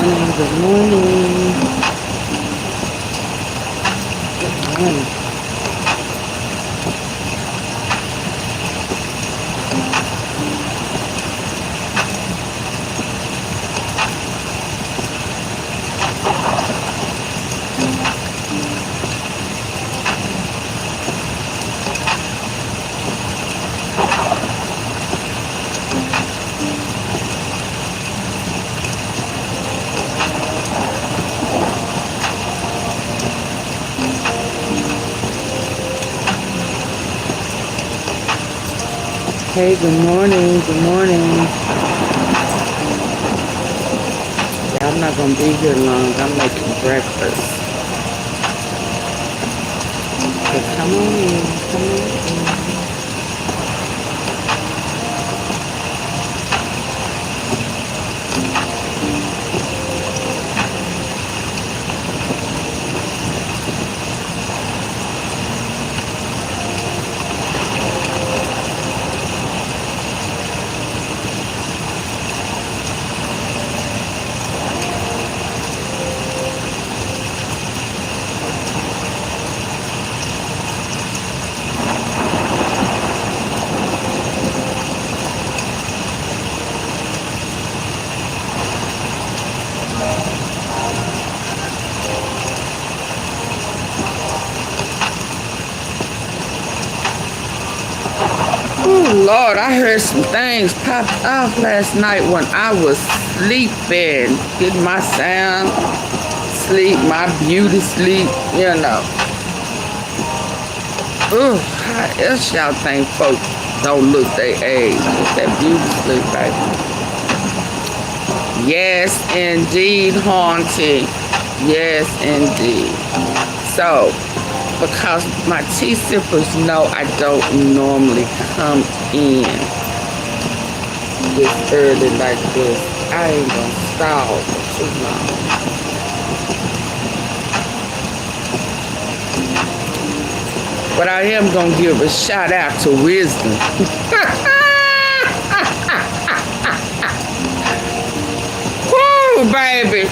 morning, good morning. Good morning. Hey, good morning, good morning. Yeah, I'm not gonna be here long. I'm making breakfast. So come on in, come on in. Oh, Lord, I heard some things popped off last night when I was sleeping. Getting my sound sleep, my beauty sleep, you know. Ugh, how else y'all think folks don't look their age? It's that beauty sleep, baby. Yes, indeed, haunted. Yes, indeed. So, because my tea sippers know I don't normally come in this early like this, I ain't gonna stall for too long. But I am gonna give a shout out to Wisdom. Woo, baby.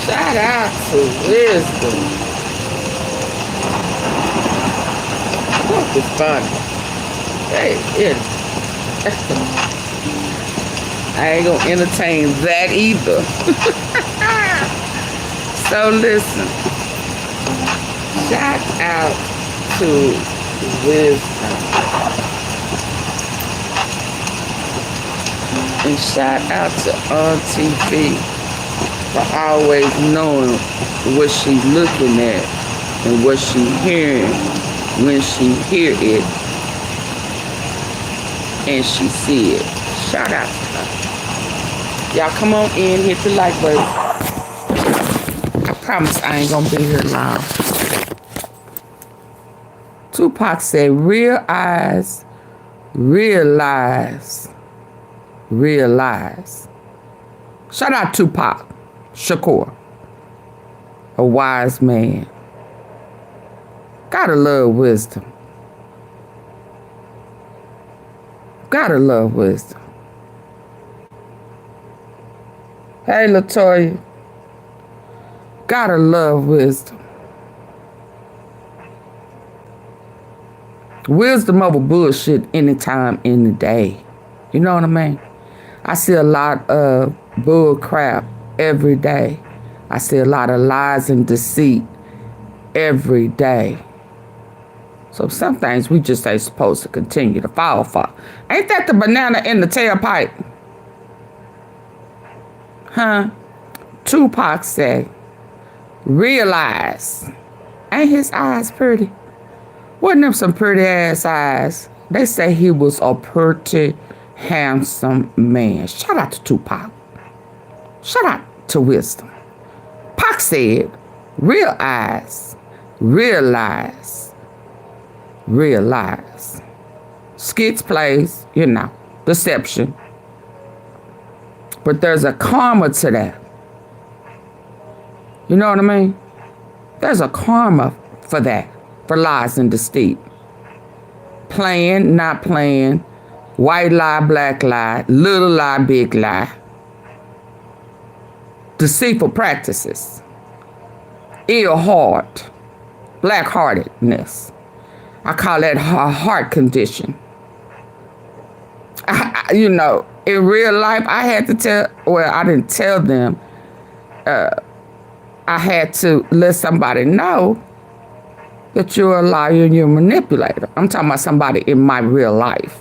Shout out to Wisdom. What is funny? Hey, yeah. I ain't gonna entertain that either. So listen. Shout out to Wisdom. And shout out to AunTeaFee for always knowing what she's looking at and what she's hearing when she hear it and she see it. Shout out to her. Y'all come on in, hit the like button. I promise I ain't gonna be here long. Tupac said, real eyes, realize, realize. Shout out Tupac Shakur, a wise man. Gotta love Wisdom. Gotta love Wisdom. Hey, Latoya. Gotta love Wisdom. Wisdom over bullshit anytime, any day. You know what I mean? I see a lot of bull crap every day. I see a lot of lies and deceit every day. So some things we just ain't supposed to continue to fall for. Ain't that the banana in the tailpipe? Huh? Tupac said, realize. Ain't his eyes pretty? Wasn't them some pretty ass eyes? They say he was a pretty handsome man. Shout out to Tupac. Shout out to Wisdom. Pac said, realize, realize, realize. Skits plays, you know, deception. But there's a karma to that. You know what I mean? There's a karma for that, for lies and deceit. Playing, not playing, White lie, black lie, little lie, big lie. Deceitful practices. Ill heart. Black-heartedness. I call that a heart condition. You know, in real life, I had to tell, well, I didn't tell them. I had to let somebody know that you're a liar and you're a manipulator. I'm talking about somebody in my real life.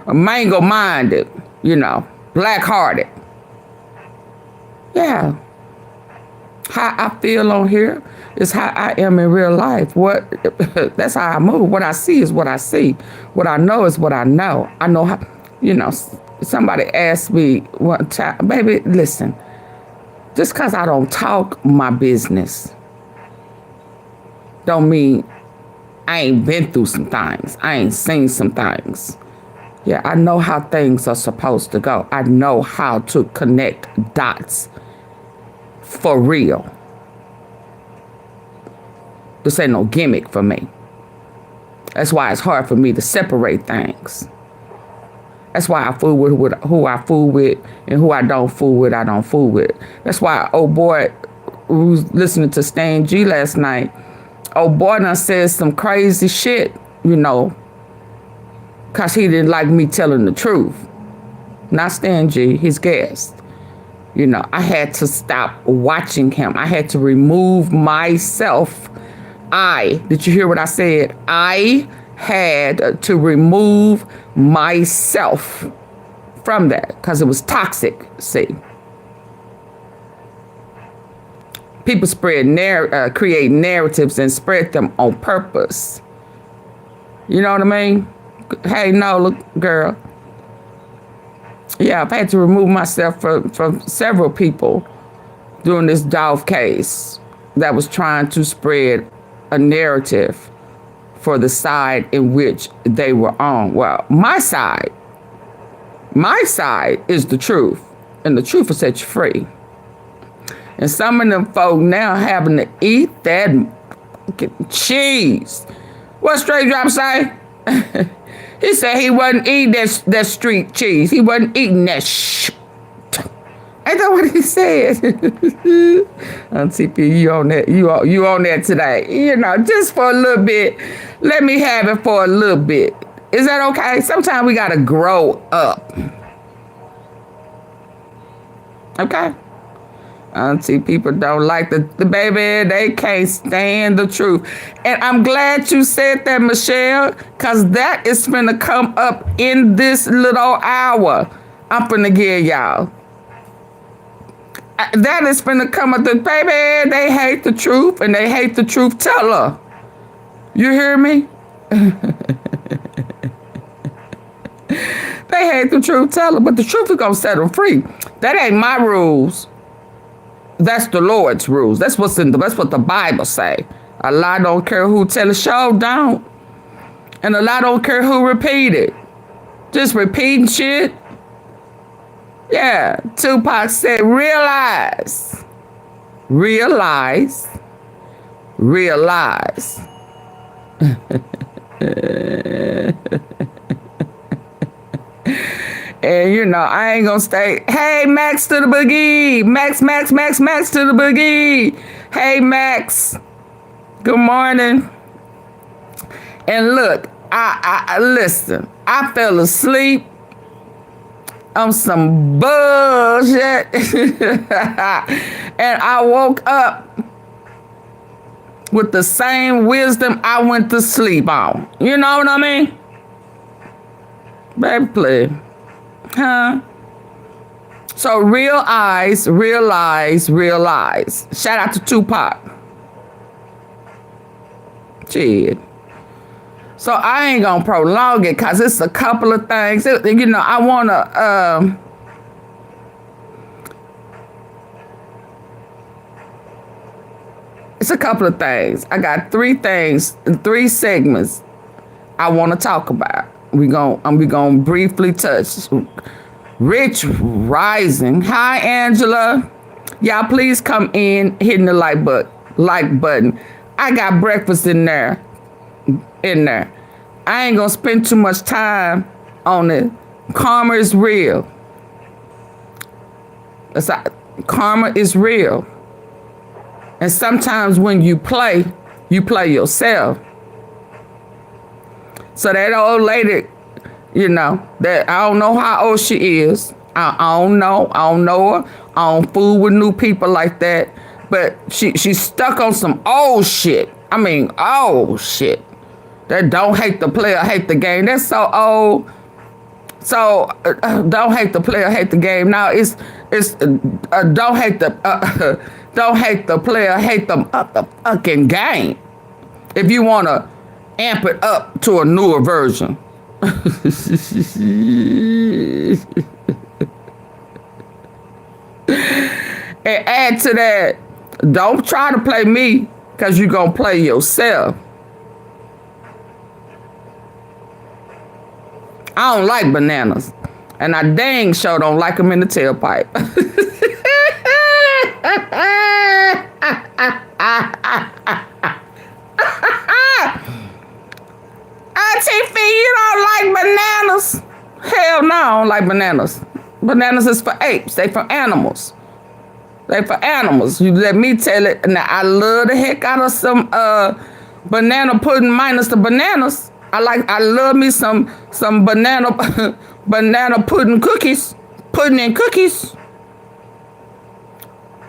Mango-minded, you know, black-hearted. Yeah. How I feel on here is how I am in real life. That's how I move. What I see is what I see. What I know is what I know. I know how, you know, somebody asked me one time, baby, listen, just because I don't talk my business don't mean I ain't been through some things. I ain't seen some things. Yeah, I know how things are supposed to go. I know how to connect dots for real. This ain't no gimmick for me. That's why it's hard for me to separate things. That's why I fool with who I fool with, and who I don't fool with, I don't fool with. That's why old boy who was listening to Stan G last night, old boy done said some crazy shit, you know, because he didn't like me telling the truth. Not Stan G, his guest. You know, I had to stop watching him. I had to remove myself. Did you hear what I said? I had to remove myself from that because it was toxic, see. People create narratives and spread them on purpose. You know what I mean? Hey, no, look, girl. Yeah, I've had to remove myself from several people during this Dolph case that was trying to spread a narrative for the side in which they were on. Well, my side is the truth, and the truth will set you free. And some of them folk now having to eat that cheese. What Straight Drop say? He said he wasn't eating that street cheese. He wasn't eating that shit. Ain't that what he said? AunTeaFee, you on that? You on that today? You know, just for a little bit. Let me have it for a little bit. Is that okay? Sometimes we gotta grow up. Okay. See, people don't like the baby. They can't stand the truth. And I'm glad you said that, Michelle, because that is finna come up in this little hour. I'm finna give y'all. That is finna come up. The baby, they hate the truth, and they hate the truth teller. You hear me? They hate the truth teller, but the truth is gonna set them free. That ain't my rules. That's the Lord's rules. That's what the Bible say. A lie don't care who tell a show, don't. And a lie don't care who repeat it. Just repeating shit. Yeah. Tupac said, realize. Realize. Realize. And, you know, I ain't gonna stay. Hey, Max to the boogie. Max to the boogie. Hey, Max. Good morning. And look, I listen. I fell asleep on some bullshit. And I woke up with the same wisdom I went to sleep on. You know what I mean? Baby, please. Huh? So realize. Shout out to Tupac. Shit. So I ain't gonna prolong it because it's a couple of things. You know, I wanna it's a couple of things. I got three segments I wanna talk about. We gonna briefly touch Rich Rising. Hi, Angela. Y'all please come in hitting the like button. I got breakfast in there. in there. I ain't gonna spend too much time on it. Karma is real. Karma is real. And sometimes when you play yourself. So that old lady, you know, that I don't know how old she is. I don't know her. I don't fool with new people like that. But she's stuck on some old shit. I mean, old shit. That don't hate the player, hate the game. That's so old. So don't hate the player, hate the game. Now it's don't hate the player, hate the fucking game. If you wanna amp it up to a newer version. And add to that, don't try to play me because you're going to play yourself. I don't like bananas. And I dang sure don't like them in the tailpipe. AunTeaFee, you don't like bananas? Hell no, I don't like bananas. Bananas is for apes. They for animals. They for animals. You let me tell it. Now, I love the heck out of some banana pudding minus the bananas. I love me some banana pudding cookies. Pudding and cookies.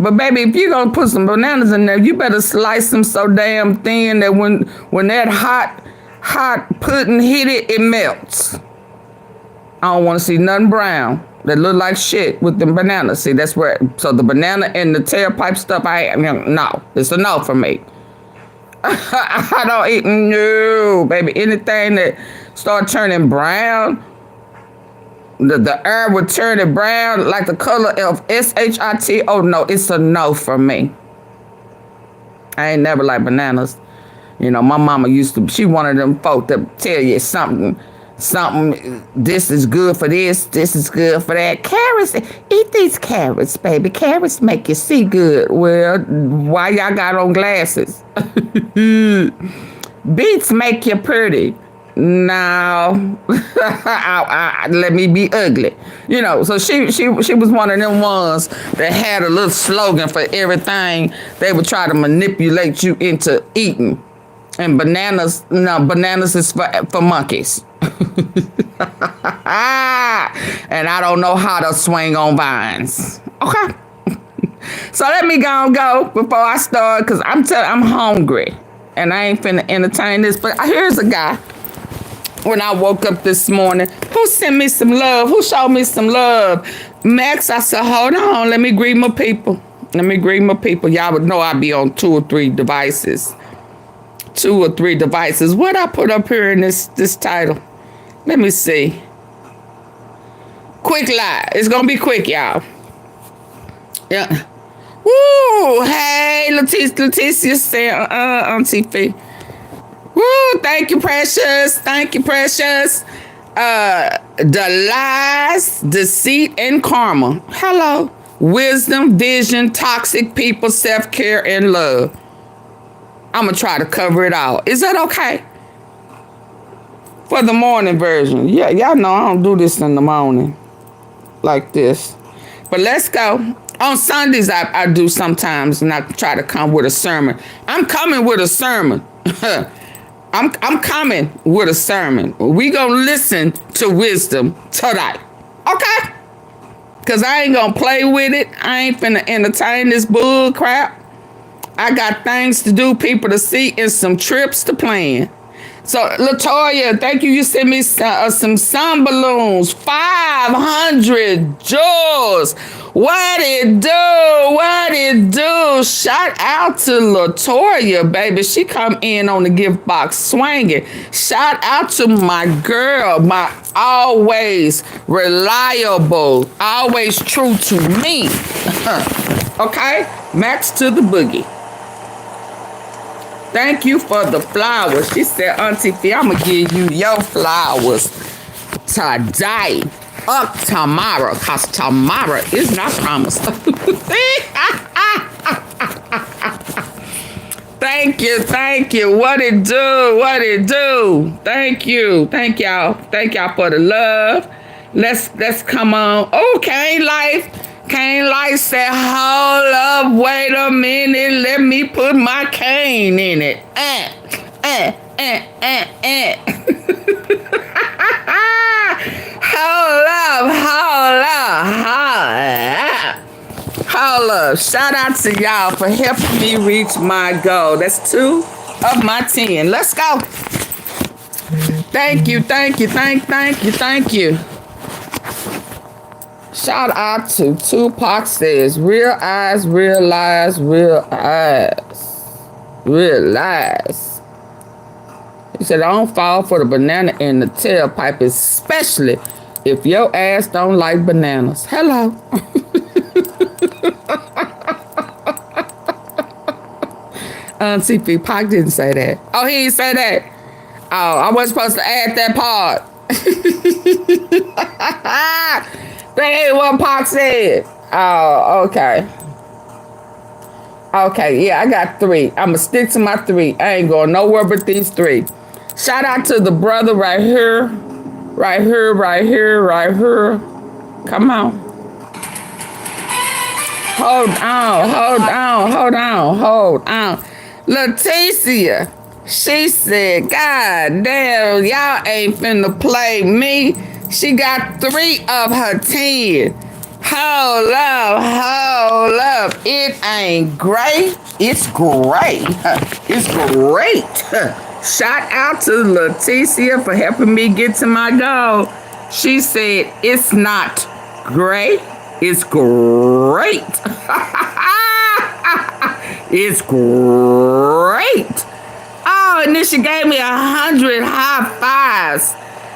But baby, if you're gonna put some bananas in there, you better slice them so damn thin that when that hot pudding hit it, it melts. I don't want to see nothing brown that look like shit with the bananas. See, that's where, so the banana and the tailpipe stuff, no, it's a no for me. I don't eat, no, baby. Anything that start turning brown, the air would turn it brown like the color of SHIT. Oh no, it's a no for me. I ain't never like bananas. You know, my mama she one of them folk that tell you something, this is good for this is good for that. Carrots, eat these carrots, baby. Carrots make you see good. Well, why y'all got on glasses? Beets make you pretty. No, let me be ugly. You know, so she was one of them ones that had a little slogan for everything they would try to manipulate you into eating. And bananas, no, bananas is for monkeys. And I don't know how to swing on vines. Okay. So let me go before I start, because I'm hungry. And I ain't finna entertain this. But here's a guy, when I woke up this morning, who sent me some love, who showed me some love. Max, I said, hold on, let me greet my people. Y'all would know I be on 2 or 3 devices. 2 or 3 devices. What I put up here in this title? Let me see. Quick live. It's gonna be quick, y'all. Yeah. Woo! Hey, Leticia said, AunTeaFee. Woo! Thank you, precious. The lies, deceit, and karma. Hello. Wisdom, vision, toxic people, self-care, and love. I'm going to try to cover it all. Is that okay? For the morning version. Yeah, y'all know I don't do this in the morning. Like this. But let's go. On Sundays, I do sometimes, and I try to come with a sermon. I'm coming with a sermon. I'm coming with a sermon. We going to listen to wisdom tonight. Okay? Because I ain't going to play with it. I ain't finna entertain this bull crap. I got things to do, people to see, and some trips to plan. So, Latoya, thank you. You sent me some sun balloons. 500 jewels. What it do? Shout out to Latoya, baby. She come in on the gift box swinging. Shout out to my girl, my always reliable, always true to me. Okay? Max to the boogie. Thank you for the flowers. She said, AunTeaFee, I'm going to give you your flowers today. Up tomorrow, because tomorrow is not promised. Thank Thank you. Thank you. What it do? What it do? Thank you. Thank y'all. Thank y'all for the love. Let's come on. Oh, Kane Life said, hold up, wait a minute. Let me put my cane in it. Hold up. Shout out to y'all for helping me reach my goal. That's 2 of my 10. Let's go. Thank you. Thank you. Shout out to Tupac says, real eyes, real lies, real eyes, real lies. He said, I don't fall for the banana in the tailpipe, especially if your ass don't like bananas. Hello. AunTeaFee, Pac didn't say that. Oh, he didn't say that. Oh, I wasn't supposed to add that part. That ain't what Pac said. Oh, okay. Okay, yeah, I got 3. I'ma stick to my 3. I ain't going nowhere but these 3. Shout out to the brother right here. Right here. Come on. Hold on. Leticia, she said, God damn, y'all ain't finna play me. She got 3 of her 10. Hold up. It ain't great. It's great. It's great. Shout out to Leticia for helping me get to my goal. She said, it's not great. It's great. It's great. Oh, and then she gave me 100 high fives.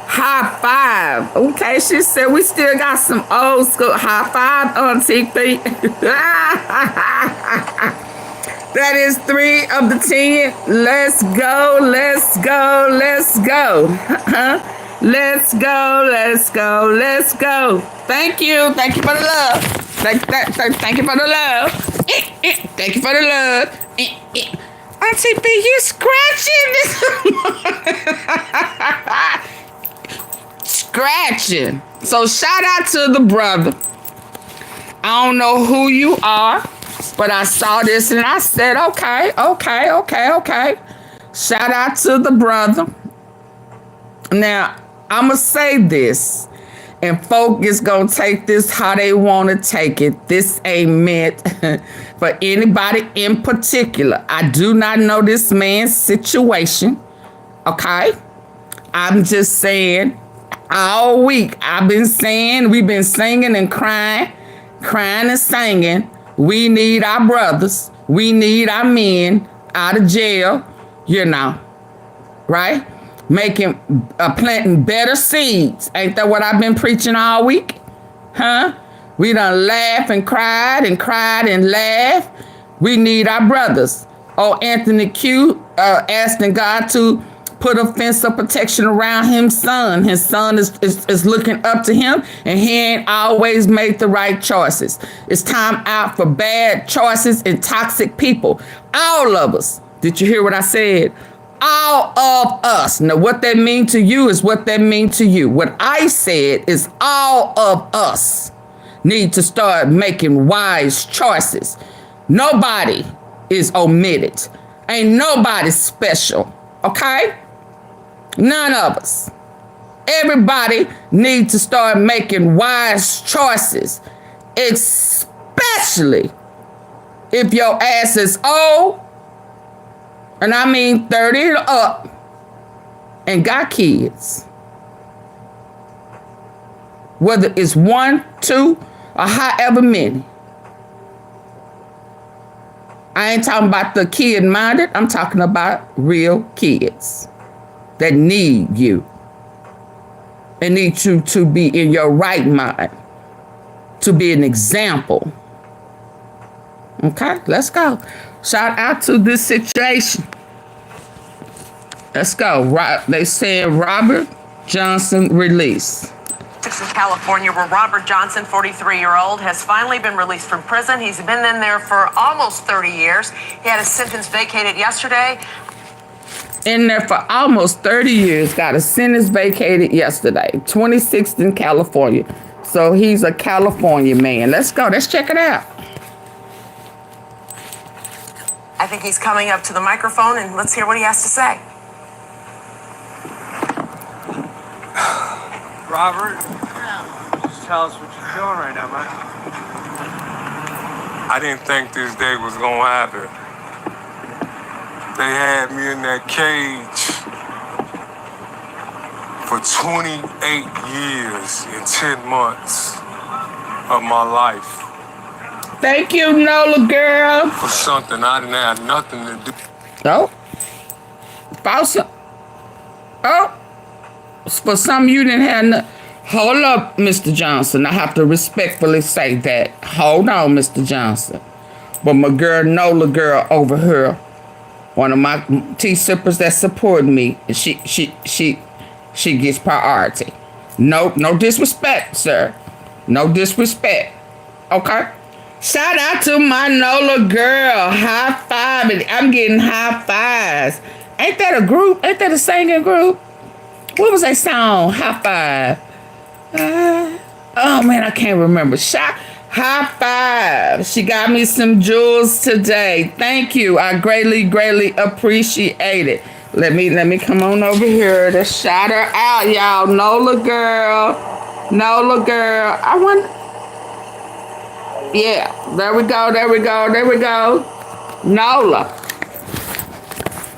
High five. Okay, she said we still got some old school high five AunTeaFee. That is 3 of the 10. Let's go. Let's go. Thank you for the love. Thank you for the love. Thank you for the love. AunTeaFee, you scratching this. Scratching. So shout out to the brother. I don't know who you are, but I saw this and I said, okay. Shout out to the brother. Now, I'm going to say this, and folk is going to take this how they want to take it. This ain't meant for anybody in particular. I do not know this man's situation, okay? I'm just saying, all week I've been saying, we've been singing and crying and singing. We need our brothers. We need our men out of jail, right? Planting better seeds. Ain't that what I've been preaching all week? Huh? We done laughed and cried and laughed. We need our brothers. Oh, Anthony Q asking God to put a fence of protection around his son. His son is looking up to him, and he ain't always made the right choices. It's time out for bad choices and toxic people. All of us. Did you hear what I said? All of us. Now, what that mean to you is what that mean to you. What I said is all of us need to start making wise choices. Nobody is omitted. Ain't nobody special, okay? None of us. Everybody needs to start making wise choices, especially if your ass is old, and I mean 30 and up, and got kids. Whether it's 1, 2, or however many. I ain't talking about the kid-minded. I'm talking about real kids that need you and need you to be in your right mind, to be an example. Okay, let's go. Shout out to this situation. Let's go. They said Robert Johnson release. In California, where Robert Johnson, 43-year-old, has finally been released from prison. He's been in there for almost 30 years. He had his sentence vacated yesterday. In there for almost 30 years, got a sentence vacated yesterday. 26th in California. So he's a California man. Let's go. Let's check it out. I think he's coming up to the microphone, and let's hear what he has to say. Robert, just tell us what you're doing right now, man. I didn't think this day was gonna happen. They had me in that cage for 28 years and 10 months of my life. Thank you, Nola girl. For something I didn't have nothing to do. Oh. Oh. For some you didn't have no. Hold up, Mr. Johnson. I have to respectfully say that. Hold on, Mr. Johnson. But my girl, Nola girl over here, one of my tea sippers that support me, she gets priority. No disrespect, sir. No disrespect. Okay? Shout out to my Nola girl. High five. I'm getting high fives. Ain't that a group? Ain't that a singing group? What was that song? High five. Oh man, I can't remember. High five. She got me some jewels today. Thank you. I greatly appreciate it. Let me come on over here to shout her out, y'all. Nola girl. Nola girl. I want. Yeah. There we go. Nola.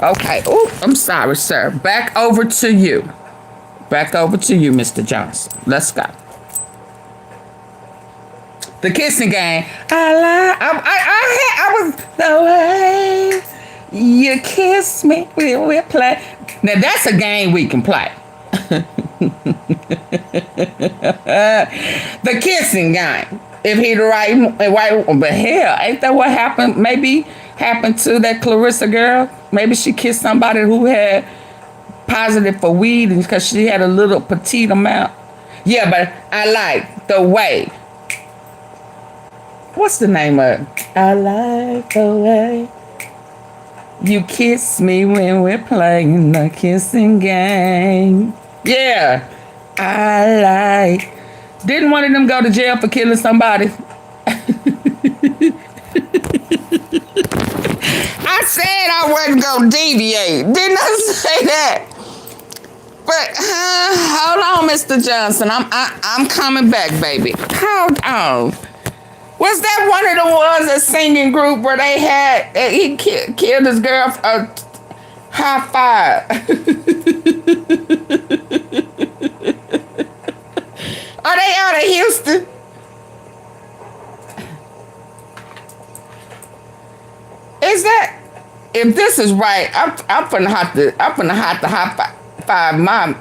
Okay. Oh, I'm sorry, sir. Back over to you. Mr. Johnson. Let's go. The kissing game. I was the way you kiss me. We'll play. Now that's a game we can play. The kissing game. If he the right, but hell, ain't that what happened? Maybe happened to that Clarissa girl. Maybe she kissed somebody who had positive for weed because she had a little petite amount. Yeah, but I like the way. What's the name of it? I like the way you kiss me when we're playing the kissing game. Yeah, I like. Didn't one of them go to jail for killing somebody? I said I wasn't gonna deviate. Didn't I say that? But hold on, Mr. Johnson. I'm coming back, baby. Hold on. Was that one of the ones, a singing group where they had he killed his girl for a high five? Are they out of Houston? Is that? If this is right, I'm gonna have to high five my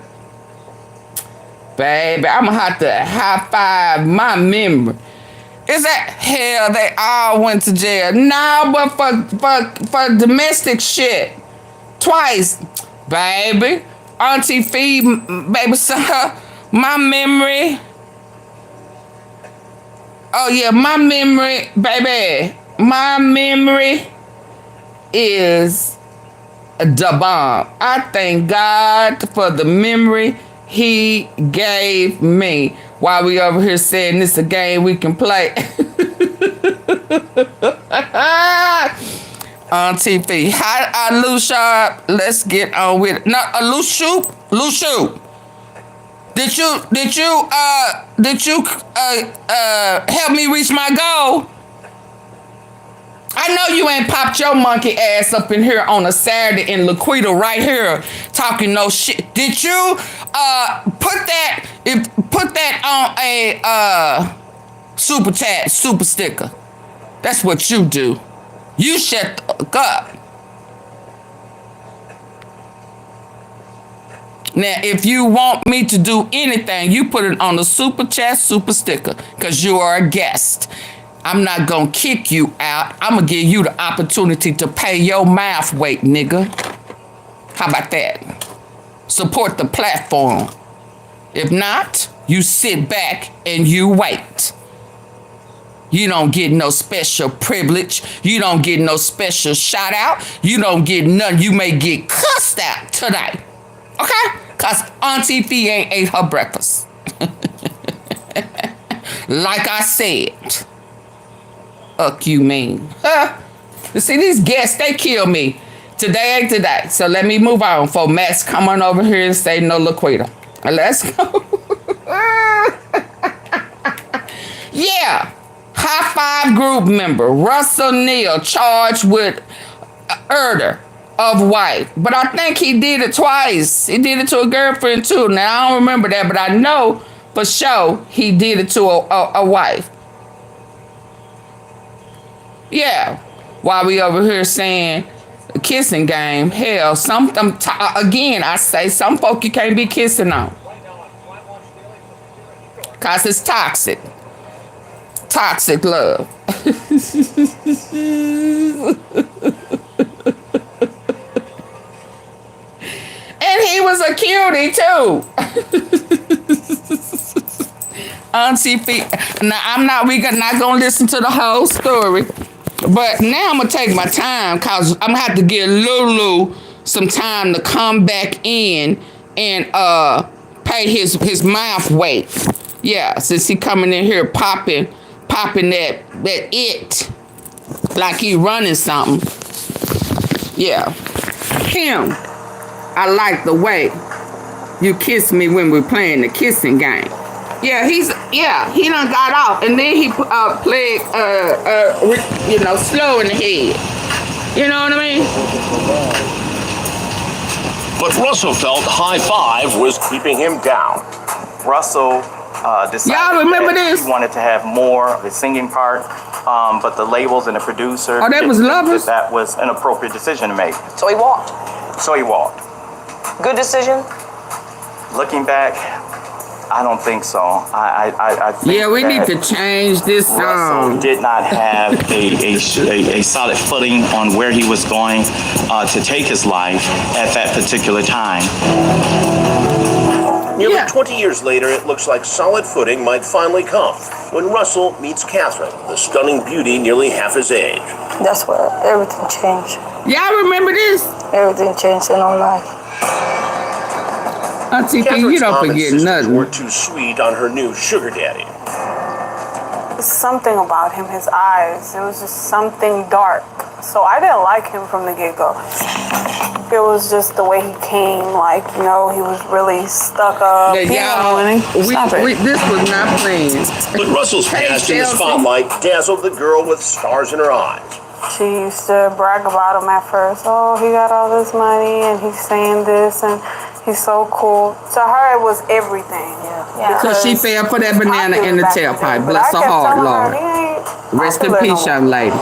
baby. I'm gonna have to high five my memory. Is that hell? They all went to jail. No, but for domestic shit, twice, baby. AunTeaFee, baby, sir, my memory. Oh yeah, my memory, baby. My memory is the bomb. I thank God for the memory he gave me. While we over here saying this a game we can play. AunTeaFee, how I loose sharp? Let's get on with it. No, a loose shoe. Did you help me reach my goal? I know you ain't popped your monkey ass up in here on a Saturday in Laquita right here talking no shit. Did you put that on a super chat, super sticker? That's what you do. You shut the fuck up. Now, if you want me to do anything, you put it on the super chat, super sticker, because you are a guest. I'm not gonna kick you out. I'm gonna give you the opportunity to pay your mouth weight, nigga. How about that? Support the platform. If not, You sit back and you wait. You don't get no special privilege. You don't get no special shout out. You don't get none. You may get cussed out today. Okay? Because AunTeaFee ain't ate her breakfast. Like I said. You mean. Huh? You see, these guests, they kill me. Today ain't today. So let me move on. For Max, come on over here and say no Laquita. Let's go. Yeah. High Five group member Ronald Neil charged with murder of wife. But I think he did it twice. He did it to a girlfriend too. Now, I don't remember that, but I know for sure he did it to a wife. Yeah. While we over here saying kissing game, hell, again, I say some folk you can't be kissing on. Because it's toxic. Toxic love. And he was a cutie too. AunTeaFee. Now we're not gonna listen to the whole story. But now I'm gonna take my time because I'm gonna have to give Lulu some time to come back in and pay his mouth weight. Yeah, since he coming in here popping that it like he running something. Yeah. Him. I like the way you kiss me when we're playing the kissing game. Yeah, he done got off, and then he played slow in the head. You know what I mean? But Russell felt High Five was keeping him down. Russell decided y'all remember this? He wanted to have more of the singing part, but the labels and the producer that was lovers? that was an appropriate decision to make. So he walked. Good decision? Looking back, I don't think so. I think we need to change this song. Russell did not have a solid footing on where he was going to take his life at that particular time. Nearly 20 years later, it looks like solid footing might finally come when Russell meets Catherine, the stunning beauty nearly half his age. That's where everything changed. Y'all remember this? Everything changed in our life. AunTeaFee, you don't forget nothing. Were too sweet on her new sugar daddy. Something about him, his eyes, it was just something dark. So I didn't like him from the get-go. It was just the way he came, like, he was really stuck up. Yeah, this was not planned. But Russell's past in the spotlight dazzled the girl with stars in her eyes. She used to brag about him at first. Oh, he got all this money, and he's saying this, and he's so cool. To her, it was everything. Yeah. Because she fell for that banana in the tailpipe. Bless her heart, Lord. Rest in peace, young lady.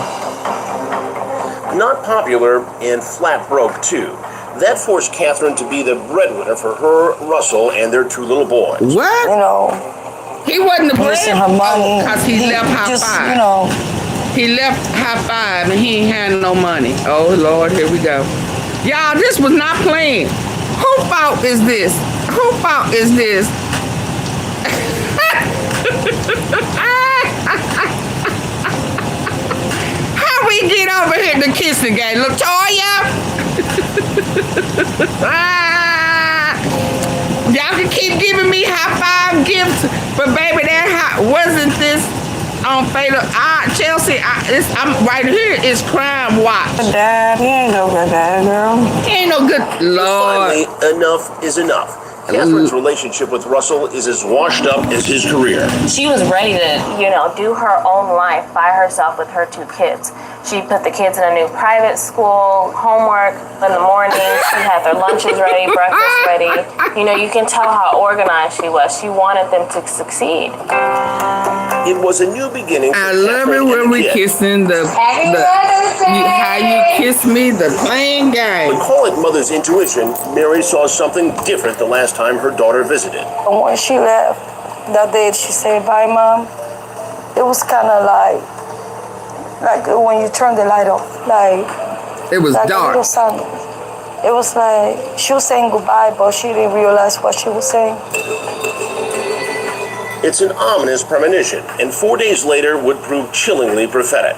Not popular and flat broke, too. That forced Catherine to be the breadwinner for her, Russell, and their two little boys. What? He wasn't the breadwinner because he left High Five. He left High Five and he ain't had no money. Oh, Lord, here we go. Y'all, this was not planned. Who fault is this? Who fault is this? How we get over here to kissing game? Latoya? Y'all can keep giving me High Five gifts, but baby, wasn't this on Fatal? Chelsea, I'm right here. It's Crime Watch. Dad, he ain't no good dad, girl. He ain't no good. Lord. Finally, enough is enough. Catherine's relationship with Russell is as washed up as his career. She was ready to, do her own life by herself with her two kids. She put the kids in a new private school, homework in the morning. She had their lunches ready, breakfast ready. You can tell how organized she was. She wanted them to succeed. It was a new beginning. I love it when we kissing how you kiss me, the playing game. But call it mother's intuition, Mary saw something different the last time her daughter visited. When she left that day, she said, "Bye, Mom." It was kind of like when you turn the light off, it was dark. It was like she was saying goodbye, but she didn't realize what she was saying. It's an ominous premonition, and 4 days later would prove chillingly prophetic.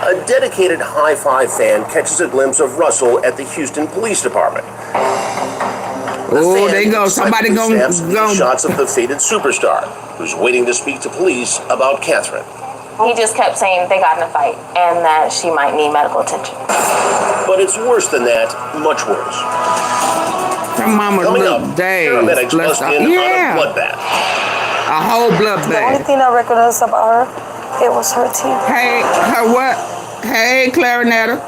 A dedicated hi-fi fan catches a glimpse of Russell at the Houston Police Department. Oh, there you go. Somebody gonna shots of the faded superstar, who's waiting to speak to police about Catherine. He just kept saying they got in a fight and that she might need medical attention. But it's worse than that, much worse. Her mama Coming up, looked dead. paramedics bust in on a bloodbath. A whole bloodbath. The only thing I recognized about her, it was her teeth. Hey, her what? Hey, clarinetter.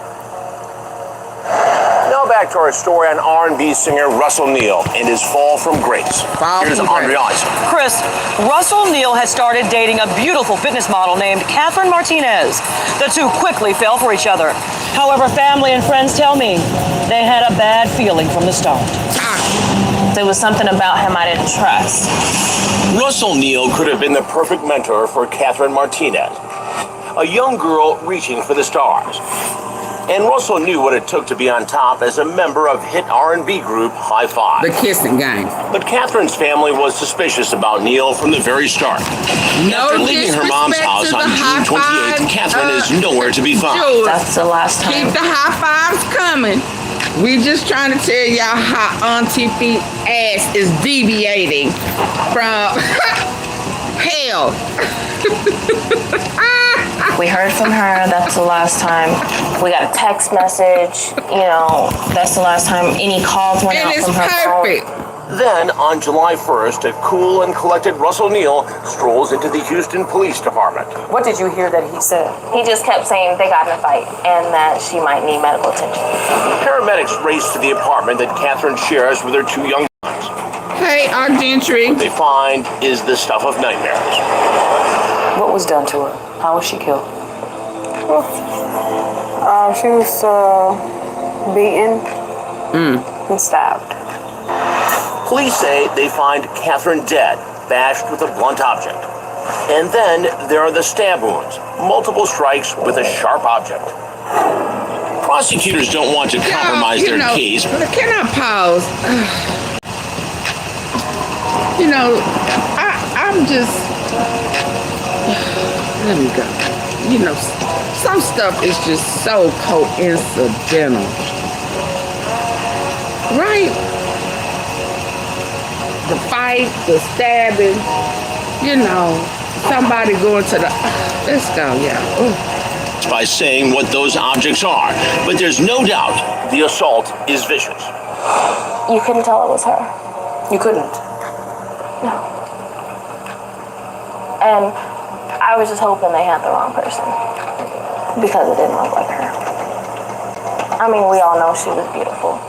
Now back to our story on R&B singer Russell Neil and his fall from grace. Here's Andreas. Chris, Russell Neil had started dating a beautiful fitness model named Catherine Martinez. The two quickly fell for each other. However, family and friends tell me they had a bad feeling from the start. There was something about him I didn't trust. Russell Neil could have been the perfect mentor for Catherine Martinez, a young girl reaching for the stars. And Russell knew what it took to be on top as a member of hit R&B group High Five. The Kissing Game. But Catherine's family was suspicious about Neil from the very start. After leaving her mom's house on June 28th, Catherine is nowhere to be found. That's the last time. Keep the high fives coming. We just trying to tell y'all how AunTeaFee ass is deviating from hell. We heard from her. That's the last time. We got a text message. You know, that's the last time any calls went out from her perfect. phone. Then, on July 1st, a cool and collected Russell Neil strolls into the Houston Police Department. What did you hear that he said? He just kept saying they got in a fight and that she might need medical attention. Paramedics race to the apartment that Catherine shares with her two young sons. Hey, our gentry. What they find is the stuff of nightmares. What was done to her? How was she killed? She was beaten and stabbed. Police say they find Catherine dead, bashed with a blunt object. And then there are the stab wounds, multiple strikes with a sharp object. Prosecutors don't want to compromise their case. Can I pause? I'm just... Let me go. Some stuff is just so coincidental. Right? The fight, the stabbing, somebody going to the... Let's go, yeah. By saying what those objects are. But there's no doubt the assault is vicious. You couldn't tell it was her. You couldn't? No. And I was just hoping they had the wrong person. Because it didn't look like her. I mean, we all know she was beautiful.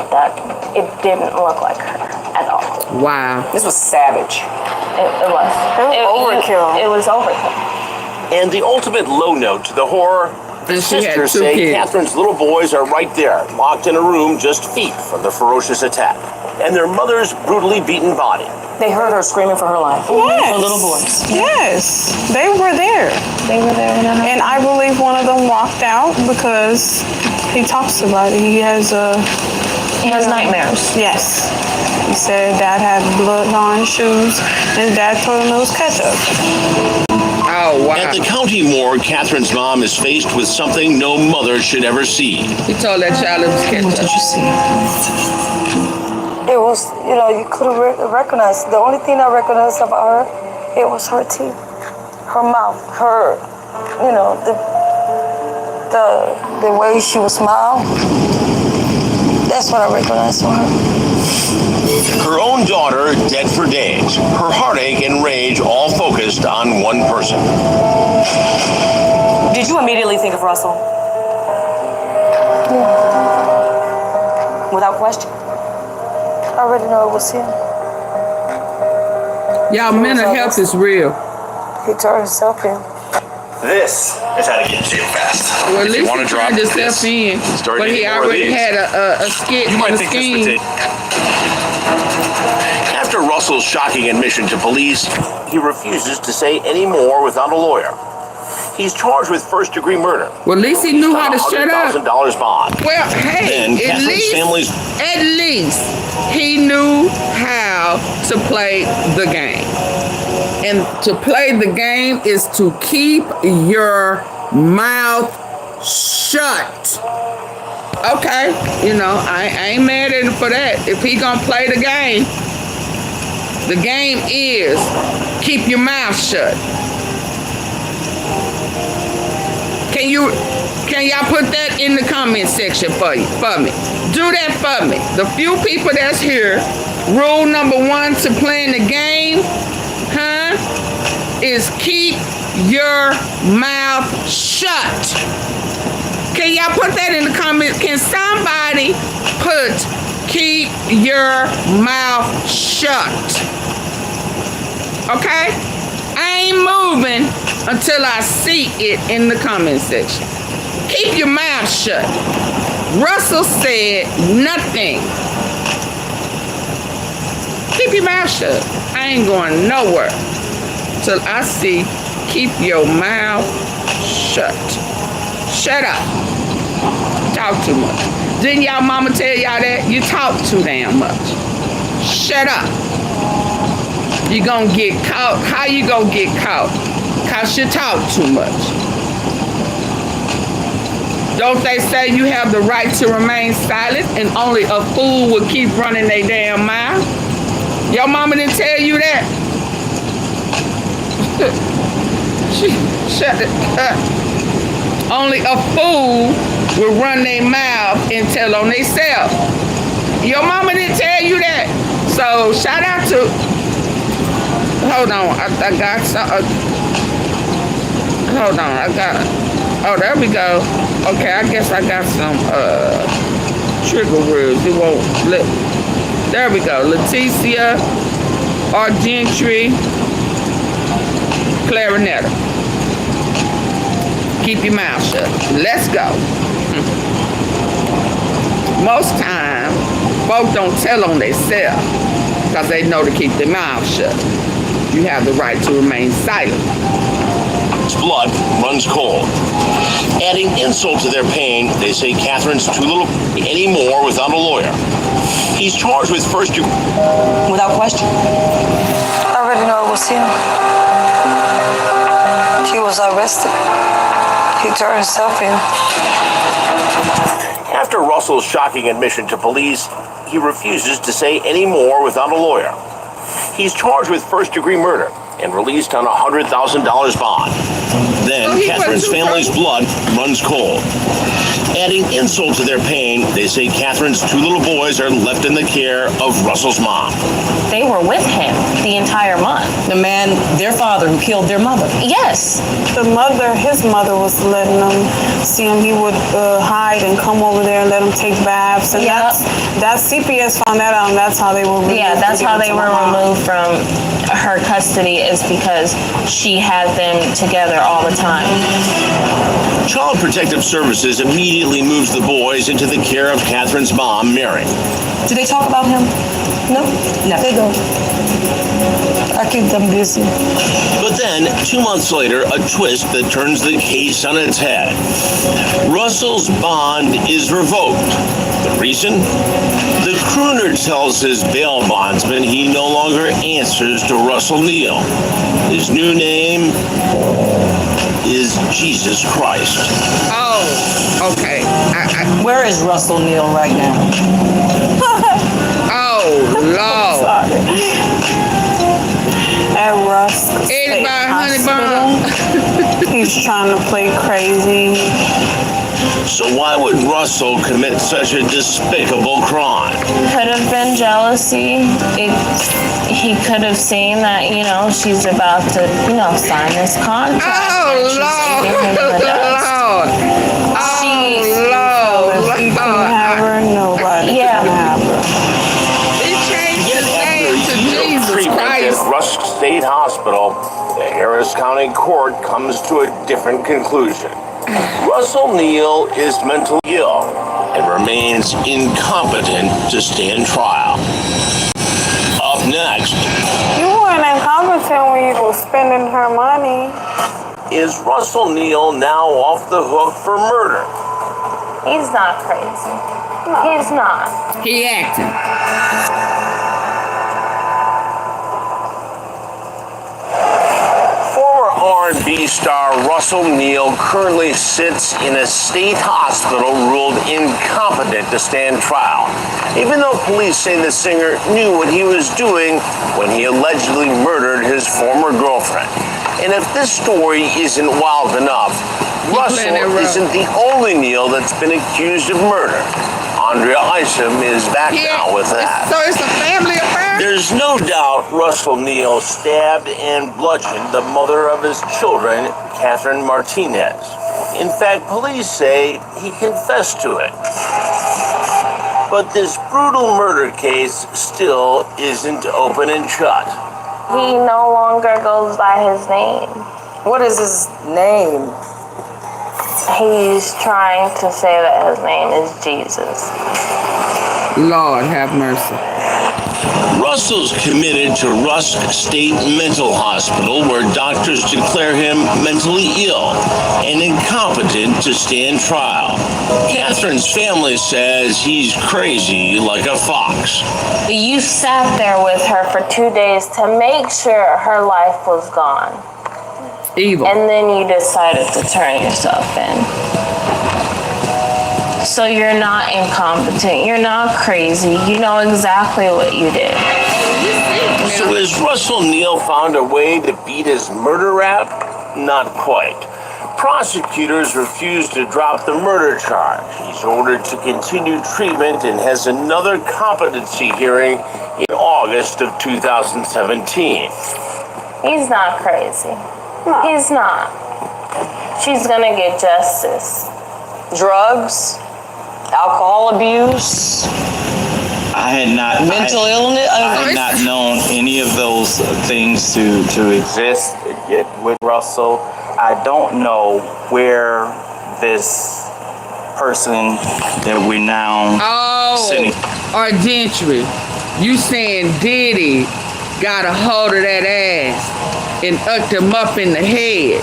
But it didn't look like her at all. Wow. This was savage. It was. Overkill. It was overkill. And the ultimate low note to the horror, the sisters say Catherine's little boys are right there, locked in a room just feet from the ferocious attack. And their mother's brutally beaten body. They heard her screaming for her life. Yes. Her little boys. Yes. They were there. They were there. And I believe one of them walked out because he talks about it. He has nightmares. Yes. He said Dad had blood on his shoes, and Dad told him it was ketchup. Oh, wow. At the county morgue, Catherine's mom is faced with something no mother should ever see. He told that child it was ketchup. What did you see? It was, you couldn't recognize. The only thing I recognized about her, it was her teeth, her mouth, her, the way she would smile. That's what I recognized from her. Her own daughter dead for days. Her heartache and rage all focused on one person. Did you immediately think of Russell? Yeah. Without question? I already know it was him. Y'all, mental health is real. He turned himself in. This is how to get jail fast. Well, at if least you want to drop himself this, in, but he already had a skit you in might the think scheme. this would take. After Russell's shocking admission to police, he refuses to say any more without a lawyer. He's charged with first-degree murder. Well, at least he knew how to shut up. $100,000 bond. Well, hey, Then Catherine's family's at least he knew how y'all to play the game. And to play the game is to keep your mouth shut. Okay, you know, I ain't mad at him for that. If he gonna play the game is keep your mouth shut. Can y'all put that in the comment section for me? Do that for me. The few people that's here, rule number 1 to playing the game, is keep your mouth shut. Can y'all put that in the comments? Can somebody put keep your mouth shut? Okay? I ain't moving until I see it in the comment section. Keep your mouth shut. Russell said nothing. Keep your mouth shut. I ain't going nowhere till I see keep your mouth shut. Shut up. Talk too much. Didn't y'all mama tell y'all that? You talk too damn much. Shut up. You gonna get caught. How you gonna get caught? 'Cause you talk too much. Don't they say you have the right to remain silent and only a fool will keep running their damn mouth? Your mama didn't tell you that? Shut it up. Only a fool will run their mouth and tell on themselves. Your mama didn't tell you that. So shout out to, hold on, I got some, hold on, I got, oh, there we go. Okay, I guess I got some trigger words. It won't let, there we go. Leticia, Argentry, Clarinetter. Keep your mouth shut. Let's go. Most time, folks don't tell on themselves because they know to keep their mouth shut. You have the right to remain silent. Blood runs cold. Adding insult to their pain, they say Catherine's too little anymore without a lawyer. He's charged with first degree. Without question. I already know it was him. He was arrested. He turned himself in. After Russell's shocking admission to police, he refuses to say any more without a lawyer. He's charged with first-degree murder and released on a $100,000 bond. Then Catherine's family's blood runs cold. Adding insult to their pain, they say Catherine's 2 little boys are left in the care of Russell's mom. They were with him the entire month. The man, their father, who killed their mother. Yes. The mother, his mother was letting them see him. He would hide and come over there and let him take baths. And that's CPS found that out, and that's how they were removed. Yeah, that's how they were removed from her custody, is because she had them together all the time. Child Protective Services immediately moves the boys into the care of Catherine's mom, Mary. Do they talk about him? No, Never. they don't. I keep them busy. But then, 2 months later, a twist that turns the case on its head. Russell's bond is revoked. The reason? The crooner tells his bail bondsman he no longer answers to Russell Neil. His new name is Jesus Christ. Oh, okay. Where is Russell Neil right now? Oh, Lord. At Russ State Hospital. He's trying to play crazy. So why would Russell commit such a despicable crime? Could have been jealousy. He could have seen that, she's about to, sign this contract. Oh, Lord. If he can have her, nobody can have her. He changed his name to Jesus Christ. At Rusk State Hospital, the Harris County Court comes to a different conclusion. Russell Neil is mentally ill and remains incompetent to stand trial. Up next. You weren't incompetent when you were spending her money. Is Russell Neil now off the hook for murder? He's not crazy. No. He's not. He acting. R&B star Russell Neil currently sits in a state hospital ruled incompetent to stand trial, even though police say the singer knew what he was doing when he allegedly murdered his former girlfriend. And if this story isn't wild enough, Russell isn't the only Neil that's been accused of murder. Andrea Isom is back now with that. So it's a family affair? There's no doubt Russell Neil stabbed and bludgeoned the mother of his children, Catherine Martinez. In fact, police say he confessed to it. But this brutal murder case still isn't open and shut. He no longer goes by his name. What is his name? He's trying to say that his name is Jesus. Lord have mercy. Russell's committed to Rusk State Mental Hospital, where doctors declare him mentally ill and incompetent to stand trial. Catherine's family says he's crazy like a fox. You sat there with her for 2 days to make sure her life was gone. Evil. And then you decided to turn yourself in. So you're not incompetent. You're not crazy. You know exactly what you did. So has Russell Neil found a way to beat his murder rap? Not quite. Prosecutors refuse to drop the murder charge. He's ordered to continue treatment and has another competency hearing in August of 2017. He's not crazy. No. He's not. She's gonna get justice. Drugs? Alcohol abuse? Mental illness? I had not known any of those things to exist yet with Russell. I don't know where this person that we now sitting. Gentry, you saying Diddy got a hold of that ass and hooked him up in the head.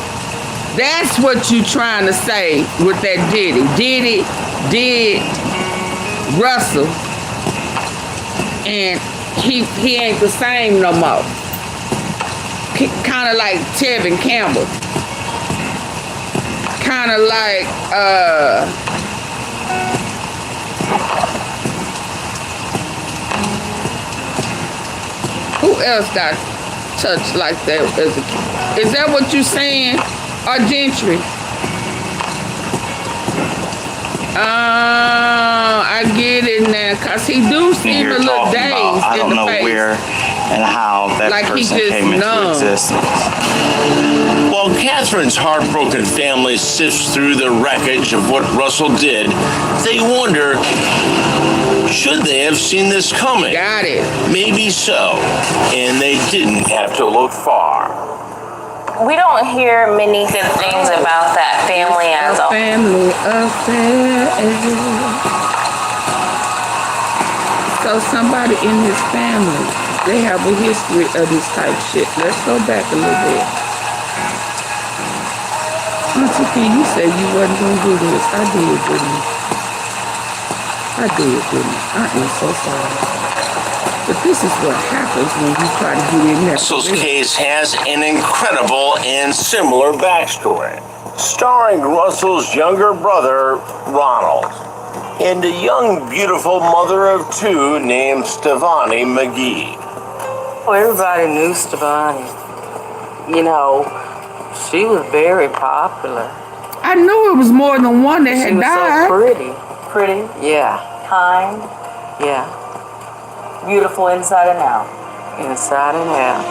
That's what you trying to say with that Diddy. Diddy did Russell, and he ain't the same no more. Kind of like Tevin Campbell. Kind of like who else got touched like that as a kid? Is that what you saying, Gentry? I get it now, cause he do seem a little dazed I don't in the know face. where and how that Like he person just came into numb. existence. While Catherine's heartbroken family sifts through the wreckage of what Russell did, they wonder, should they have seen this coming? Got it. Maybe so, and they didn't have to look far. We don't hear many good things about that family as a family affair. So somebody in his family, they have a history of this type of shit. Let's go back a little bit. AunTeaFee, you said you wasn't gonna do this. I did, didn't I? I did, didn't I? I am so sorry. But this is what happens when you try to get in there. Russell's case has an incredible and similar backstory, starring Russell's younger brother, Ronald, and a young, beautiful mother of two named Stevani McGee. Well, everybody knew Stevani. You know, she was very popular. I knew it was more than one that had died. So pretty. Pretty? Yeah. kind, Yeah. beautiful inside and out. Inside and out.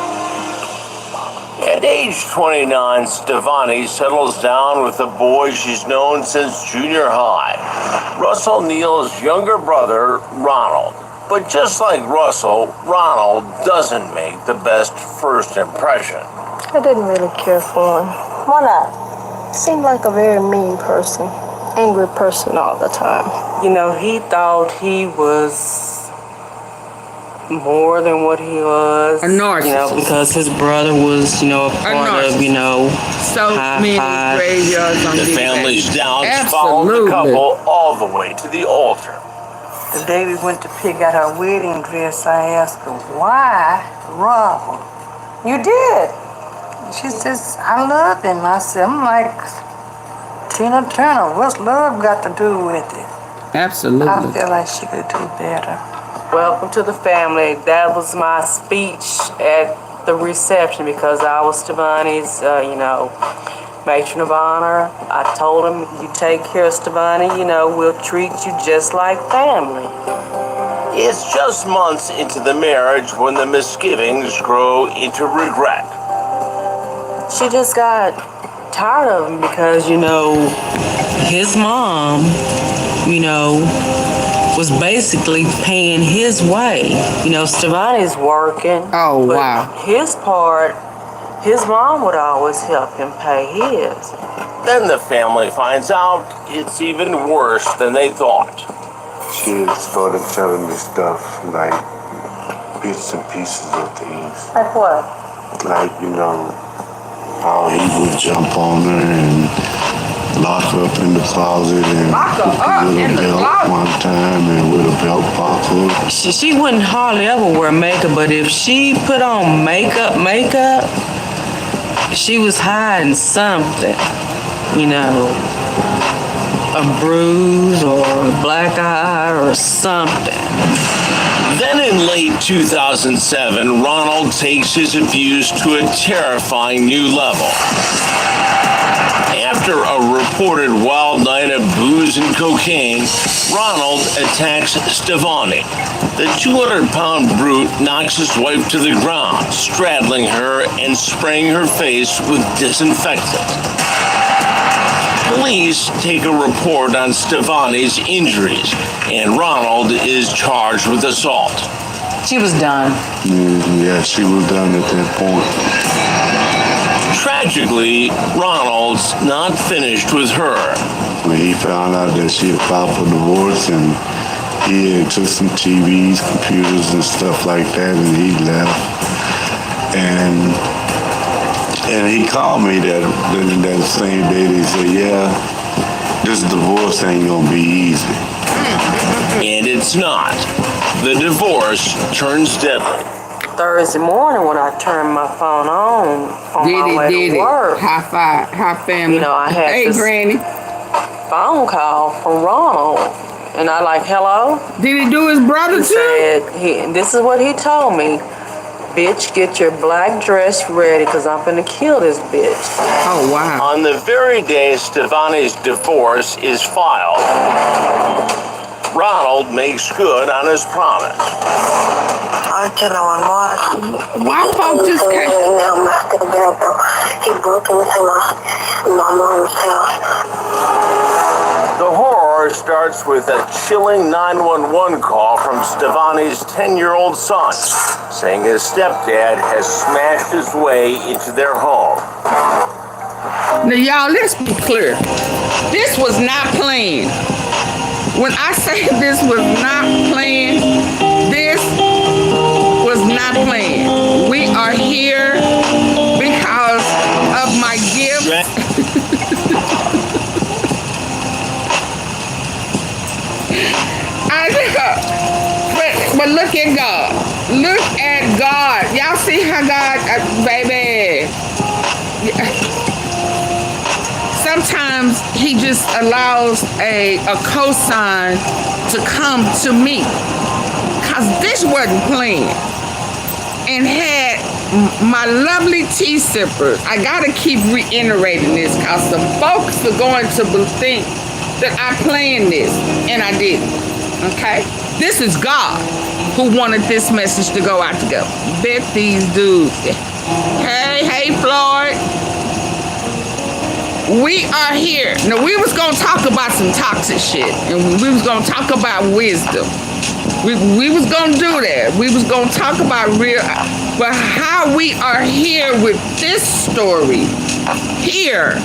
At age 29, Stevani settles down with a boy she's known since junior high, Russell Neil's younger brother, Ronald. But just like Russell, Ronald doesn't make the best first impression. I didn't really care for him. Why not? Seemed like a very mean person. Angry person all the time. You know, he thought he was more than what he was. A narcissist. You know, because his brother was, you know, a part of, you know, so many graveyards on The this family's day. doubts followed the couple all the way to the altar. The day we went to pick out her wedding dress, I asked her, why Ronald? You did. She says, I love him. I said, I'm like, Tina Turner, what's love got to do with it? Absolutely. I feel like she could do better. Welcome to the family. That was my speech at the reception because I was Stevani's, matron of honor. I told him, you take care of Stevani, we'll treat you just like family. It's just months into the marriage when the misgivings grow into regret. She just got tired of him because, his mom, was basically paying his way. Stevani's working. Oh, but wow. His part, his mom would always help him pay his. Then the family finds out it's even worse than they thought. She had started telling me stuff like bits and pieces of things. Like what? Like, how he would jump on her and lock her up in the closet and put the little belt one time and with a belt buckle. She wouldn't hardly ever wear makeup, but if she put on makeup, she was hiding something, a bruise or a black eye or something. Then in late 2007, Ronald takes his abuse to a terrifying new level. After a reported wild night of booze and cocaine, Ronald attacks Stevani. The 200-pound brute knocks his wife to the ground, straddling her and spraying her face with disinfectant. Police take a report on Stevani's injuries, and Ronald is charged with assault. She was done. Yeah, she was done at that point. Tragically, Ronald's not finished with her. When he found out that she had filed for divorce and he had took some TVs, computers and stuff like that, and he left. And he called me that same day. They said, yeah, this divorce ain't gonna be easy. And it's not. The divorce turns deadly. Thursday morning when I turned my phone on my way to work. High five, high family. I had hey, this Granny. phone call from Ronald. And I hello? Did he do his brother too? This is what he told me. Bitch, get your black dress ready because I'm finna kill this bitch. Oh, wow. On the very day Stevani's divorce is filed, Ronald makes good on his promise. I tell no one what. Why folks just can't? He broke into my mom's house. The horror starts with a chilling 911 call from Stevani's 10-year-old son, saying his stepdad has smashed his way into their home. Now, y'all, let's be clear. This was not planned. When I say this was not planned, this was not planned. We are here because of my gift. But look at God. Look at God. Y'all see how God, baby. Sometimes he just allows a cosign to come to me. Because this wasn't planned. And had my lovely tea sippers. I got to keep reiterating this because some folks are going to think that I planned this. And I didn't. Okay? This is God who wanted this message to go out to go. Bet these dudes. Hey, Floyd. We are here. Now, we was going to talk about some toxic shit. And we was going to talk about wisdom. We was going to do that. We was going to talk about real. But how we are here with this story here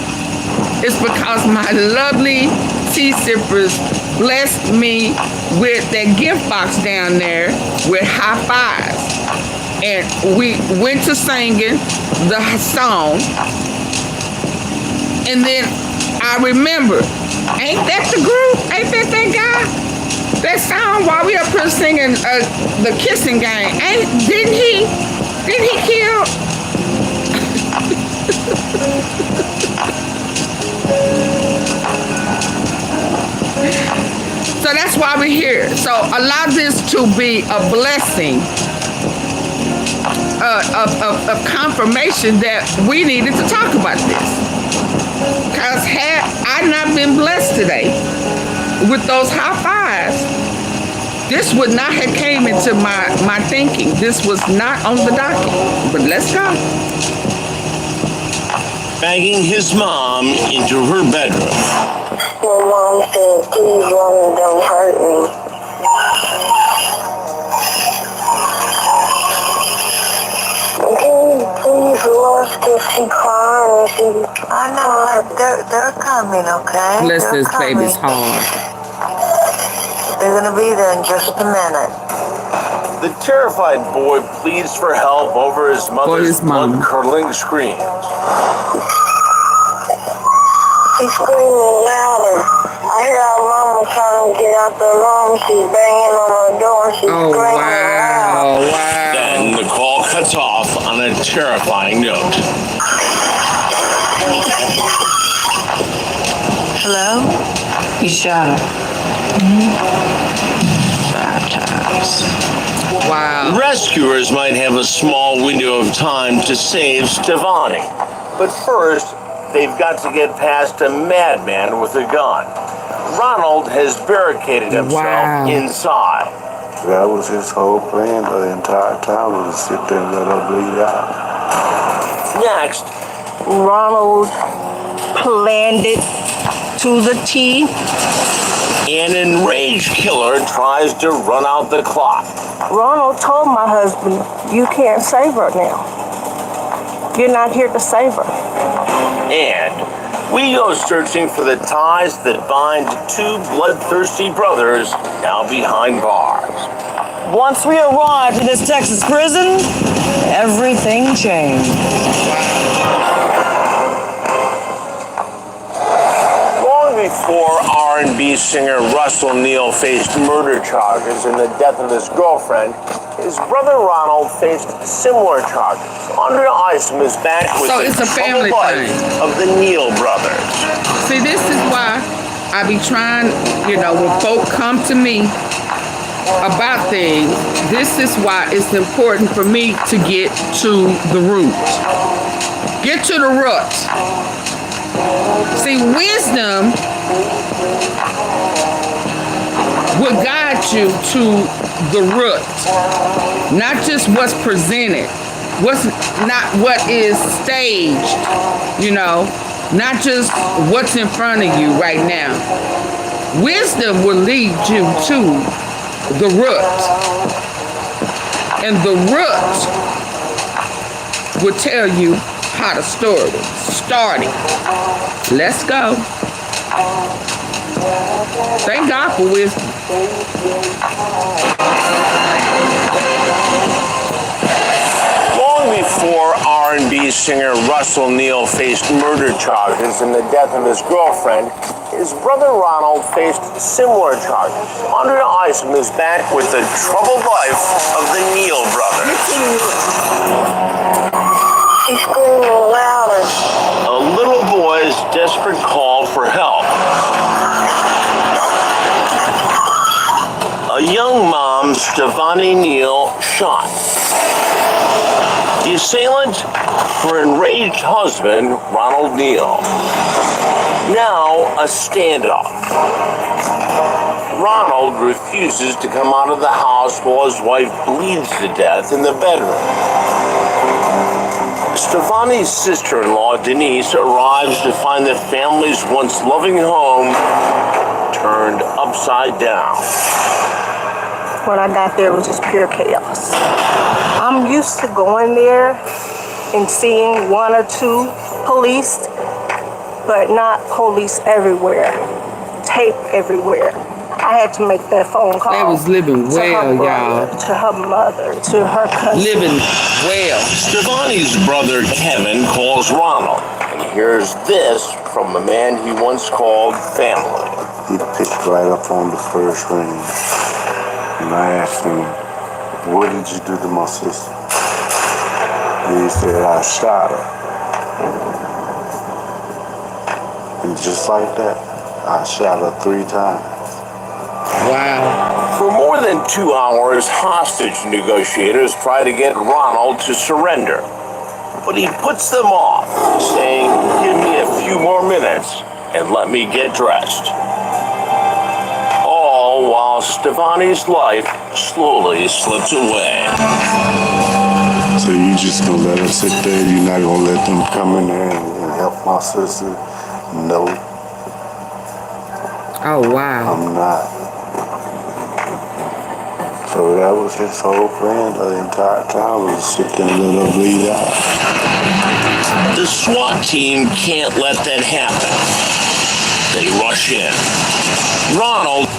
is because my lovely tea sippers blessed me with that gift box down there with high fives. And we went to singing the song. And then I remember, ain't that the group? Ain't that guy? That song while we up here singing the kissing game. Didn't he kill? So that's why we're here. So allow this to be a blessing, a confirmation that we needed to talk about this. Because had I not been blessed today with those high fives, this would not have came into my thinking. This was not on the docket. But let's go. Bagging his mom into her bedroom. My mom said, please, Ronald, don't hurt me. Please, Lord, she crying. I know, they're coming, okay? Bless this baby's heart. They're gonna be there in just a minute. The terrified boy pleads for help over his mother's blood-curdling screams. She's screaming louder. I hear our mama trying to get out the room. She's banging on our door and she's screaming loud. Then the call cuts off on a terrifying note. Hello? You shot her. Wow. Rescuers might have a small window of time to save Stefani. But first, they've got to get past a madman with a gun. Ronald has barricaded himself inside. That was his whole plan the entire time, was to sit there and let her bleed out. Next, Ronald planned it to the T. An enraged killer tries to run out the clock. Ronald told my husband, you can't save her now. You're not here to save her. And we go searching for the ties that bind two bloodthirsty brothers now behind bars. Once we arrived in this Texas prison, everything changed. Long before R&B singer Russell Neil faced murder charges in the death of his girlfriend, his brother Ronald faced similar charges. Andrea Isom is back with the troubled life of the Neil brothers. See, this is why I be trying, when folk come to me about things, this is why it's important for me to get to the root. Get to the root. See, wisdom will guide you to the root, not just what's presented, not what is staged, not just what's in front of you right now. Wisdom will lead you to the root, and the root will tell you how to start it. Let's go. Thank God for wisdom. Long before R&B singer Russell Neil faced murder charges in the death of his girlfriend, his brother Ronald faced similar charges. Andrea Isom is back with the troubled life of the Neil brothers. She's screaming louder. A little boy's desperate call for help. A young mom, Stefani Neil, shot. The assailant, her enraged husband, Ronald Neil. Now, a standoff. Ronald refuses to come out of the house while his wife bleeds to death in the bedroom. Stefani's sister-in-law, Denise, arrives to find the family's once loving home turned upside down. When I got there, it was just pure chaos. I'm used to going there and seeing one or two police, but not police everywhere, tape everywhere. I had to make that phone call. They was living well, y'all. To her mother, to her cousin. Living well. Stefani's brother, Kevin, calls Ronald and hears this from a man he once called family. He picked right up on the first ring. And I asked him, what did you do to my sister? And he said, I shot her. And just like that, I shot her 3 times. wow. For more than 2 hours, hostage negotiators try to get Ronald to surrender. But he puts them off, saying, "Give me a few more minutes and let me get dressed." All while Stevani's life slowly slips away. So you just gonna let her sit there? You're not gonna let them come in there and help my sister? No. Oh, wow. I'm not. So that was his whole plan the entire time, was to sit there and let her bleed out. The SWAT team can't let that happen. They rush in. Ronald.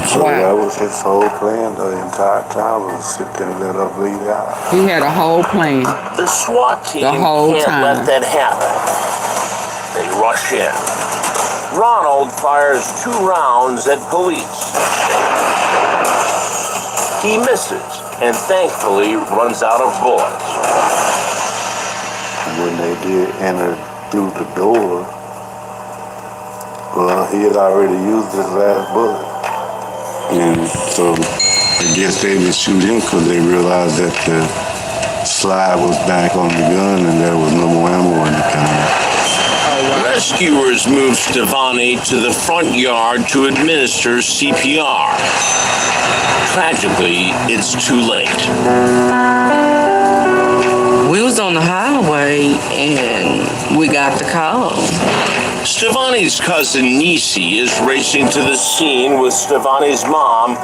So that was his whole plan the entire time, was to sit there and let her bleed out. He had a whole plan. The SWAT team can't let that happen. They rush in. Ronald fires 2 rounds at police. He misses and thankfully runs out of bullets. When they did enter through the door, well, he had already used his last bullet. And so I guess they didn't shoot him because they realized that the slide was back on the gun and there was no more ammo in the gun. Rescuers move Stevani to the front yard to administer CPR. Tragically, it's too late. We was on the highway and we got the call. Stevani's cousin Nisi is racing to the scene with Stevani's mom.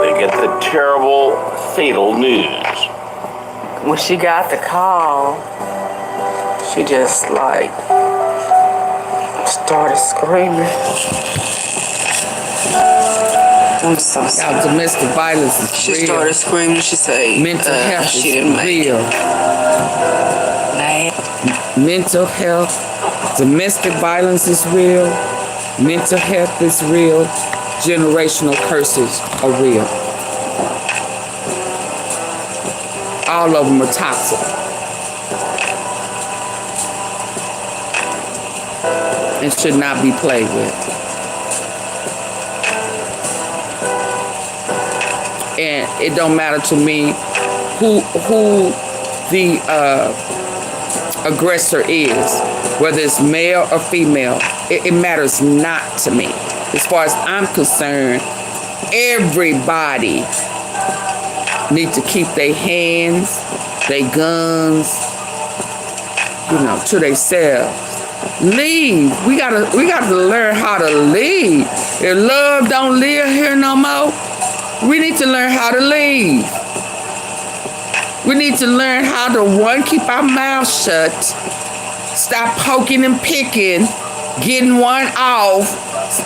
They get the terrible, fatal news. When she got the call, she just like started screaming. I'm so sorry. Domestic violence is She real. started screaming. She said, mental health she is didn't make real. it. Mental health, domestic violence is real. Mental health is real. Generational curses are real. All of them are toxic. And should not be played with. And it don't matter to me who the aggressor is, whether it's male or female. It matters not to me. As far as I'm concerned, everybody need to keep their hands, their guns, to themselves. Leave. We gotta learn how to leave. If love don't live here no more, we need to learn how to leave. We need to learn how to, one, keep our mouths shut, stop poking and picking, getting one off,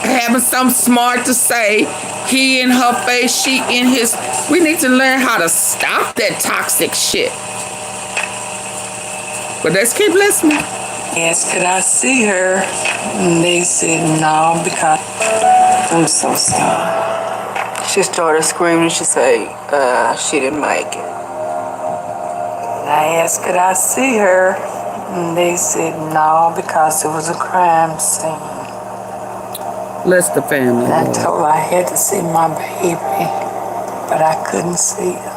having something smart to say, he in her face, she in his. We need to learn how to stop that toxic shit. But let's keep listening. Yes, could I see her? And they said no, because I'm so sorry. She started screaming. She said, she didn't make it. I asked, could I see her? And they said no, because it was a crime scene. Bless the family. And I told her I had to see my baby, but I couldn't see her.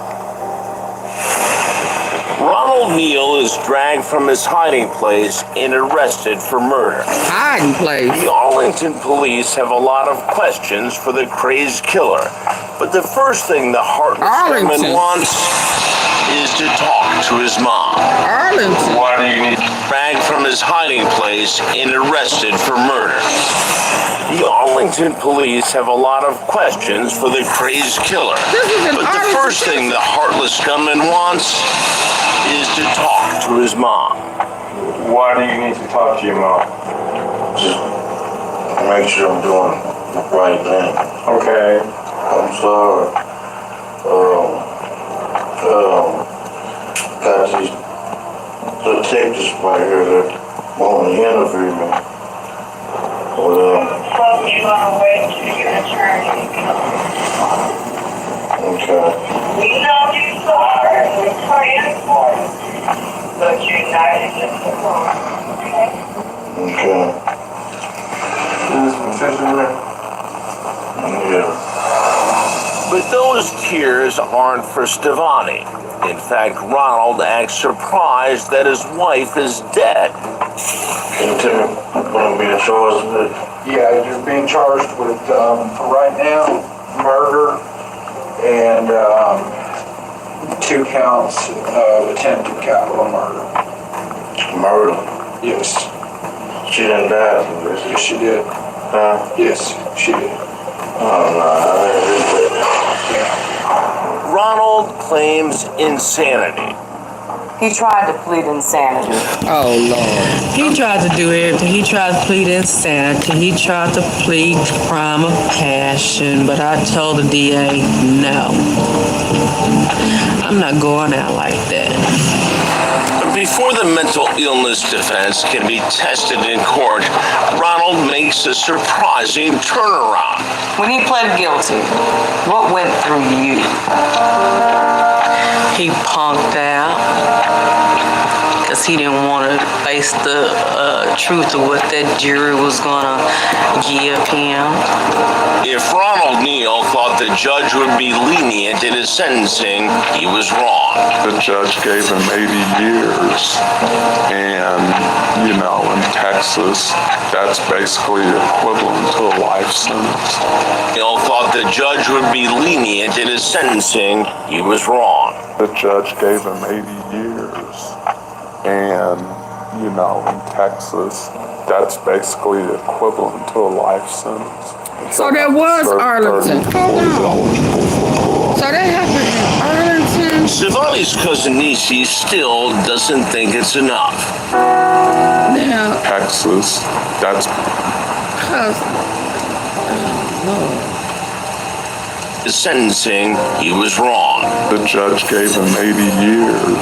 Ronald Neil is dragged from his hiding place and arrested for murder. Hiding place? The Arlington police have a lot of questions for the crazed killer, but the first thing the heartless woman wants is to talk to his mom. Arlington? Why do you need dragged from his hiding place and arrested for murder? The Arlington police have a lot of questions for the crazed killer, but the first thing the heartless gunman wants is to talk to his mom. Why do you need to talk to your mom? Just make sure I'm doing the right thing. Okay. I'm sorry. Got these detectives right here that want to interview me. You want to wait till your attorney comes. Okay. We know you're sorry. We're praying for you. But you're not in the wrong. Okay? Okay. Is Patricia there? But those tears aren't for Stevani. In fact, Ronald acts surprised that his wife is dead. Can you tell me what I'm being charged with? Yeah, you're being charged with, for right now, murder and 2 counts of attempted capital murder. Murder? Yes. She didn't die. Yes, she did. Huh? Yes, she did. Oh, no. Ronald claims insanity. He tried to plead insanity. Oh, Lord. He tried to do everything. He tried to plead insanity. He tried to plead crime of passion, but I told the DA, no. I'm not going out like that. Before the mental illness defense can be tested in court, Ronald makes a surprising turnaround. When he pled guilty, what went through you? He punked out because he didn't want to face the truth of what that jury was going to give him. If Ronald Neil thought the judge would be lenient in his sentencing, he was wrong. The judge gave him 80 years, and, you know, in Texas, that's basically equivalent to a life sentence. Neil thought the judge would be lenient in his sentencing, he was wrong. The judge gave him 80 years, and, you know, in Texas, that's basically equivalent to a life sentence. So that was Arlington. Hold on. So that happened in Arlington. Stevani's cousin Nisi still doesn't think it's enough. Now, Texas, that's the sentencing, he was wrong. The judge gave him 80 years.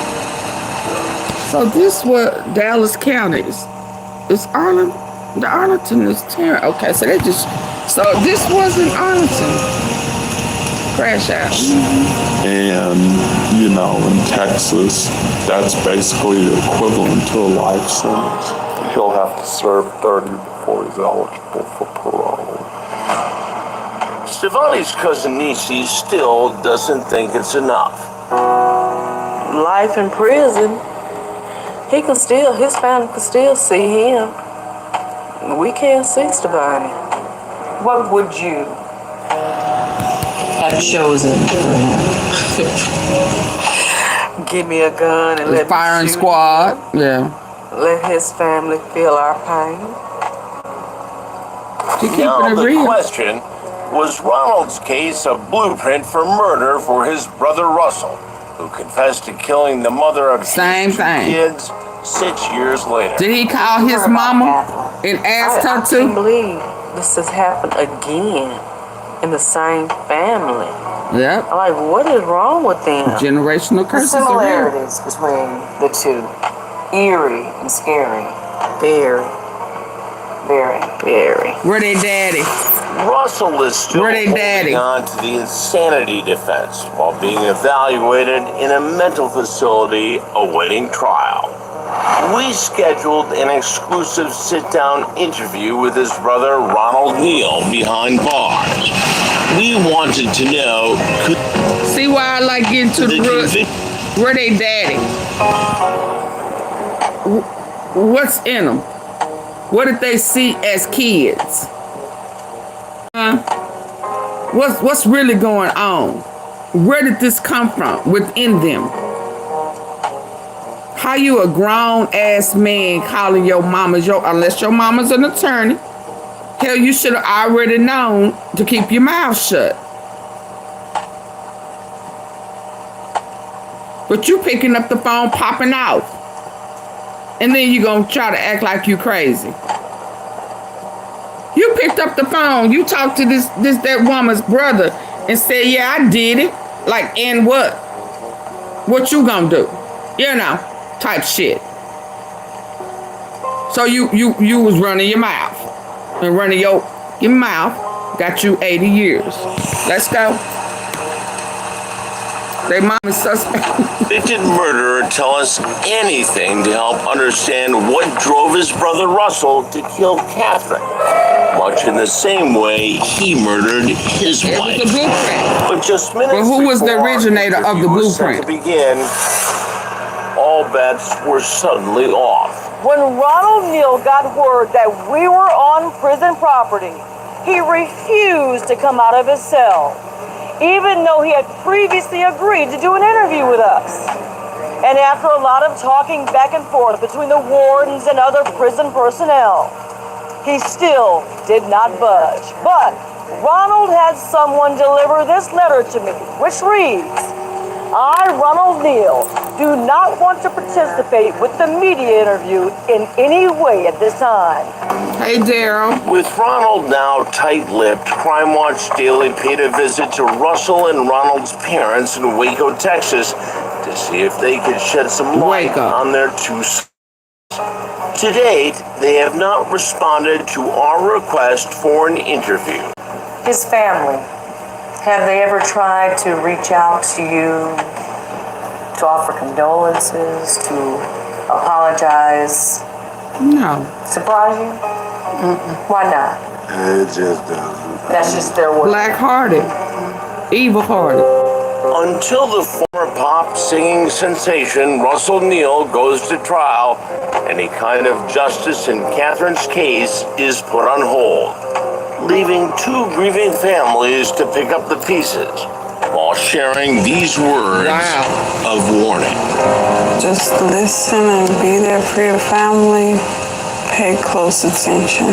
So this was Dallas counties. It's Arlington. The Arlington is Terran. Okay, so they just. So this wasn't Arlington. Crash out. And, you know, in Texas, that's basically equivalent to a life sentence. He'll have to serve 30 before he's eligible for parole. Stevani's cousin Nisi still doesn't think it's enough. Life in prison. He can still, his family can still see him. We can't see Stevani. What would you have chosen for him? Give me a gun and let firing me shoot squad. him. Yeah. Let his family feel our pain. Now the question, was Ronald's case a blueprint for murder for his brother Russell, who confessed to killing the mother of his two kids 6 years later? Did he call his mama and asked her to? I can't believe this has happened again in the same family. Yep. I'm like, what is wrong with them? Generational curses. The similarities between the two, eerie and scary. Very. Where they daddy? Russell is still holding on to the insanity defense while being evaluated in a mental facility awaiting trial. We scheduled an exclusive sit-down interview with his brother Ronald Neil behind bars. We wanted to know, see why I like getting to the root? Where they daddy? What's in them? What did they see as kids? What's really going on? Where did this come from within them? How you a grown ass man calling your mama's unless your mama's an attorney? Hell, you should have already known to keep your mouth shut. But you picking up the phone, popping out. And then you gonna try to act like you crazy. You picked up the phone, you talked to that woman's brother and said, yeah, I did it. Like, and what? What you gonna do? You know, type shit. So you was running your mouth. And running your mouth got you 80 years. Let's go. They mom is suspect. Convicted murderer tell us anything to help understand what drove his brother Russell to kill Catherine. much in the same way he murdered his wife. The blueprint. But just minutes But who was the before originator of the interview was set blueprint? to begin, all bets were suddenly off. When Ronald Neil got word that we were on prison property, he refused to come out of his cell, even though he had previously agreed to do an interview with us. And after a lot of talking back and forth between the wardens and other prison personnel, he still did not budge. But Ronald had someone deliver this letter to me, which reads, I, Ronald Neil, do not want to participate with the media interview in any way at this time. Hey, Daryl. With Ronald now tight-lipped, Crime Watch Daily paid a visit to Russell and Ronald's parents in Waco, Texas, to see if they could shed some light on their two sons. To date, they have not responded to our request for an interview. His family, have they ever tried to reach out to you to offer condolences, to apologize? No. Surprise you? Why not? It just doesn't. That's just their way. Black-hearted. Evil-hearted. Until the former pop singing sensation Russell Neil goes to trial, any kind of justice in Catherine's case is put on hold, leaving two grieving families to pick up the pieces while sharing these words of warning. Just listen and be there for your family. Pay close attention.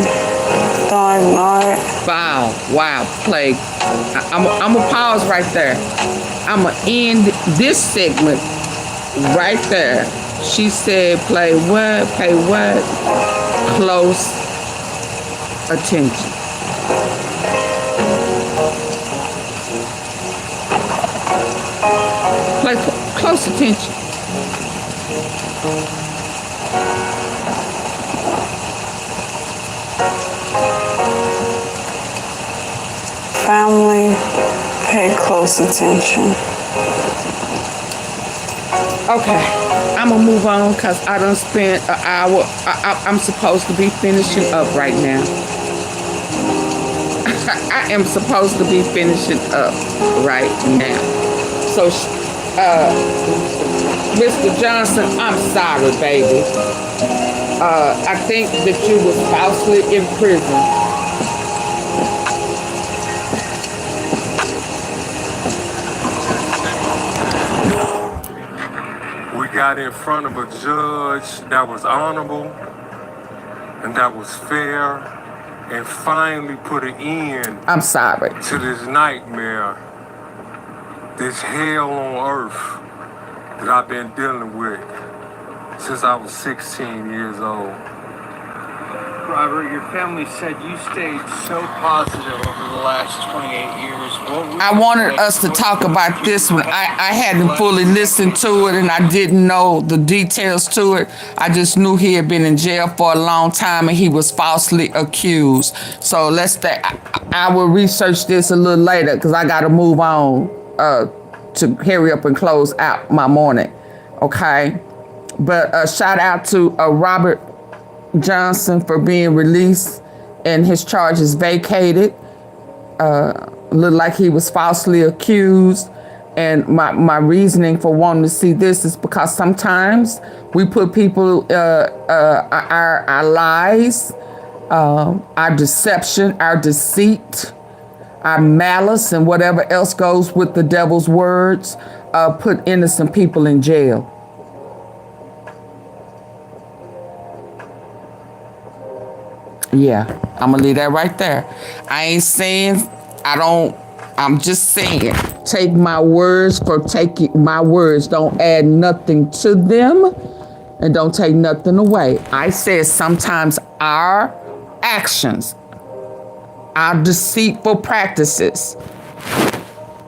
Don't ignore it. Wow, play. I'm gonna pause right there. I'm gonna end this segment right there. She said, play what? Pay what? Close attention. Play close attention. Family, pay close attention. Okay, I'm gonna move on because I done spent an hour. I'm supposed to be finishing up right now. I am supposed to be finishing up right now. So, Mr. Johnson, I'm sorry, baby. I think that you was falsely in prison. We got in front of a judge that was honorable and that was fair and finally put an end I'm sorry. to this nightmare, this hell on earth that I've been dealing with since I was 16 years old. Robert, your family said you stayed so positive over the last 28 years. I wanted us to talk about this one. I hadn't fully listened to it and I didn't know the details to it. I just knew he had been in jail for a long time and he was falsely accused. So I will research this a little later because I got to move on to hurry up and close out my morning. Okay? But shout out to Robert Johnson for being released and his charges vacated. Looked like he was falsely accused. And my reasoning for wanting to see this is because sometimes we put people, our lies, our deception, our deceit, our malice, and whatever else goes with the devil's words, put innocent people in jail. Yeah, I'm gonna leave that right there. I ain't saying I'm just saying, take my words for taking my words. Don't add nothing to them and don't take nothing away. I said sometimes our actions, our deceitful practices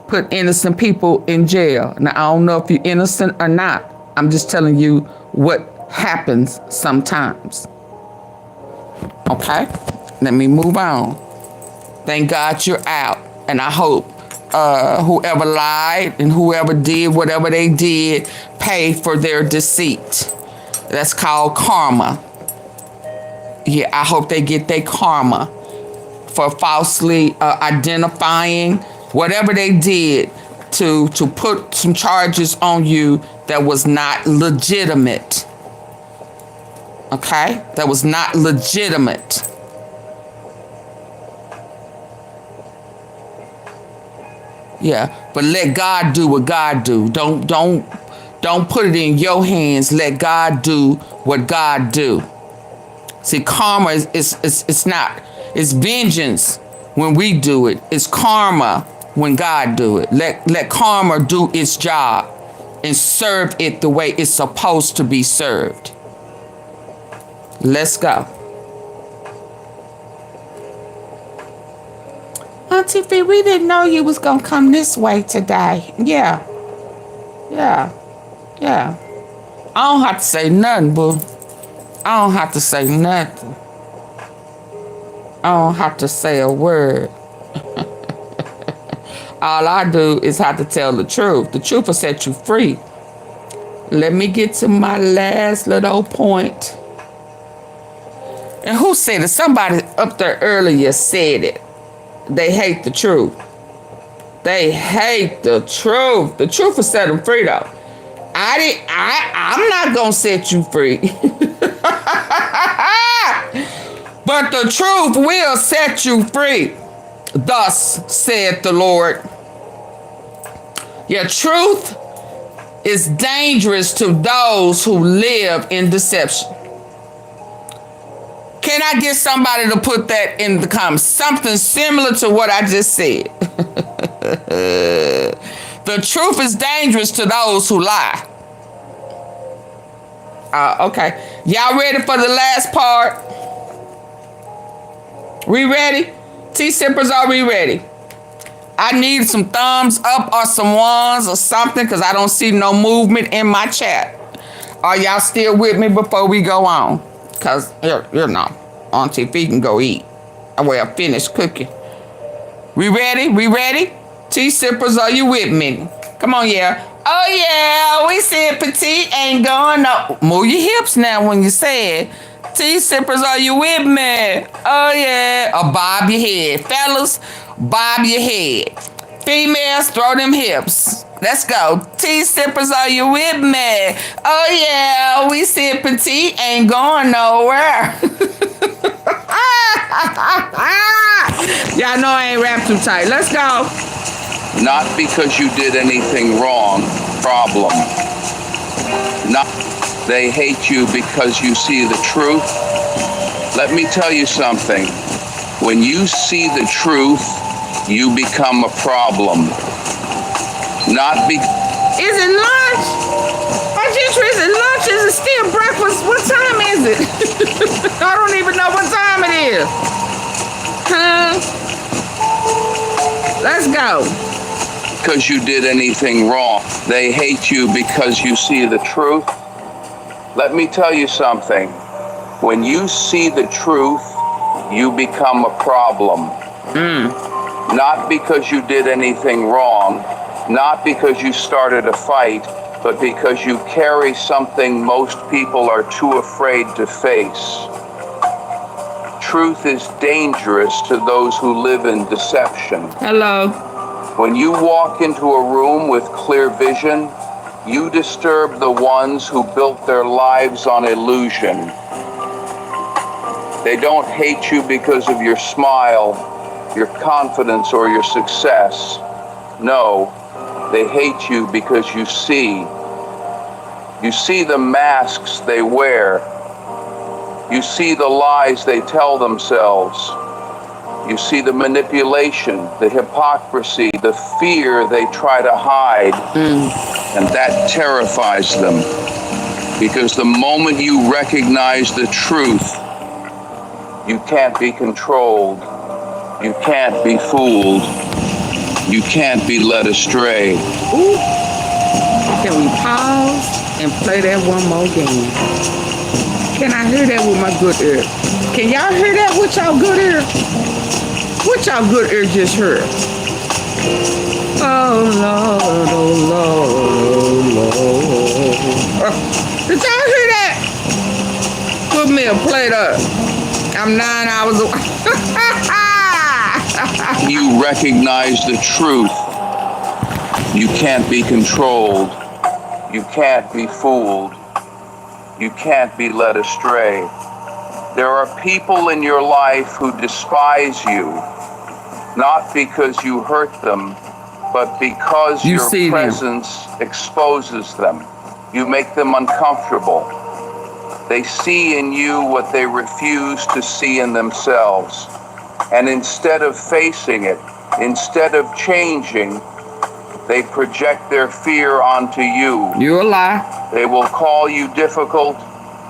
put innocent people in jail. Now, I don't know if you're innocent or not. I'm just telling you what happens sometimes. Okay, let me move on. Thank God you're out. And I hope whoever lied and whoever did whatever they did pay for their deceit. That's called karma. Yeah, I hope they get their karma. for falsely identifying, whatever they did to put some charges on you that was not legitimate. Okay? That was not legitimate. Yeah, but let God do what God do. Don't put it in your hands. Let God do what God do. See, karma it's not. It's vengeance when we do it. It's karma when God do it. Let karma do its job and serve it the way it's supposed to be served. Let's go. AunTeaFee, we didn't know you was gonna come this way today. Yeah. I don't have to say nothing, boo. I don't have to say nothing. I don't have to say a word. All I do is have to tell the truth. The truth will set you free. Let me get to my last little point. And who said it? Somebody up there earlier said it. They hate the truth. They hate the truth. The truth will set them free, though. I'm not gonna set you free. But the truth will set you free. Thus saith the Lord. Your truth is dangerous to those who live in deception. Can I get somebody to put that in the comments? Something similar to what I just said. The truth is dangerous to those who lie. Okay. Y'all ready for the last part? We ready? T-sippers, are we ready? I need some thumbs up or some ones or something because I don't see no movement in my chat. Are y'all still with me before we go on? Because, you know, AunTeaFee can go eat. Well, finish cooking. We ready? We ready? T-sippers, are you with me? Come on, yeah. Oh, yeah, we said petite ain't going up. Move your hips now when you say it. T-sippers, are you with me? Oh, yeah. Or bob your head. Fellas, bob your head. Females, throw them hips. Let's go. T-sippers, are you with me? Oh, yeah, we said petite ain't going nowhere. Y'all know I ain't wrapped too tight. Let's go. Not because you did anything wrong, problem. Not they hate you because you see the truth. Let me tell you something. When you see the truth, you become a problem. Not be. Is it lunch? Is it lunch? Is it still breakfast? What time is it? I don't even know what time it is. Huh? Let's go. Because you did anything wrong. They hate you because you see the truth. Let me tell you something. When you see the truth, you become a problem. Not because you did anything wrong, not because you started a fight, but because you carry something most people are too afraid to face. Truth is dangerous to those who live in deception. Hello. When you walk into a room with clear vision, you disturb the ones who built their lives on illusion. They don't hate you because of your smile, your confidence, or your success. No, they hate you because you see. You see the masks they wear. You see the lies they tell themselves. You see the manipulation, the hypocrisy, the fear they try to hide. And that terrifies them. Because the moment you recognize the truth, you can't be controlled. You can't be fooled. You can't be led astray. Ooh. Can we pause and play that one more game? Can I hear that with my good ear? Can y'all hear that with y'all good ear? What y'all good ear just heard? Oh Lord, oh Lord, oh Lord. Did y'all hear that? Put me a plate up. I'm 9 hours away. recognize the truth. You can't be controlled. You can't be fooled. You can't be led astray. There are people in your life who despise you, not because you hurt them, but because your presence exposes them. You make them uncomfortable. They see in you what they refuse to see in themselves. And instead of facing it, instead of changing, they project their fear onto you. You're a lie. They will call you difficult.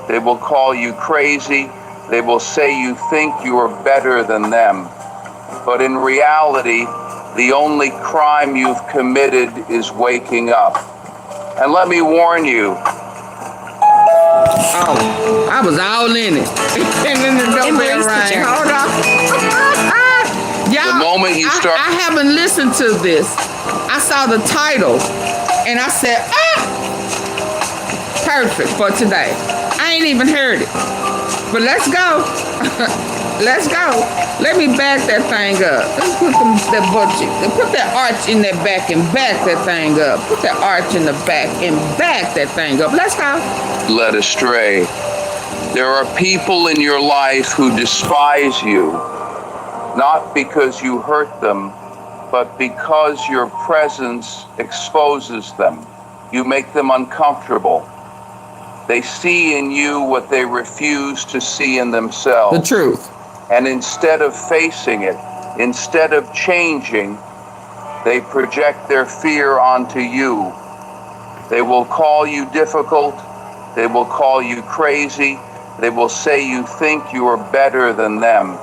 They will call you crazy. They will say you think you are better than them. But in reality, the only crime you've committed is waking up. And let me warn you. Oh, I was all in it. And then the doorbell rang. Hold on. Y'all, the moment you start, I haven't listened to this. I saw the title and I said, perfect for today. I ain't even heard it. But let's go. Let's go. Let me back that thing up. Let's put that butt cheek. Put that arch in that back and back that thing up. Put that arch in the back and back that thing up. Let's go. Led astray. There are people in your life who despise you, not because you hurt them, but because your presence exposes them. You make them uncomfortable. They see in you what they refuse to see in themselves. The truth. And instead of facing it, instead of changing, they project their fear onto you. They will call you difficult. They will call you crazy. They will say you think you are better than them.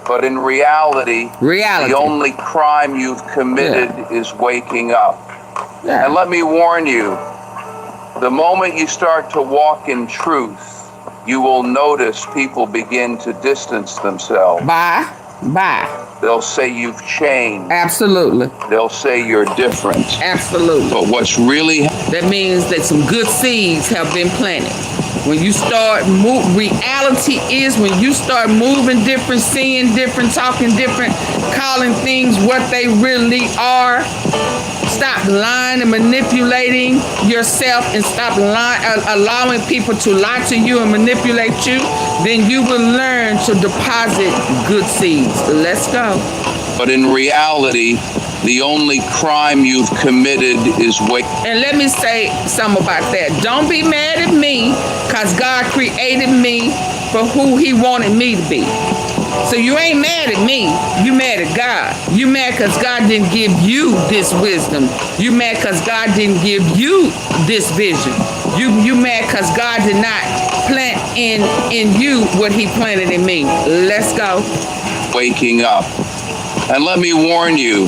But in reality, the only crime you've committed is waking up. And let me warn you, the moment you start to walk in truth, you will notice people begin to distance themselves. Bye. They'll say you've changed. Absolutely. They'll say you're different. Absolutely. But what's really... That means that some good seeds have been planted. When you start reality is when you start moving different, seeing different, talking different, calling things what they really are. Stop lying and manipulating yourself and stop allowing people to lie to you and manipulate you. Then you will learn to deposit good seeds. Let's go. But in reality, the only crime you've committed is And let me say something about that. Don't be mad at me because God created me for who he wanted me to be. So you ain't mad at me. You mad at God. You mad because God didn't give you this wisdom. You mad because God didn't give you this vision. You mad because God did not plant in you what he planted in me. Let's go. Waking up. And let me warn you,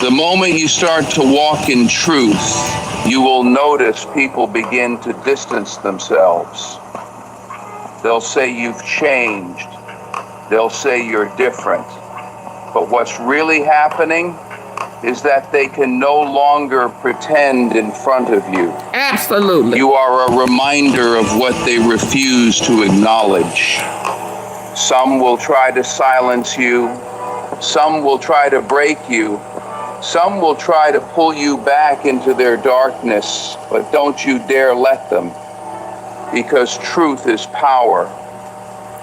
the moment you start to walk in truth, you will notice people begin to distance themselves. They'll say you've changed. They'll say you're different. But what's really happening is that they can no longer pretend in front of you. Absolutely. You are a reminder of what they refuse to acknowledge. Some will try to silence you. Some will try to break you. Some will try to pull you back into their darkness, but don't you dare let them, because truth is power.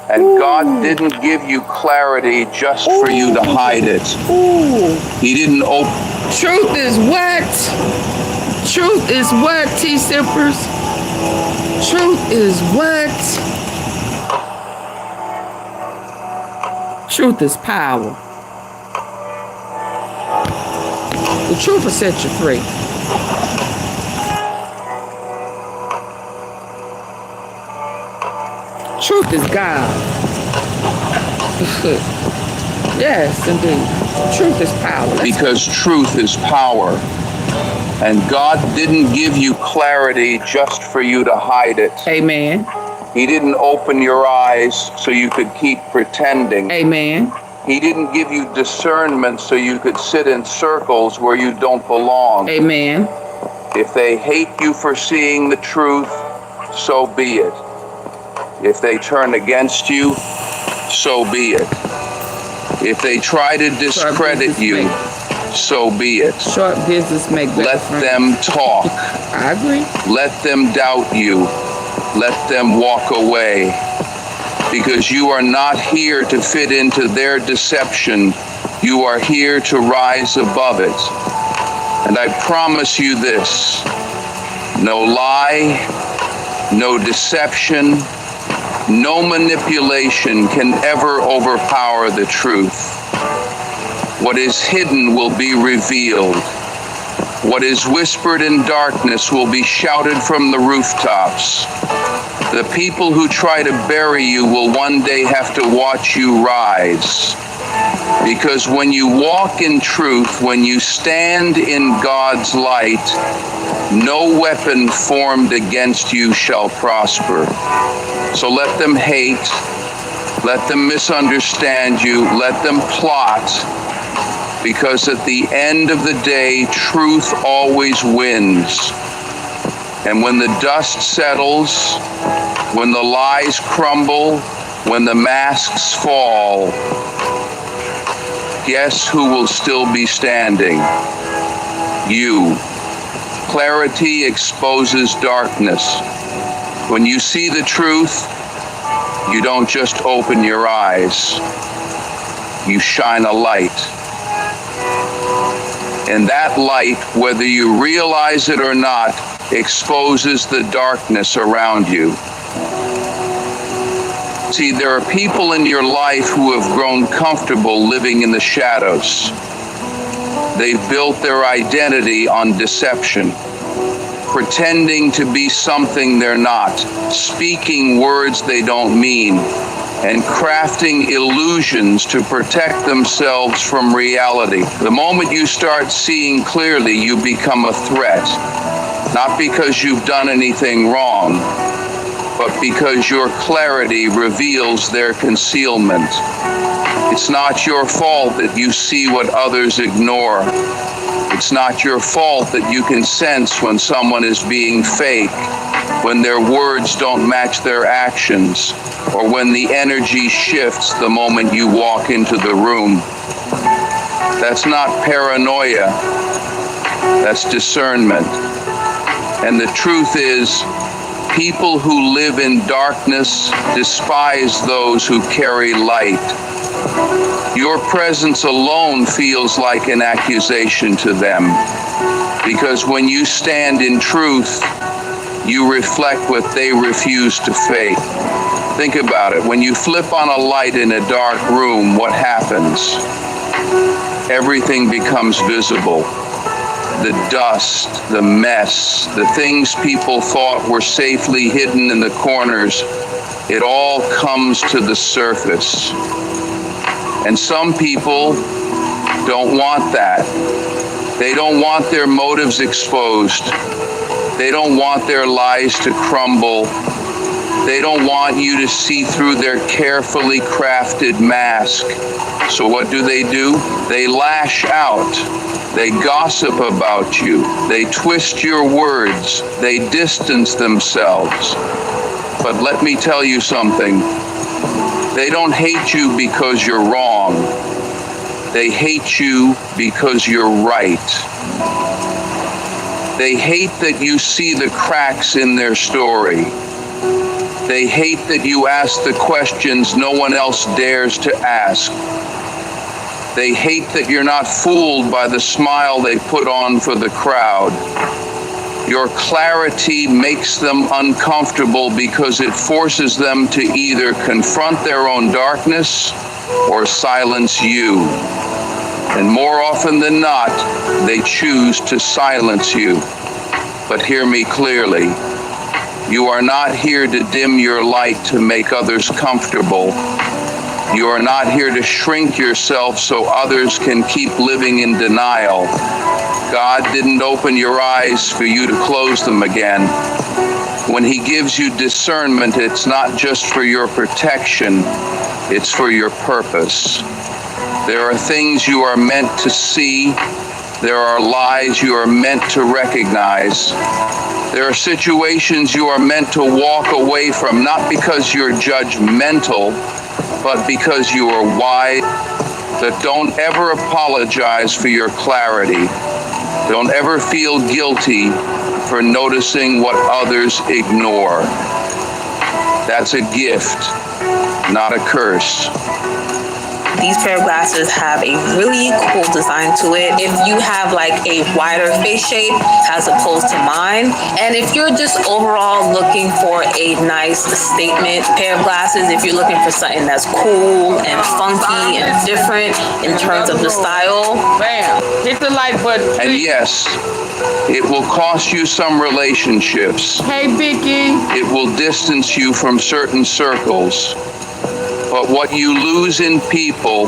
And God didn't give you clarity just for you to hide it. He didn't open. Truth is what? Truth is what, T-Sippers? Truth is what? Truth is power. The truth will set you free. Truth is God. Yes, indeed. Truth is power. Because truth is power. And God didn't give you clarity just for you to hide it. Amen. He didn't open your eyes so you could keep pretending. Amen. He didn't give you discernment so you could sit in circles where you don't belong. Amen. If they hate you for seeing the truth, so be it. If they turn against you, so be it. If they try to discredit you, so be it. Short business make better Let friends. them talk. I agree. Let them doubt you. Let them walk away. Because you are not here to fit into their deception. You are here to rise above it. And I promise you this, no lie, no deception, no manipulation can ever overpower the truth. What is hidden will be revealed. What is whispered in darkness will be shouted from the rooftops. The people who try to bury you will one day have to watch you rise. Because when you walk in truth, when you stand in God's light, no weapon formed against you shall prosper. So let them hate, let them misunderstand you, let them plot, because at the end of the day, truth always wins. And when the dust settles, when the lies crumble, when the masks fall, guess who will still be standing? You. Clarity exposes darkness. When you see the truth, you don't just open your eyes, you shine a light. And that light, whether you realize it or not, exposes the darkness around you. See, there are people in your life who have grown comfortable living in the shadows. They've built their identity on deception, pretending to be something they're not, speaking words they don't mean, and crafting illusions to protect themselves from reality. The moment you start seeing clearly, you become a threat, not because you've done anything wrong, but because your clarity reveals their concealment. It's not your fault that you see what others ignore. It's not your fault that you can sense when someone is being fake, when their words don't match their actions, or when the energy shifts the moment you walk into the room. That's not paranoia, that's discernment. And the truth is, people who live in darkness despise those who carry light. Your presence alone feels like an accusation to them, because when you stand in truth, you reflect what they refuse to fake. Think about it. When you flip on a light in a dark room, what happens? Everything becomes visible. The dust, the mess, the things people thought were safely hidden in the corners, it all comes to the surface. And some people don't want that. They don't want their motives exposed. They don't want their lies to crumble. They don't want you to see through their carefully crafted mask. So what do? They lash out. They gossip about you. They twist your words. They distance themselves. But let me tell you something. They don't hate you because you're wrong. They hate you because you're right. They hate that you see the cracks in their story. They hate that you ask the questions no one else dares to ask. They hate that you're not fooled by the smile they put on for the crowd. Your clarity makes them uncomfortable because it forces them to either confront their own darkness or silence you. And more often than not, they choose to silence you. But hear me clearly. You are not here to dim your light to make others comfortable. You are not here to shrink yourself so others can keep living in denial. God didn't open your eyes for you to close them again. When He gives you discernment, it's not just for your protection, it's for your purpose. There are things you are meant to see. There are lies you are meant to recognize. There are situations you are meant to walk away from, not because you're judgmental, but because you are wise that don't ever apologize for your clarity. Don't ever feel guilty for noticing what others ignore. That's a gift, not a curse. These pair of glasses have a really cool design to it. If you have like a wider face shape as opposed to mine, and if you're just overall looking for a nice statement pair of glasses, if you're looking for something that's cool and funky and different in terms of the style, bam, hit the like button. And yes, it will cost you some relationships. Hey, Vicky. It will distance you from certain circles. But what you lose in people,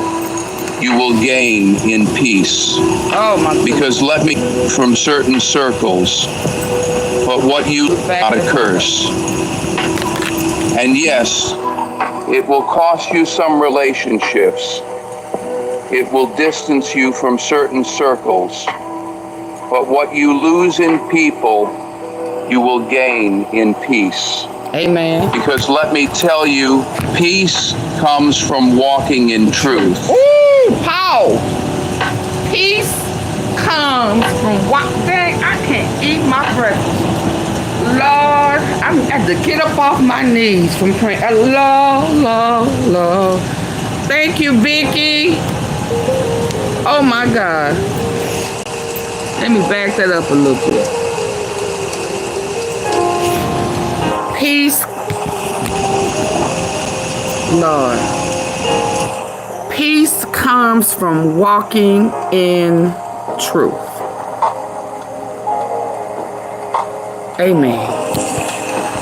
you will gain in peace. Oh my God. Because let me from certain circles, but what you not a curse. And yes, it will cost you some relationships. It will distance you from certain circles. But what you lose in people, you will gain in peace. Amen. Because let me tell you, peace comes from walking in truth. Ooh, Paul. Peace comes from what? Dang, I can't eat my breakfast. Lord, I'm at to get up off my knees from praying. Lord. Thank you, Vicky. Oh my God. Let me back that up a little bit. Peace, Lord. Peace comes from walking in truth. Amen.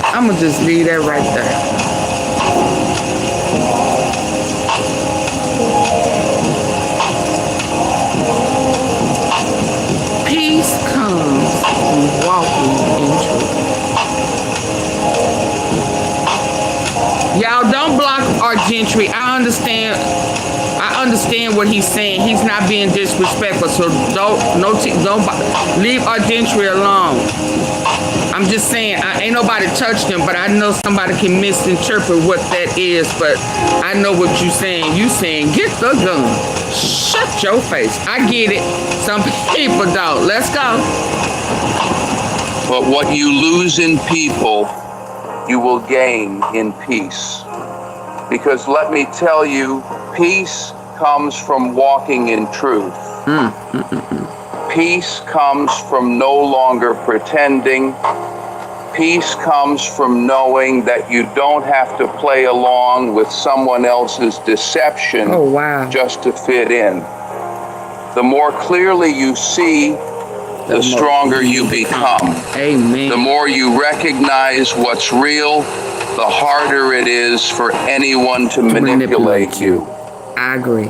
I'm going to just leave that right there. Peace comes from walking in truth. Y'all don't block our gentry. I understand what he's saying. He's not being disrespectful. So don't leave our gentry alone. I'm just saying, ain't nobody touched him, but I know somebody can misinterpret what that is. But I know what you're saying. You saying, get the gun. Shut your face. I get it. Some people don't. Let's go. But what you lose in people, you will gain in peace. Because let me tell you, peace comes from walking in truth. Peace comes from no longer pretending. Peace comes from knowing that you don't have to play along with someone else's deception just to fit in. The more clearly you see, the stronger you become. Amen. The more you recognize what's real, the harder it is for anyone to manipulate you. I agree.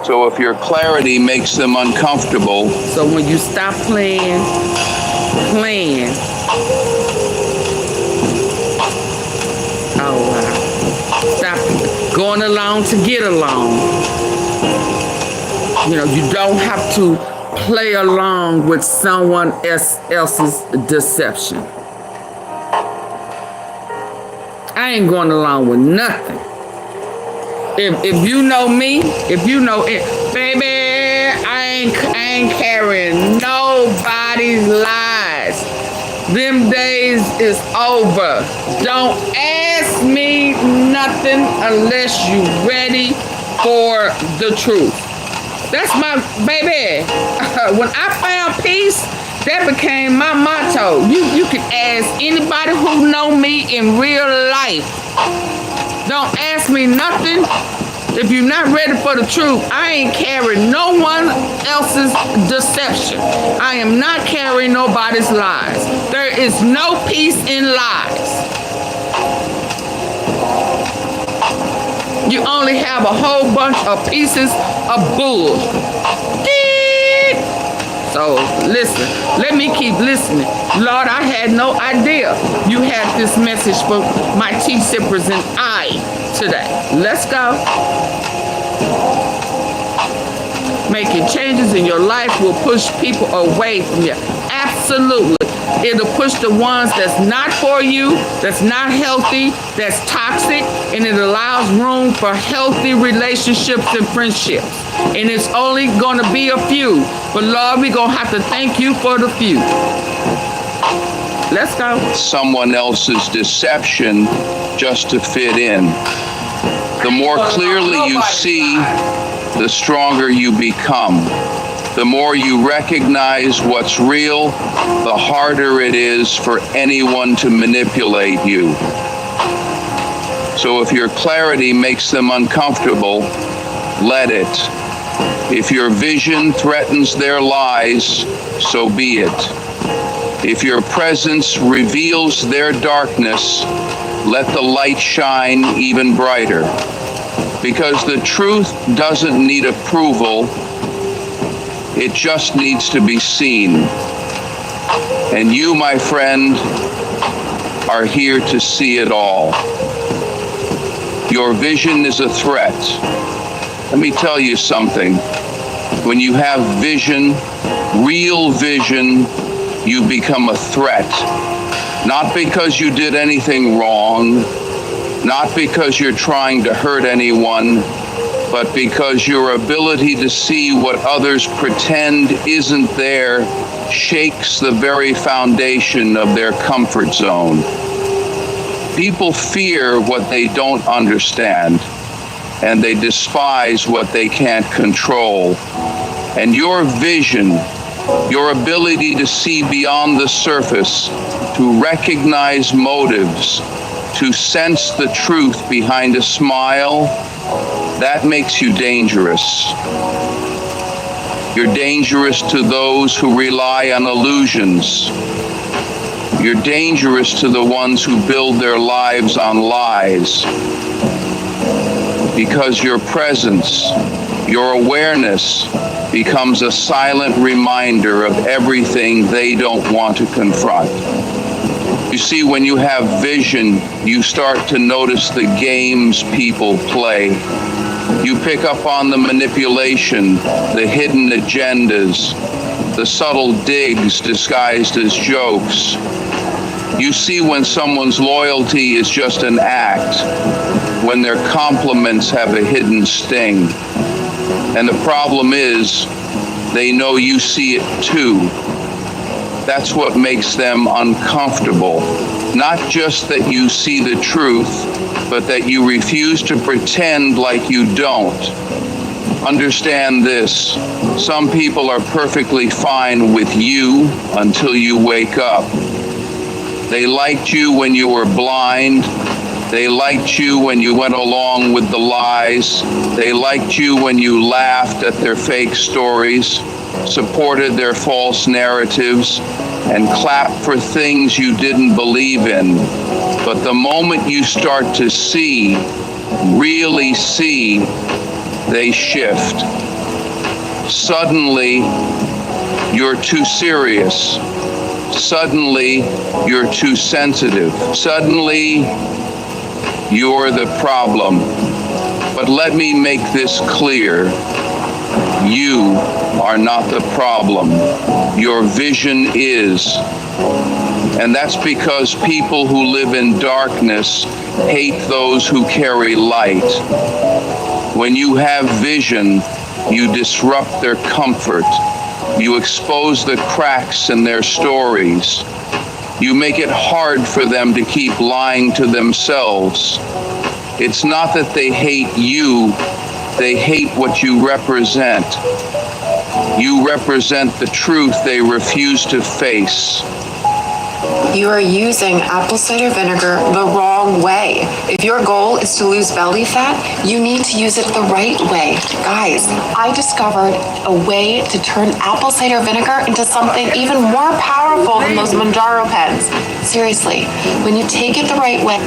So if your clarity makes them uncomfortable. So when you stop playing, oh wow. Stop going along to get along. You know, you don't have to play along with someone else's deception. I ain't going along with nothing. If you know me, if you know it, baby, I ain't carrying nobody's lies. Them days is over. Don't ask me nothing unless you ready for the truth. That's my baby. When I found peace, that became my motto. You can ask anybody who know me in real life. Don't ask me nothing if you're not ready for the truth. I ain't carrying no one else's deception. I am not carrying nobody's lies. There is no peace in lies. You only have a whole bunch of pieces of bull. So listen, let me keep listening. Lord, I had no idea you had this message for my tea sippers and I today. Let's go. Making changes in your life will push people away from you. Absolutely. It'll push the ones that's not for you, that's not healthy, that's toxic, and it allows room for healthy relationships and friendships. And it's only going to be a few. But Lord, we're going to have to thank you for the few. Let's go. Someone else's deception just to fit in. The more clearly you see, the stronger you become. The more you recognize what's real, the harder it is for anyone to manipulate you. So if your clarity makes them uncomfortable, let it. If your vision threatens their lies, so be it. If your presence reveals their darkness, let the light shine even brighter. Because the truth doesn't need approval, it just needs to be seen. And you, my friend, are here to see it all. Your vision is a threat. Let me tell you something. When you have vision, real vision, you become a threat. Not because you did anything wrong, not because you're trying to hurt anyone, but because your ability to see what others pretend isn't there shakes the very foundation of their comfort zone. People fear what they don't understand, and they despise what they can't control. And your vision, your ability to see beyond the surface, to recognize motives, to sense the truth behind a smile, that makes you dangerous. You're dangerous to those who rely on illusions. You're dangerous to the ones who build their lives on lies. Because your presence, your awareness, becomes a silent reminder of everything they don't want to confront. You see, when you have vision, you start to notice the games people play. You pick up on the manipulation, the hidden agendas, the subtle digs disguised as jokes. You see when someone's loyalty is just an act, when their compliments have a hidden sting. And the problem is, they know you see it too. That's what makes them uncomfortable. Not just that you see the truth, but that you refuse to pretend like you don't. Understand this, some people are perfectly fine with you until you wake up. They liked you when you were blind. They liked you when you went along with the lies. They liked you when you laughed at their fake stories, supported their false narratives, and clapped for things you didn't believe in. But the moment you start to see, really see, they shift. Suddenly, you're too serious. Suddenly, you're too sensitive. Suddenly, you're the problem. But let me make this clear. You are not the problem. Your vision is. And that's because people who live in darkness hate those who carry light. When you have vision, you disrupt their comfort. You expose the cracks in their stories. You make it hard for them to keep lying to themselves. It's not that they hate you, they hate what you represent. You represent the truth they refuse to face. You are using apple cider vinegar the wrong way. If your goal is to lose belly fat, you need to use it the right way. Guys, I discovered a way to turn apple cider vinegar into something even more powerful than those Manjaro pens. Seriously, when you take it the right way.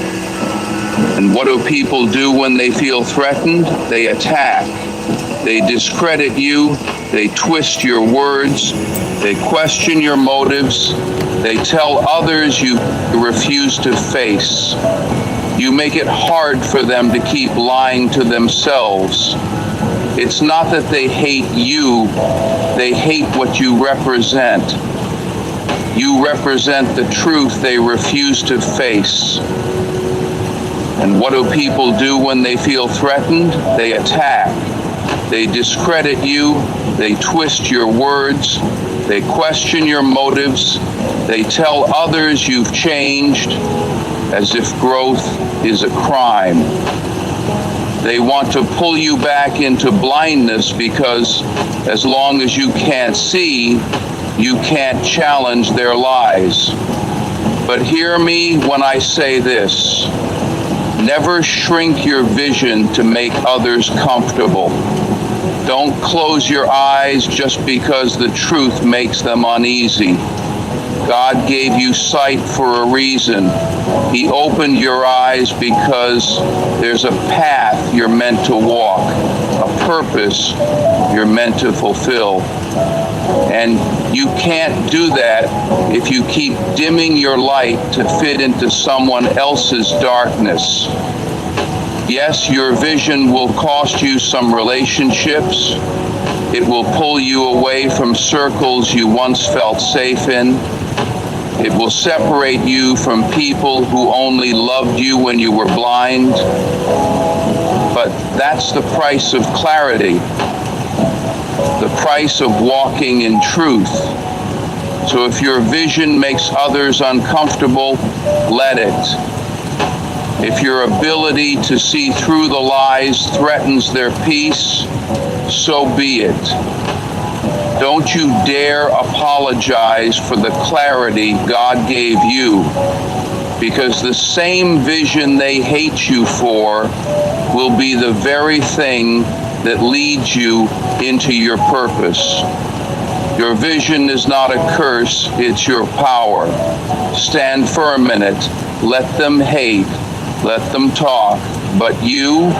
And what do people do when they feel threatened? They attack. They discredit you. They twist your words. They question your motives. They tell others you refuse to face. You make it hard for them to keep lying to themselves. It's not that they hate you, they hate what you represent. You represent the truth they refuse to face. And what do people do when they feel threatened? They attack. They discredit you, they twist your words, they question your motives, they tell others you've changed as if growth is a crime. They want to pull you back into blindness because as long as you can't see, you can't challenge their lies. But hear me when I say this. Never shrink your vision to make others comfortable. Don't close your eyes just because the truth makes them uneasy. God gave you sight for a reason. He opened your eyes because there's a path you're meant to walk, a purpose you're meant to fulfill. And you can't do that if you keep dimming your light to fit into someone else's darkness. Yes, your vision will cost you some relationships. It will pull you away from circles you once felt safe in. It will separate you from people who only loved you when you were blind. But that's the price of clarity, the price of walking in truth. So if your vision makes others uncomfortable, let it. If your ability to see through the lies threatens their peace, so be it. Don't you dare apologize for the clarity God gave you, because the same vision they hate you for will be the very thing that leads you into your purpose. Your vision is not a curse, it's your power. Stand firm in it. Let them hate, let them talk, but you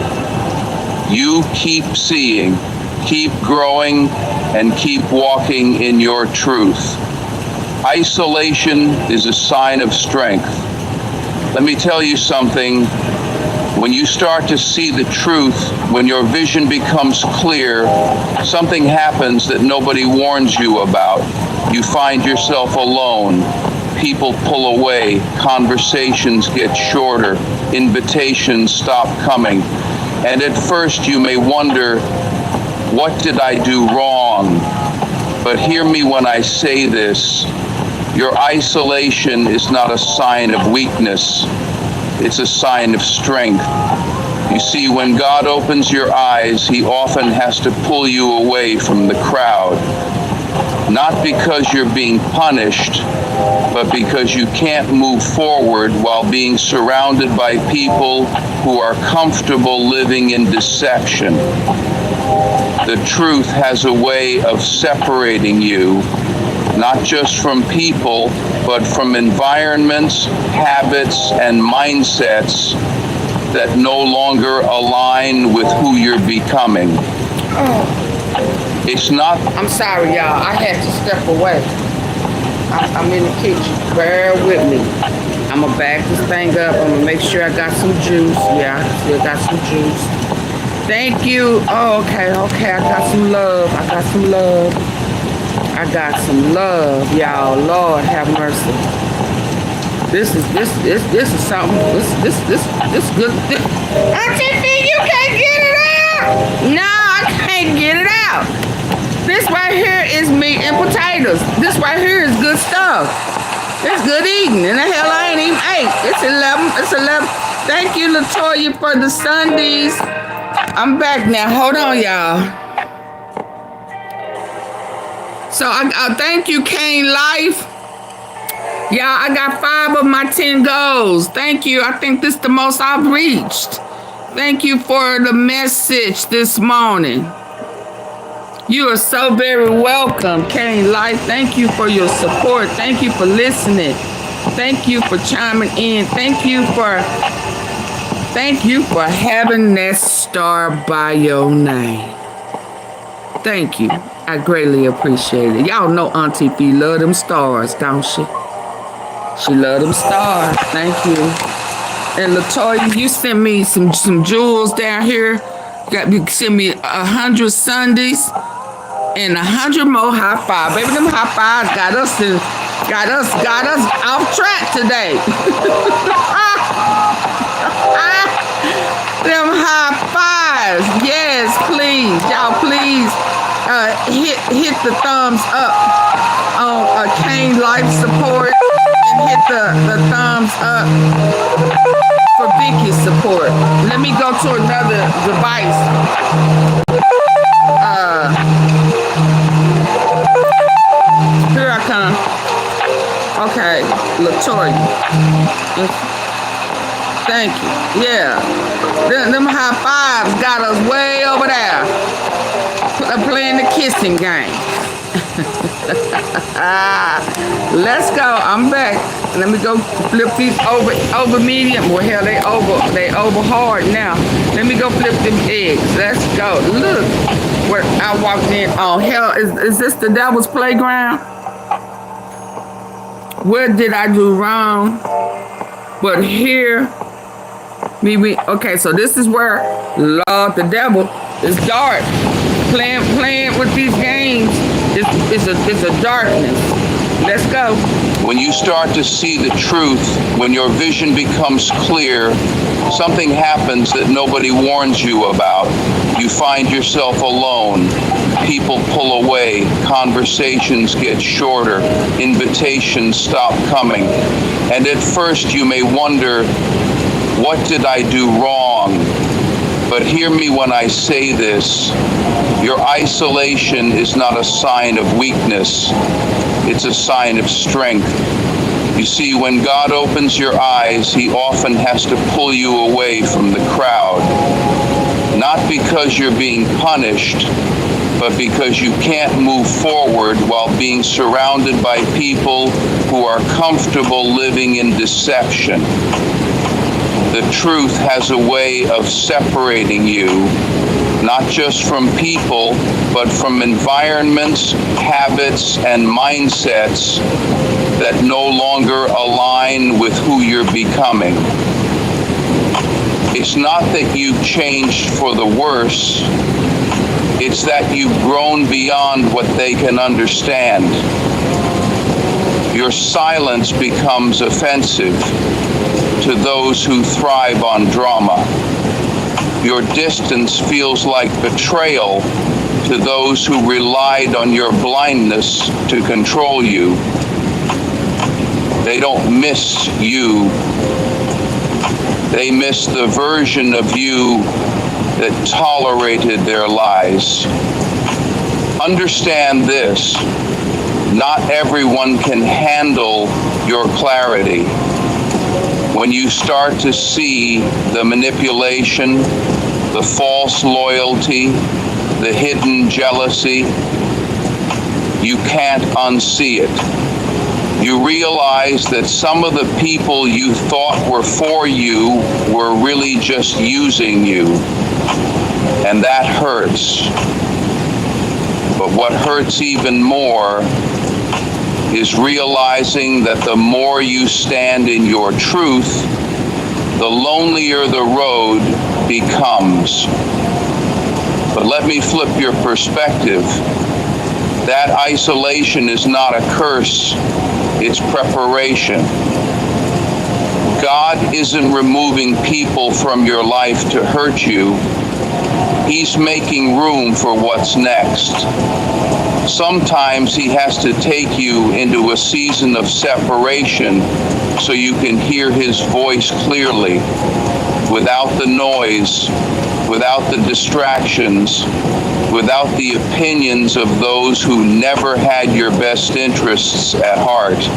keep seeing, keep growing, and keep walking in your truth. Isolation is a sign of strength. Let me tell you something. When you start to see the truth, when your vision becomes clear, something happens that nobody warns you about. You find yourself alone. People pull away. Conversations get shorter. Invitations stop coming. And at first you may wonder, what did I do wrong? But hear me when I say this. Your isolation is not a sign of weakness. It's a sign of strength. You see, when God opens your eyes, He often has to pull you away from the crowd. Not because you're being punished, but because you can't move forward while being surrounded by people who are comfortable living in deception. The truth has a way of separating you, not just from people, but from environments, habits, and mindsets that no longer align with who you're becoming. It's not... I'm sorry, y'all. I had to step away. I'm in the kitchen. Bear with me. I'm going to back this thing up. I'm going to make sure I got some juice. Yeah, I still got some juice. Thank you. Oh, okay. I got some love. I got some love, y'all. Lord have mercy. This is something. This good. AunTeaFee, you can't get it out. No, I can't get it out. This right here is meat and potatoes. This right here is good stuff. It's good eating. And the hell, I ain't even ate. It's 11. Thank you, Latoya, for the Sundays. I'm back now. Hold on, y'all. So I thank you, Kane Life. Y'all, I got 5 of my 10 goals. Thank you. I think this is the most I've reached. Thank you for the message this morning. You are so very welcome, Kane Life. Thank you for your support. Thank you for listening. Thank you for chiming in. Thank you for having that star by your name. Thank you. I greatly appreciate it. Y'all know AunTeaFee love them stars, don't she? She love them stars. Thank you. And Latoya, you sent me some jewels down here. You sent me 100 Sundays and 100 more high five. Baby, them high fives got us off track today. Them high fives. guys, yes, please, y'all, please hit the thumbs up on Kane Life Support and hit the thumbs up for Vicky's support. Let me go to another device. Here I come. Okay, Latoya. Thank you. Yeah. Them high fives got us way over there. Playing the kissing game. Let's go. I'm back. Let me go flip these over medium. Well, hell, they over hard now. Let me go flip them eggs. Let's go. Look where I walked in. Oh, hell, is this the devil's playground? What did I do wrong? But here, okay, so this is where Lord the devil is dark. Playing with these games is a darkness. Let's go. When you start to see the truth, when your vision becomes clear, something happens that nobody warns you about. You find yourself alone. People pull away. Conversations get shorter. Invitations stop coming. And at first you may wonder, what did I do wrong? But hear me when I say this. Your isolation is not a sign of weakness. It's a sign of strength. You see, when God opens your eyes, he often has to pull you away from the crowd. Not because you're being punished, but because you can't move forward while being surrounded by people who are comfortable living in deception. The truth has a way of separating you, not just from people, but from environments, habits, and mindsets that no longer align with who you're becoming. It's not that you've changed for the worse, it's that you've grown beyond what they can understand. Your silence becomes offensive to those who thrive on drama. Your distance feels like betrayal to those who relied on your blindness to control you. They don't miss you. They miss the version of you that tolerated their lies. Understand this. Not everyone can handle your clarity. When you start to see the manipulation, the false loyalty, the hidden jealousy, you can't unsee it. You realize that some of the people you thought were for you were really just using you, and that hurts. But what hurts even more is realizing that the more you stand in your truth, the lonelier the road becomes. But let me flip your perspective. That isolation is not a curse, it's preparation. God isn't removing people from your life to hurt you. He's making room for what's next. Sometimes he has to take you into a season of separation so you can hear his voice clearly, without the noise, without the distractions, without the opinions of those who never had your best interests at heart.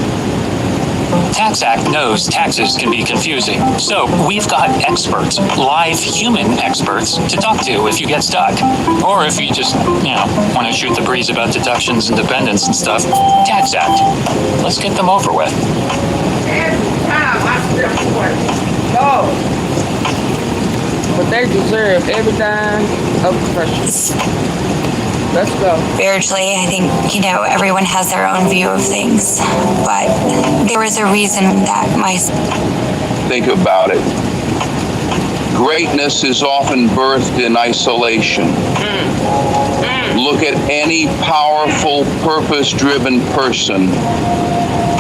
Tax Act knows taxes can be confusing, so we've got experts, live human experts, to talk to if you get stuck. Or if you just, want to shoot the breeze about deductions and dependents and stuff. Tax Act. Let's get them over with. Every time I step away. No. But they deserve every dime of pressure. Let's go. Spiritually, I think, everyone has their own view of things, but there was a reason that Think about it. Greatness is often birthed in isolation. Look at any powerful, purpose-driven person,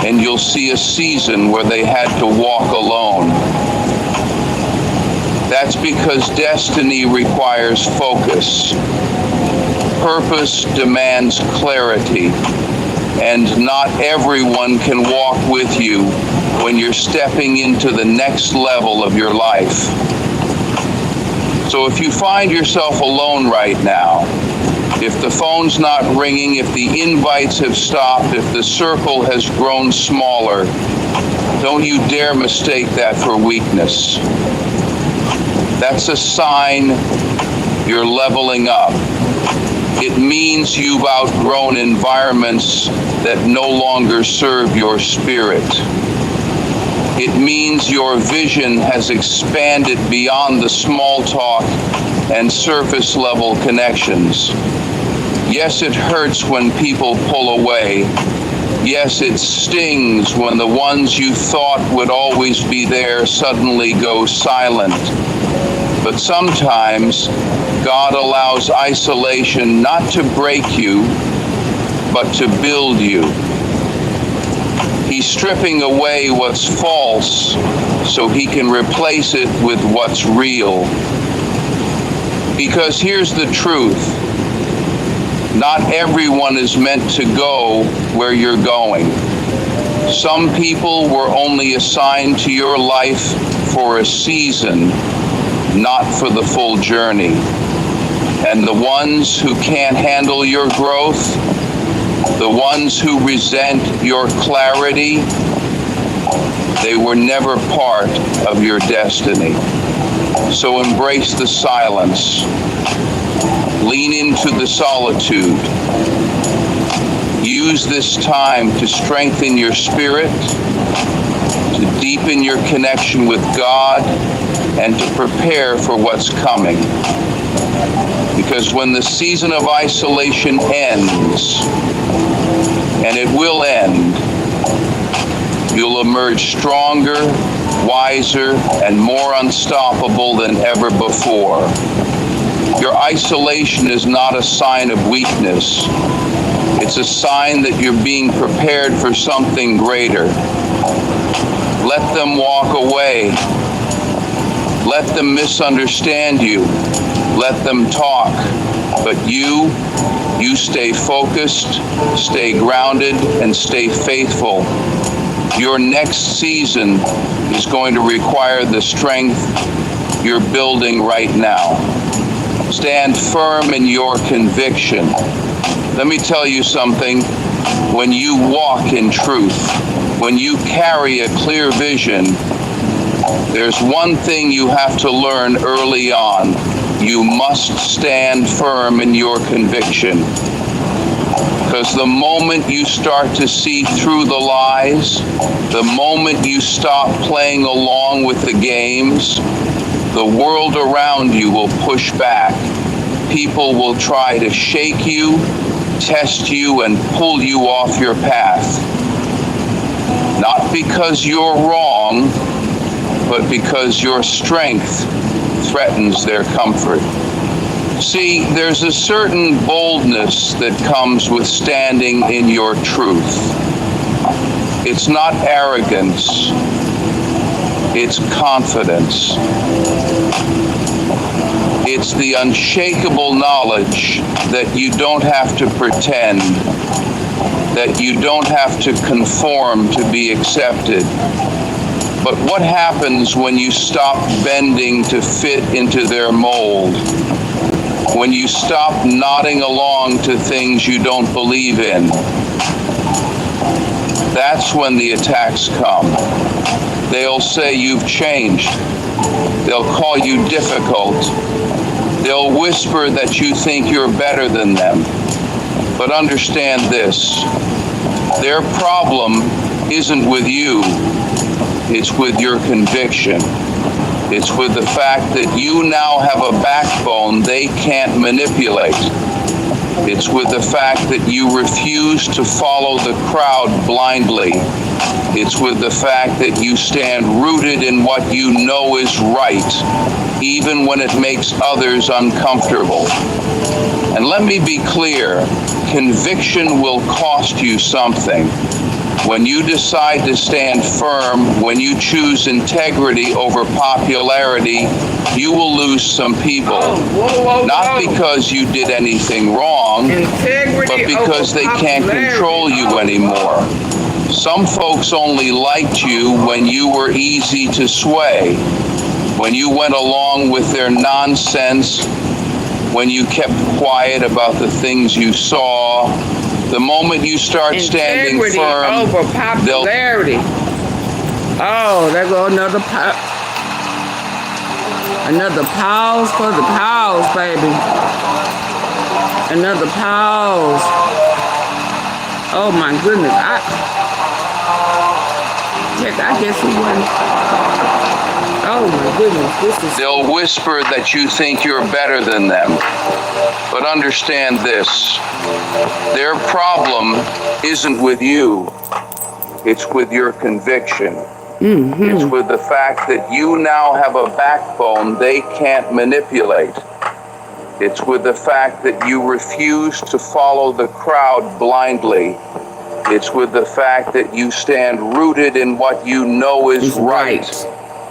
and you'll see a season where they had to walk alone. That's because destiny requires focus. Purpose demands clarity, and not everyone can walk with you when you're stepping into the next level of your life. So if you find yourself alone right now, if the phone's not ringing, if the invites have stopped, if the circle has grown smaller, don't you dare mistake that for weakness. That's a sign you're leveling up. It means you've outgrown environments that no longer serve your spirit. It means your vision has expanded beyond the small talk and surface level connections. Yes, it hurts when people pull away. Yes, it stings when the ones you thought would always be there suddenly go silent. But sometimes God allows isolation not to break you, but to build you. He's stripping away what's false so he can replace it with what's real. Because here's the truth. Not everyone is meant to go where you're going. Some people were only assigned to your life for a season, not for the full journey. And the ones who can't handle your growth, the ones who resent your clarity, they were never part of your destiny. So embrace the silence. Lean into the solitude. Use this time to strengthen your spirit, to deepen your connection with God, and to prepare for what's coming. Because when the season of isolation ends, and it will end, you'll emerge stronger, wiser, and more unstoppable than ever before. Your isolation is not a sign of weakness. It's a sign that you're being prepared for something greater. Let them walk away. Let them misunderstand you. Let them talk. But you stay focused, stay grounded, and stay faithful. Your next season is going to require the strength you're building right now. Stand firm in your conviction. Let me tell you something. When you walk in truth, when you carry a clear vision, there's one thing you have to learn early on. You must stand firm in your conviction. Because the moment you start to see through the lies, the moment you stop playing along with the games, the world around you will push back. People will try to shake you, test you, and pull you off your path. Not because you're wrong, but because your strength threatens their comfort. See, there's a certain boldness that comes with standing in your truth. It's not arrogance, it's confidence. It's the unshakable knowledge that you don't have to pretend, that you don't have to conform to be accepted. But what happens when you stop bending to fit into their mold? When you stop nodding along to things you don't believe in? That's when the attacks come. They'll say you've changed. They'll call you difficult. They'll whisper that you think you're better than them. But understand this, their problem isn't with you, it's with your conviction. It's with the fact that you now have a backbone they can't manipulate. It's with the fact that you refuse to follow the crowd blindly. It's with the fact that you stand rooted in what you know is right, even when it makes others uncomfortable. And let me be clear, conviction will cost you something. When you decide to stand firm, when you choose integrity over popularity, you will lose some people. Not because you did anything wrong, but because they can't control you anymore. Some folks only liked you when you were easy to sway, when you went along with their nonsense, when you kept quiet about the things you saw. The moment you start standing firm, over popularity. Oh, there go another pause for the pause, baby. Another pause. Oh my goodness. I guess he wasn't. Oh my goodness. This is. They'll whisper that you think you're better than them. But understand this. Their problem isn't with you. It's with your conviction. It's with the fact that you now have a backbone they can't manipulate. It's with the fact that you refuse to follow the crowd blindly. It's with the fact that you stand rooted in what you know is right,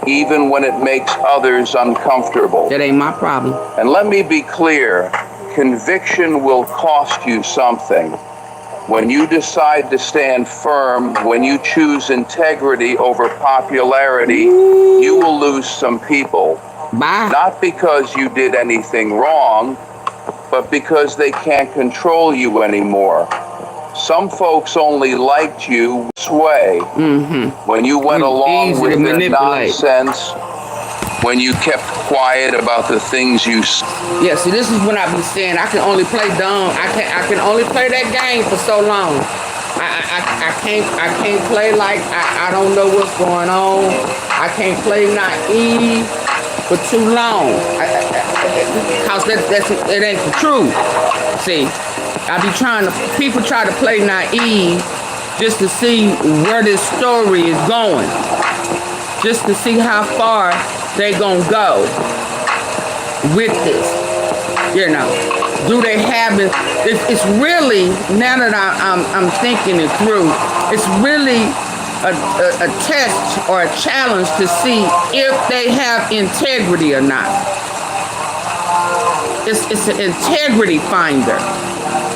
even when it makes others uncomfortable. That ain't my problem. And let me be clear, conviction will cost you something. When you decide to stand firm, when you choose integrity over popularity, you will lose some people. Not because you did anything wrong, but because they can't control you anymore. Some folks only liked you sway. When you went along with their nonsense, when you kept quiet about the things you. Yeah, see, this is when I be saying I can only play dumb. I can only play that game for so long. I can't play like I don't know what's going on. I can't play naive for too long. Cause that ain't the truth. See, I be trying to. People try to play naive just to see where this story is going, just to see how far they gonna go with this, you know. Do they have it? It's really, now that I'm thinking it through, it's really a test or a challenge to see if they have integrity or not. It's an integrity finder.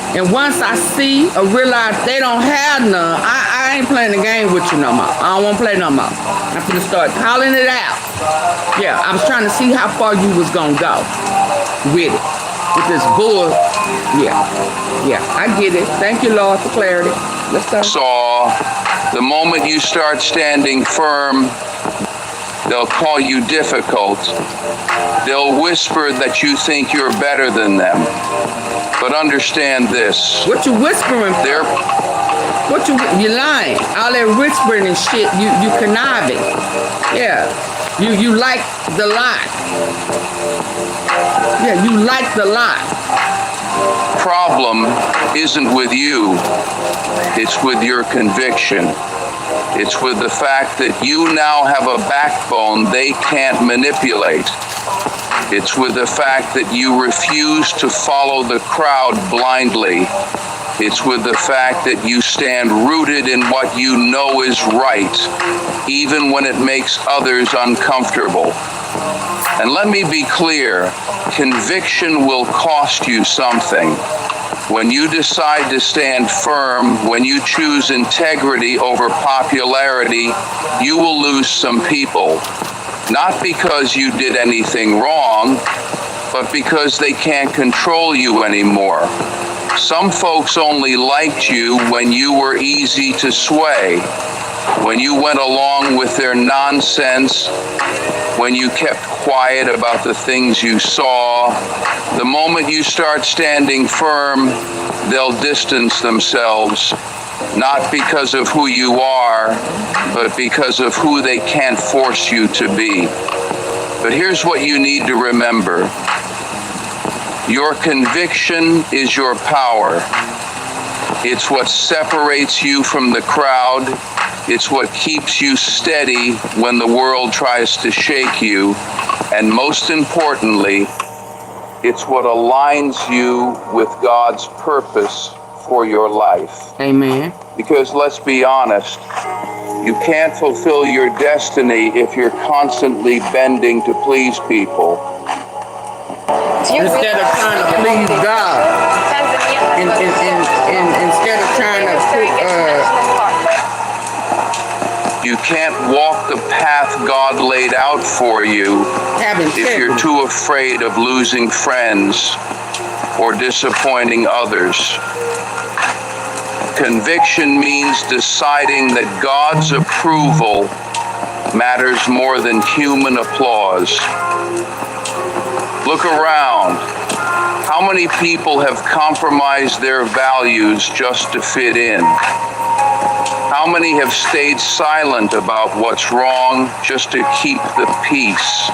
And once I see or realize they don't have none, I ain't playing the game with you no more. I don't want to play no more. I'm going to start calling it out. Yeah, I was trying to see how far you was going to go with it. With this bull. Yeah, I get it. Thank you, Lord, for clarity. Let's go. The moment you start standing firm, they'll call you difficult. They'll whisper that you think you're better than them. But understand this. What you whispering for? You lying. All that whispering and shit, you conniving. Yeah. You like the lie. Yeah, you like the lie. Problem isn't with you. It's with your conviction. It's with the fact that you now have a backbone they can't manipulate. It's with the fact that you refuse to follow the crowd blindly. It's with the fact that you stand rooted in what you know is right, even when it makes others uncomfortable. And let me be clear, conviction will cost you something. When you decide to stand firm, when you choose integrity over popularity, you will lose some people. Not because you did anything wrong, but because they can't control you anymore. Some folks only liked you when you were easy to sway, when you went along with their nonsense, when you kept quiet about the things you saw. The moment you start standing firm, they'll distance themselves. Not because of who you are, but because of who they can't force you to be. But here's what you need to remember. Your conviction is your power. It's what separates you from the crowd. It's what keeps you steady when the world tries to shake you. And most importantly, it's what aligns you with God's purpose for your life. Amen. Because let's be honest, you can't fulfill your destiny if you're constantly bending to please people. Instead of trying to please God. And instead of trying to you can't walk the path God laid out for you if you're too afraid of losing friends or disappointing others. Conviction means deciding that God's approval matters more than human applause. Look around. How many people have compromised their values just to fit in? How many have stayed silent about what's wrong just to keep the peace?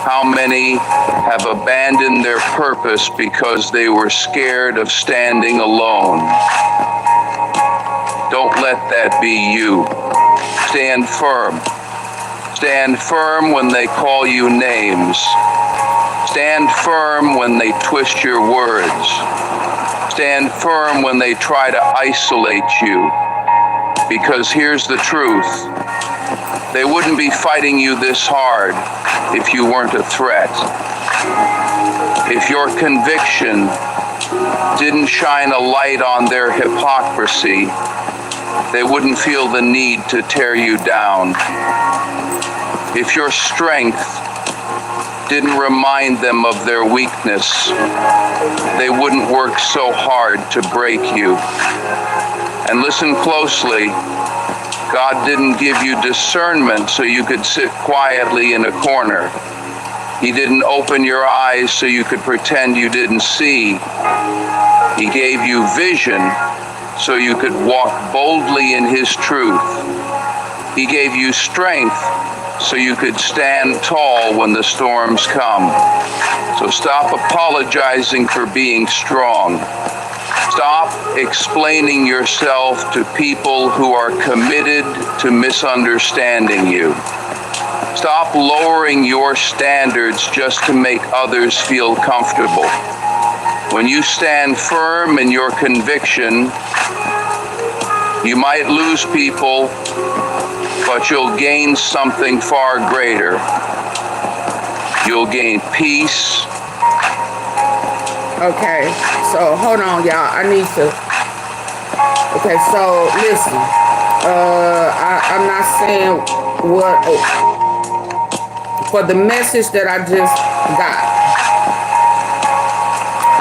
How many have abandoned their purpose because they were scared of standing alone? Don't let that be you. Stand firm. Stand firm when they call you names. Stand firm when they twist your words. Stand firm when they try to isolate you. Because here's the truth. They wouldn't be fighting you this hard if you weren't a threat. If your conviction didn't shine a light on their hypocrisy, they wouldn't feel the need to tear you down. If your strength didn't remind them of their weakness, they wouldn't work so hard to break you. And listen closely, God didn't give you discernment so you could sit quietly in a corner. He didn't open your eyes so you could pretend you didn't see. He gave you vision so you could walk boldly in His truth. He gave you strength so you could stand tall when the storms come. So stop apologizing for being strong. Stop explaining yourself to people who are committed to misunderstanding you. Stop lowering your standards just to make others feel comfortable. When you stand firm in your conviction, you might lose people, but you'll gain something far greater. You'll gain peace. Okay, so hold on, y'all. I need to. Okay, so listen. I'm not saying what for the message that I just got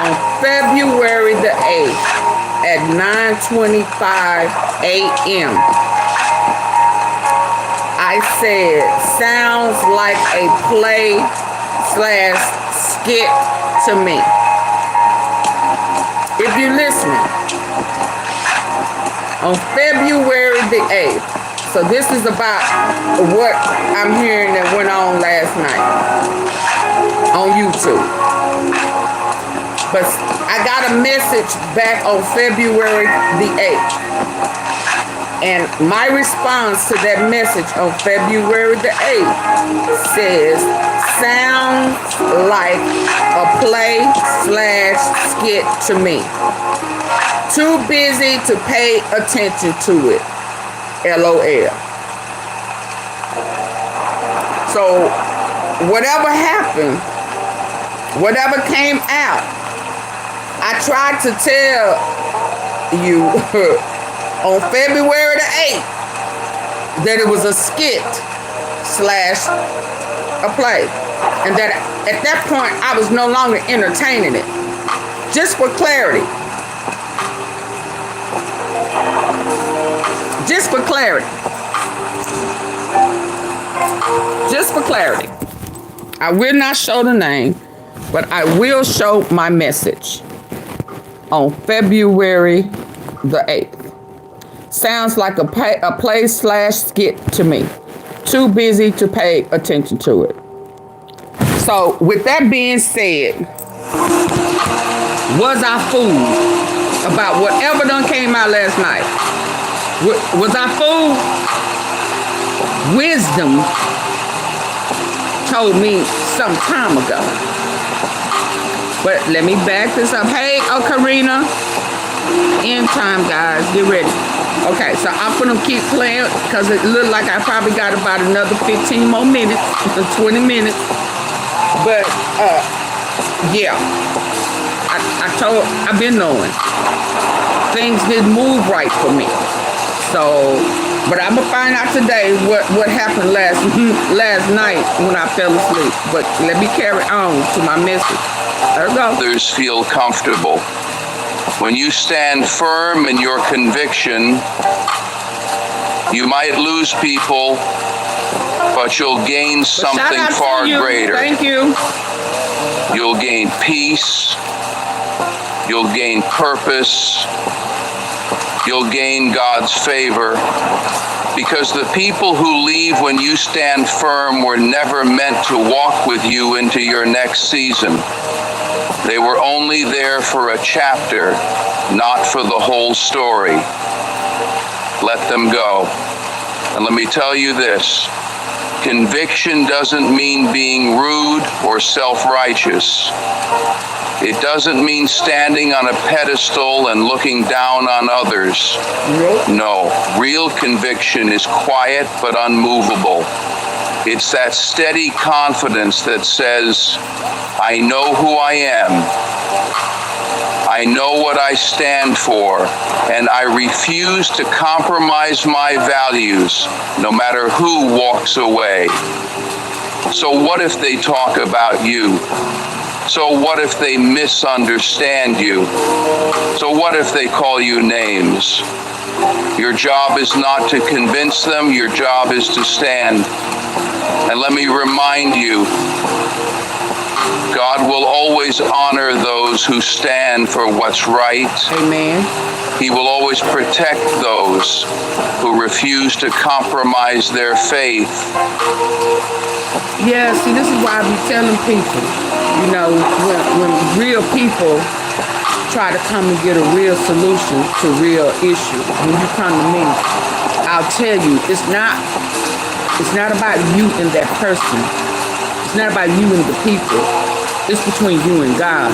on February the 8th at 9:25 a.m. I said, sounds like a play/skit to me. If you're listening, on February the 8th, so this is about what I'm hearing that went on last night on YouTube. But I got a message back on February the 8th. And my response to that message on February the 8th says, sounds like a play/skit to me. Too busy to pay attention to it. LOL. So, whatever happened, whatever came out, I tried to tell you on February the 8th that it was a skit/a play. And that at that point, I was no longer entertaining it. Just for clarity. Just for clarity. Just for clarity. I will not show the name, but I will show my message on February the 8th. Sounds like a play/skit to me. Too busy to pay attention to it. So, with that being said, was I fooled about whatever done came out last night? Was I fooled? Wisdom told me some time ago. But let me back this up. Hey, Karina. End time, guys. Get ready. Okay, so I'm gonna keep playing because it looked like I probably got about another 15 more minutes, 20 minutes. But yeah, I've been knowing things didn't move right for me. So, but I'm gonna find out today what happened last night when I fell asleep. But let me carry on to my message. There we go. Others feel comfortable. When you stand firm in your conviction, you might lose people, but you'll gain something far greater. Thank you. You'll gain peace. You'll gain purpose. You'll gain God's favor. Because the people who leave when you stand firm were never meant to walk with you into your next season. They were only there for a chapter, not for the whole story. Let them go. And let me tell you this, conviction doesn't mean being rude or self-righteous. It doesn't mean standing on a pedestal and looking down on others. No, real conviction is quiet but unmovable. It's that steady confidence that says, I know who I am. I know what I stand for, and I refuse to compromise my values, no matter who walks away. So what if they talk about you? So what if they misunderstand you? So what if they call you names? Your job is not to convince them, your job is to stand. And let me remind you, God will always honor those who stand for what's right. Amen. He will always protect those who refuse to compromise their faith. Yeah, see, this is why I be telling people, you know, when real people try to come and get a real solution to real issues, when you come to me, I'll tell you, it's not about you and that person. It's not about you and the people. It's between you and God.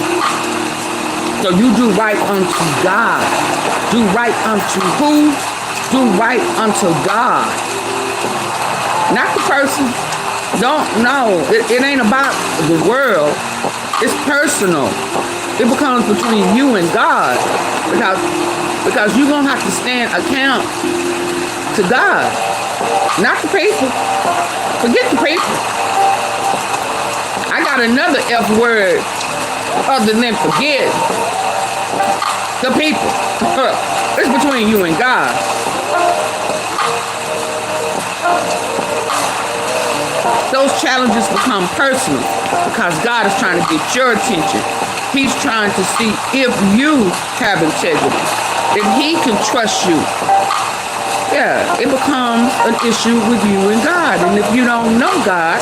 So you do right unto God. Do right unto who? Do right unto God. Not the person. It ain't about the world. It's personal. It becomes between you and God. Because you're going to have to stand account to God. Not the people. Forget the people. I got another F word other than forget. The people. It's between you and God. Those challenges become personal because God is trying to get your attention. He's trying to see if you have integrity, if he can trust you. Yeah, it becomes an issue with you and God. And if you don't know God,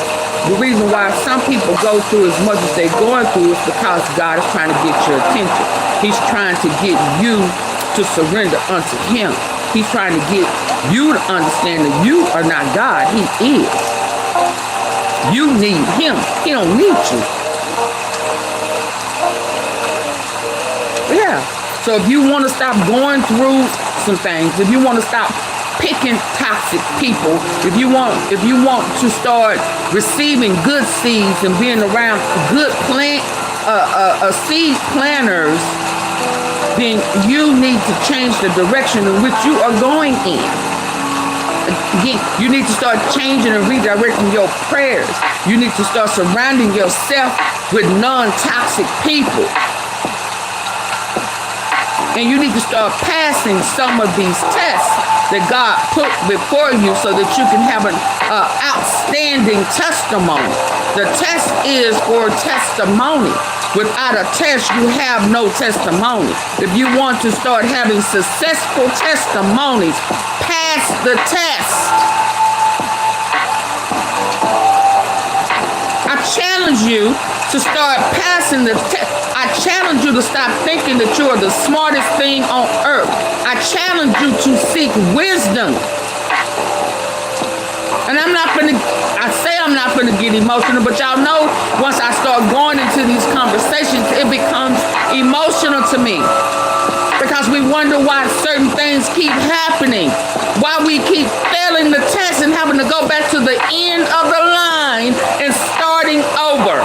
the reason why some people go through as much as they're going through is because God is trying to get your attention. He's trying to get you to surrender unto him. He's trying to get you to understand that you are not God. He is. You need him. He don't need you. Yeah. So if you want to stop going through some things, if you want to stop picking toxic people, if you want to start receiving good seeds and being around good seed planters, then you need to change the direction in which you are going in. Again, you need to start changing and redirecting your prayers. You need to start surrounding yourself with non-toxic people. And you need to start passing some of these tests that God put before you so that you can have an outstanding testimony. The test is for testimony. Without a test, you have no testimony. If you want to start having successful testimonies, pass the test. I challenge you to start passing the test. I challenge you to stop thinking that you are the smartest thing on earth. I challenge you to seek wisdom. And I'm not going to get emotional, but y'all know once I start going into these conversations, it becomes emotional to me. because we wonder why certain things keep happening, why we keep failing the test and having to go back to the end of the line and starting over.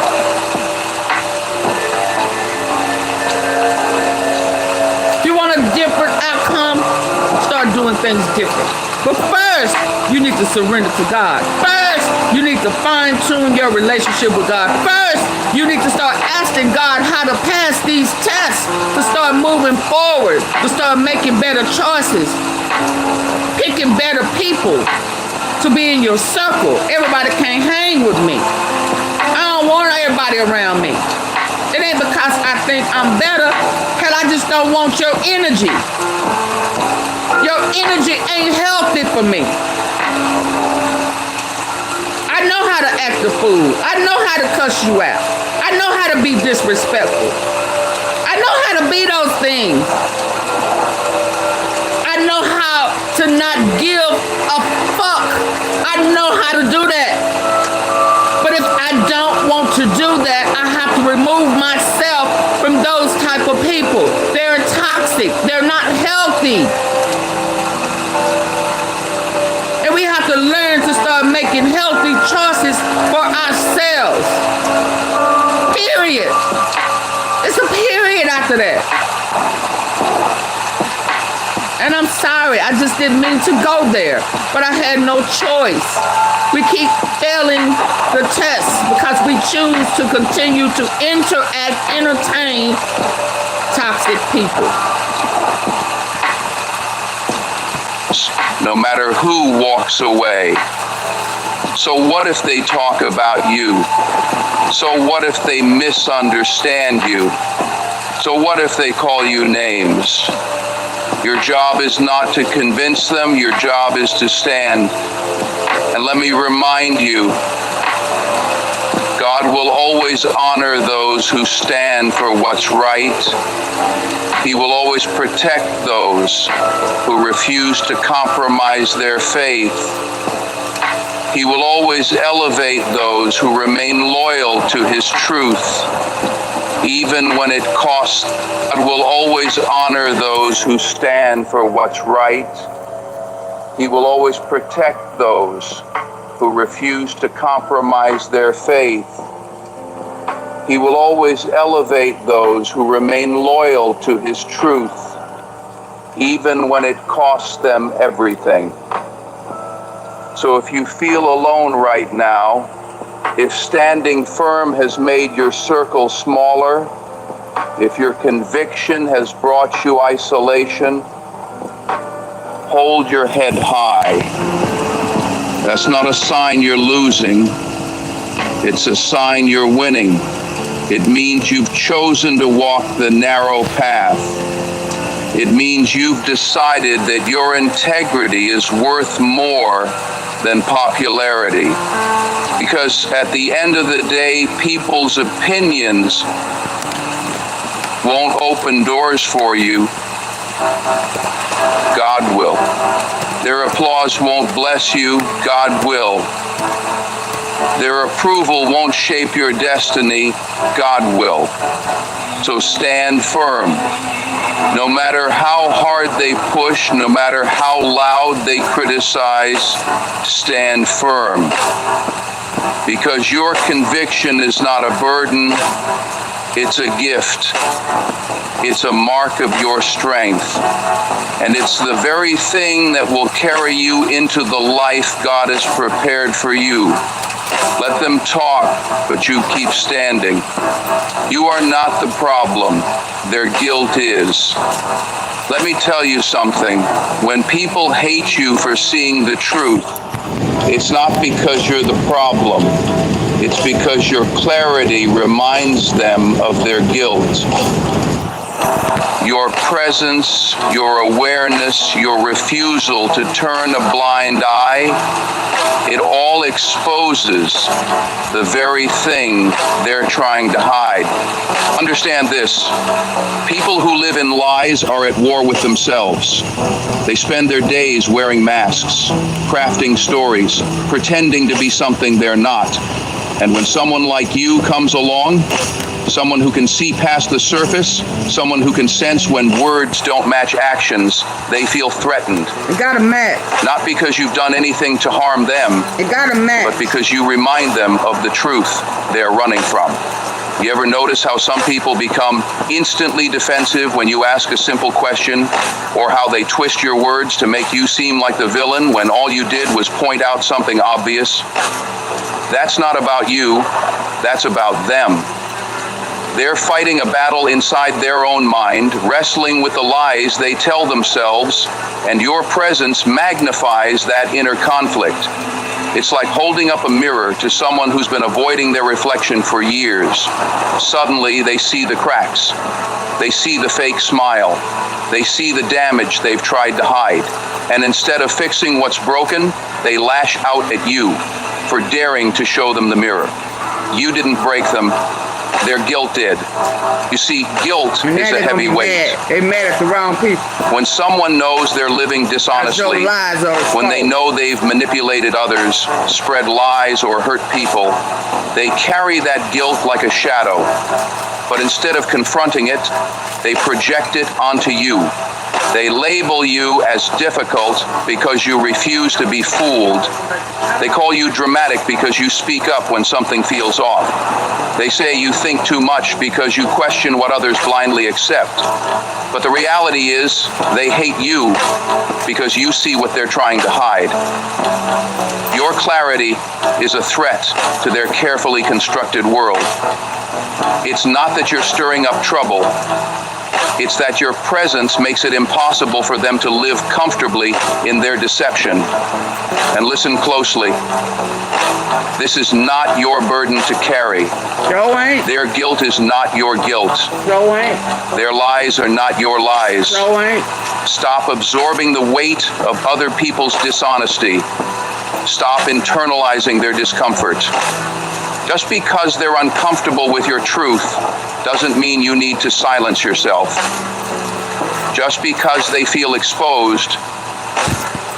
If you want a different outcome, start doing things different. But first, you need to surrender to God. First, you need to fine-tune your relationship with God. First, you need to start asking God how to pass these tests, to start moving forward, to start making better choices, picking better people to be in your circle. Everybody can't hang with me. I don't want everybody around me. It ain't because I think I'm better, hell, I just don't want your energy. Your energy ain't healthy for me. I know how to act a fool. I know how to cuss you out. I know how to be disrespectful. I know how to be those things. I know how to not give a fuck. I know how to do that. But if I don't want to do that, I have to remove myself from those type of people. They're toxic. They're not healthy. And we have to learn to start making healthy choices for ourselves. Period. It's a period after that. And I'm sorry, I just didn't mean to go there, but I had no choice. We keep failing the test because we choose to continue to entertain toxic people. No matter who walks away. So what if they talk about you? So what if they misunderstand you? So what if they call you names? Your job is not to convince them, your job is to stand. And let me remind you, God will always honor those who stand for what's right. He will always protect those who refuse to compromise their faith. He will always elevate those who remain loyal to his truth, even when it costs. God will always honor those who stand for what's right. He will always protect those who refuse to compromise their faith. He will always elevate those who remain loyal to his truth, even when it costs them everything. So if you feel alone right now, if standing firm has made your circle smaller, if your conviction has brought you isolation, hold your head high. That's not a sign you're losing. It's a sign you're winning. It means you've chosen to walk the narrow path. It means you've decided that your integrity is worth more than popularity. Because at the end of the day, people's opinions won't open doors for you. God will. Their applause won't bless you. God will. Their approval won't shape your destiny. God will. So stand firm. No matter how hard they push, no matter how loud they criticize, stand firm. Because your conviction is not a burden, it's a gift. It's a mark of your strength. And it's the very thing that will carry you into the life God has prepared for you. Let them talk, but you keep standing. You are not the problem. Their guilt is. Let me tell you something. When people hate you for seeing the truth, it's not because you're the problem. It's because your clarity reminds them of their guilt. Your presence, your awareness, your refusal to turn a blind eye, it all exposes the very thing they're trying to hide. Understand this. People who live in lies are at war with themselves. They spend their days wearing masks, crafting stories, pretending to be something they're not. And when someone like you comes along, someone who can see past the surface, someone who can sense when words don't match actions. They feel threatened. It got a match. Not because you've done anything to harm them, It got a match. but because you remind them of the truth they're running from. You ever notice how some people become instantly defensive when you ask a simple question, or how they twist your words to make you seem like the villain when all you did was point out something obvious? That's not about you, that's about them. They're fighting a battle inside their own mind, wrestling with the lies they tell themselves, and your presence magnifies that inner conflict. It's like holding up a mirror to someone who's been avoiding their reflection for years. Suddenly, they see the cracks. They see the fake smile. They see the damage they've tried to hide. And instead of fixing what's broken, they lash out at you for daring to show them the mirror. You didn't break them. Their guilt did. You see, guilt is a heavy weight. They mad at the wrong people. When someone knows they're living dishonestly, when they know they've manipulated others, spread lies, or hurt people, they carry that guilt like a shadow. But instead of confronting it, they project it onto you. They label you as difficult because you refuse to be fooled. They call you dramatic because you speak up when something feels off. They say you think too much because you question what others blindly accept. But the reality is, they hate you because you see what they're trying to hide. Your clarity is a threat to their carefully constructed world. It's not that you're stirring up trouble. It's that your presence makes it impossible for them to live comfortably in their deception. And listen closely. This is not your burden to carry. Joe ain't. Their guilt is not your guilt. Joe ain't. Their lies are not your lies. Joe ain't. Stop absorbing the weight of other people's dishonesty. Stop internalizing their discomfort. Just because they're uncomfortable with your truth doesn't mean you need to silence yourself. Just because they feel exposed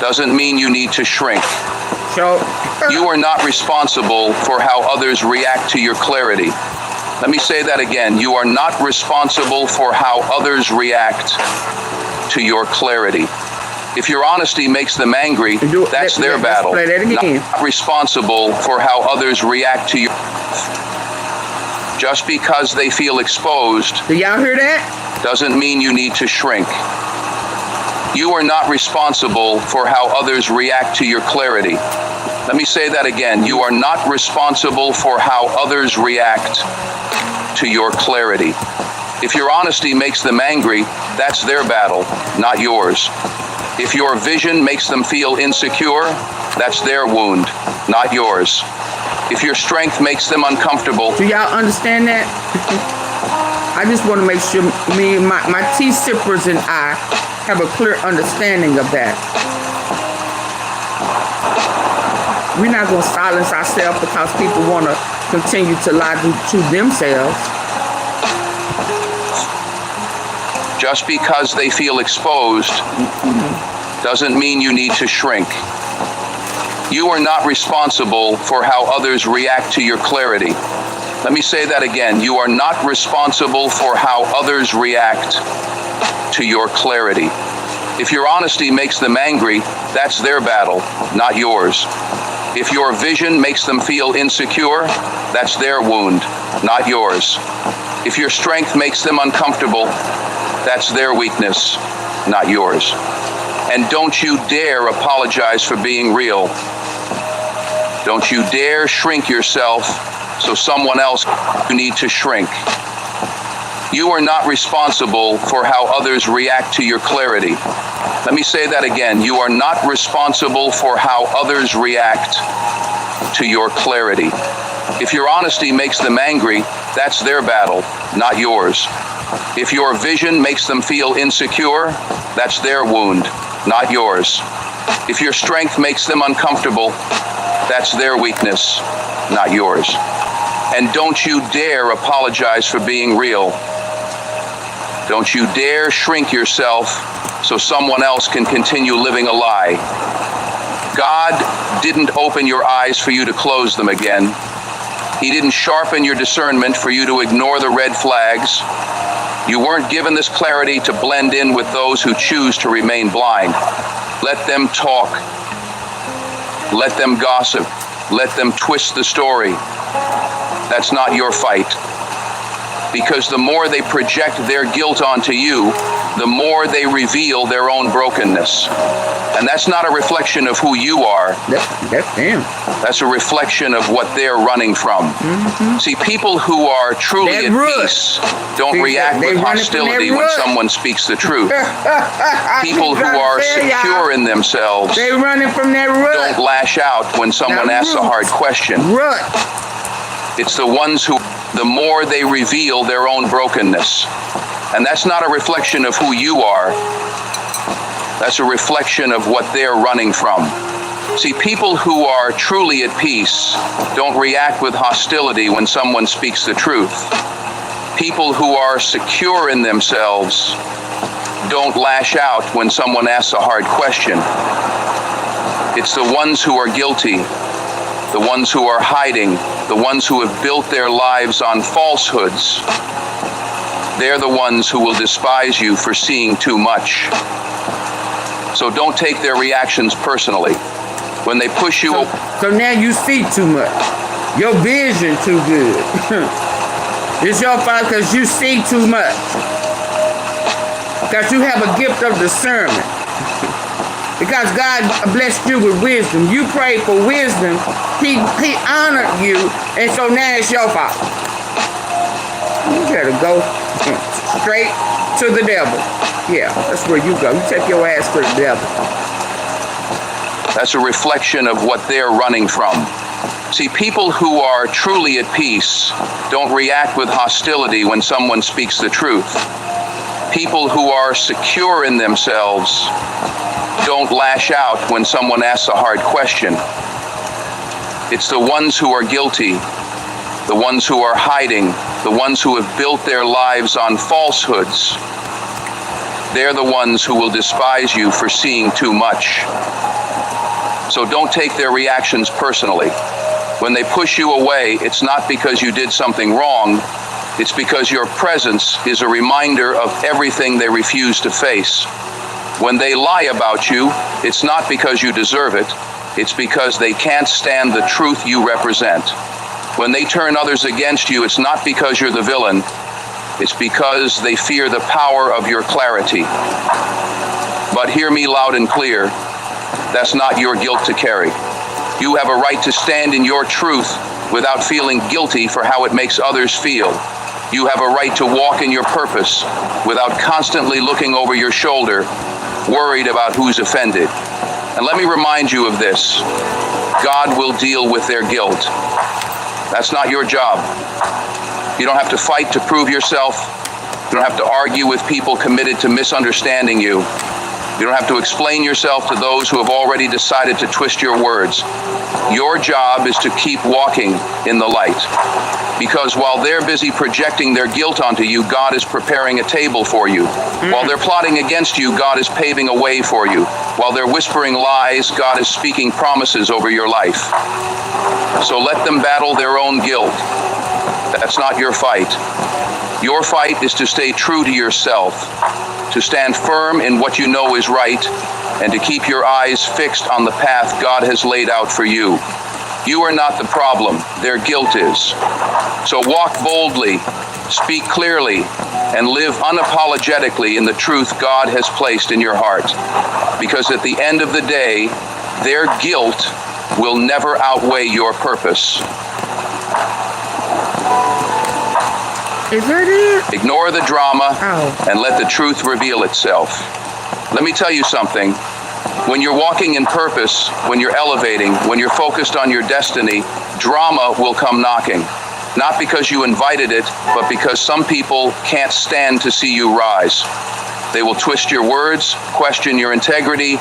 doesn't mean you need to shrink. You are not responsible for how others react to your clarity. Let me say that again. You are not responsible for how others react to your clarity. If your honesty makes them angry, that's their battle. Not responsible for how others react to you. Just because they feel exposed, do y'all hear that? Doesn't mean you need to shrink. You are not responsible for how others react to your clarity. Let me say that again. You are not responsible for how others react to your clarity. If your honesty makes them angry, that's their battle, not yours. If your vision makes them feel insecure, that's their wound, not yours. If your strength makes them uncomfortable. Do y'all understand that? I just want to make sure me and my tea sippers and I have a clear understanding of that. We're not going to silence ourselves because people want to continue to lie to themselves. Just because they feel exposed doesn't mean you need to shrink. You are not responsible for how others react to your clarity. Let me say that again. You are not responsible for how others react to your clarity. If your honesty makes them angry, that's their battle, not yours. If your vision makes them feel insecure, that's their wound, not yours. If your strength makes them uncomfortable, that's their weakness, not yours. And don't you dare apologize for being real. Don't you dare shrink yourself so someone else you need to shrink. You are not responsible for how others react to your clarity. Let me say that again. You are not responsible for how others react to your clarity. If your honesty makes them angry, that's their battle, not yours. If your vision makes them feel insecure, that's their wound, not yours. If your strength makes them uncomfortable, that's their weakness, not yours. And don't you dare apologize for being real. Don't you dare shrink yourself so someone else can continue living a lie. God didn't open your eyes for you to close them again. He didn't sharpen your discernment for you to ignore the red flags. You weren't given this clarity to blend in with those who choose to remain blind. Let them talk. Let them gossip. Let them twist the story. That's not your fight. Because the more they project their guilt onto you, the more they reveal their own brokenness. And that's not a reflection of who you are. That's them. That's a reflection of what they're running from. See, people who are truly at peace don't react with hostility when someone speaks the truth. People who are secure in themselves don't lash out when someone asks a hard question. It's the ones who, the more they reveal their own brokenness. And that's not a reflection of who you are. That's a reflection of what they're running from. See, people who are truly at peace don't react with hostility when someone speaks the truth. People who are secure in themselves don't lash out when someone asks a hard question. It's the ones who are guilty, the ones who are hiding, the ones who have built their lives on falsehoods. They're the ones who will despise you for seeing too much. So don't take their reactions personally. When they push you... So now you see too much. Your vision too good. It's your fault because you see too much. Because you have a gift of discernment. Because God blessed you with wisdom. You prayed for wisdom. He honored you. And so now it's your fault. You better go straight to the devil. Yeah, that's where you go. You take your ass to the devil. That's a reflection of what they're running from. See, people who are truly at peace don't react with hostility when someone speaks the truth. People who are secure in themselves don't lash out when someone asks a hard question. It's the ones who are guilty, the ones who are hiding, the ones who have built their lives on falsehoods. They're the ones who will despise you for seeing too much. So don't take their reactions personally. When they push you away, it's not because you did something wrong. It's because your presence is a reminder of everything they refuse to face. When they lie about you, it's not because you deserve it. It's because they can't stand the truth you represent. When they turn others against you, it's not because you're the villain. It's because they fear the power of your clarity. But hear me loud and clear. That's not your guilt to carry. You have a right to stand in your truth without feeling guilty for how it makes others feel. You have a right to walk in your purpose without constantly looking over your shoulder, worried about who's offended. And let me remind you of this. God will deal with their guilt. That's not your job. You don't have to fight to prove yourself. You don't have to argue with people committed to misunderstanding you. You don't have to explain yourself to those who have already decided to twist your words. Your job is to keep walking in the light. Because while they're busy projecting their guilt onto you, God is preparing a table for you. While they're plotting against you, God is paving a way for you. While they're whispering lies, God is speaking promises over your life. So let them battle their own guilt. That's not your fight. Your fight is to stay true to yourself, to stand firm in what you know is right, and to keep your eyes fixed on the path God has laid out for you. You are not the problem, their guilt is. So walk boldly, speak clearly, and live unapologetically in the truth God has placed in your heart. Because at the end of the day, their guilt will never outweigh your purpose. Is that it? Ignore the drama and let the truth reveal itself. Let me tell you something. When you're walking in purpose, when you're elevating, when you're focused on your destiny, drama will come knocking. Not because you invited it, but because some people can't stand to see you rise. They will twist your words, question your integrity,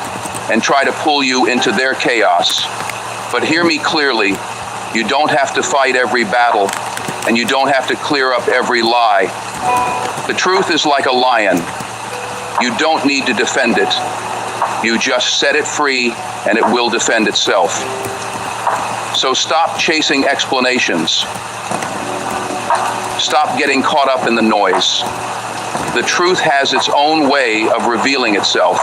and try to pull you into their chaos. But hear me clearly. You don't have to fight every battle, and you don't have to clear up every lie. The truth is like a lion. You don't need to defend it. You just set it free, and it will defend itself. So stop chasing explanations. Stop getting caught up in the noise. The truth has its own way of revealing itself.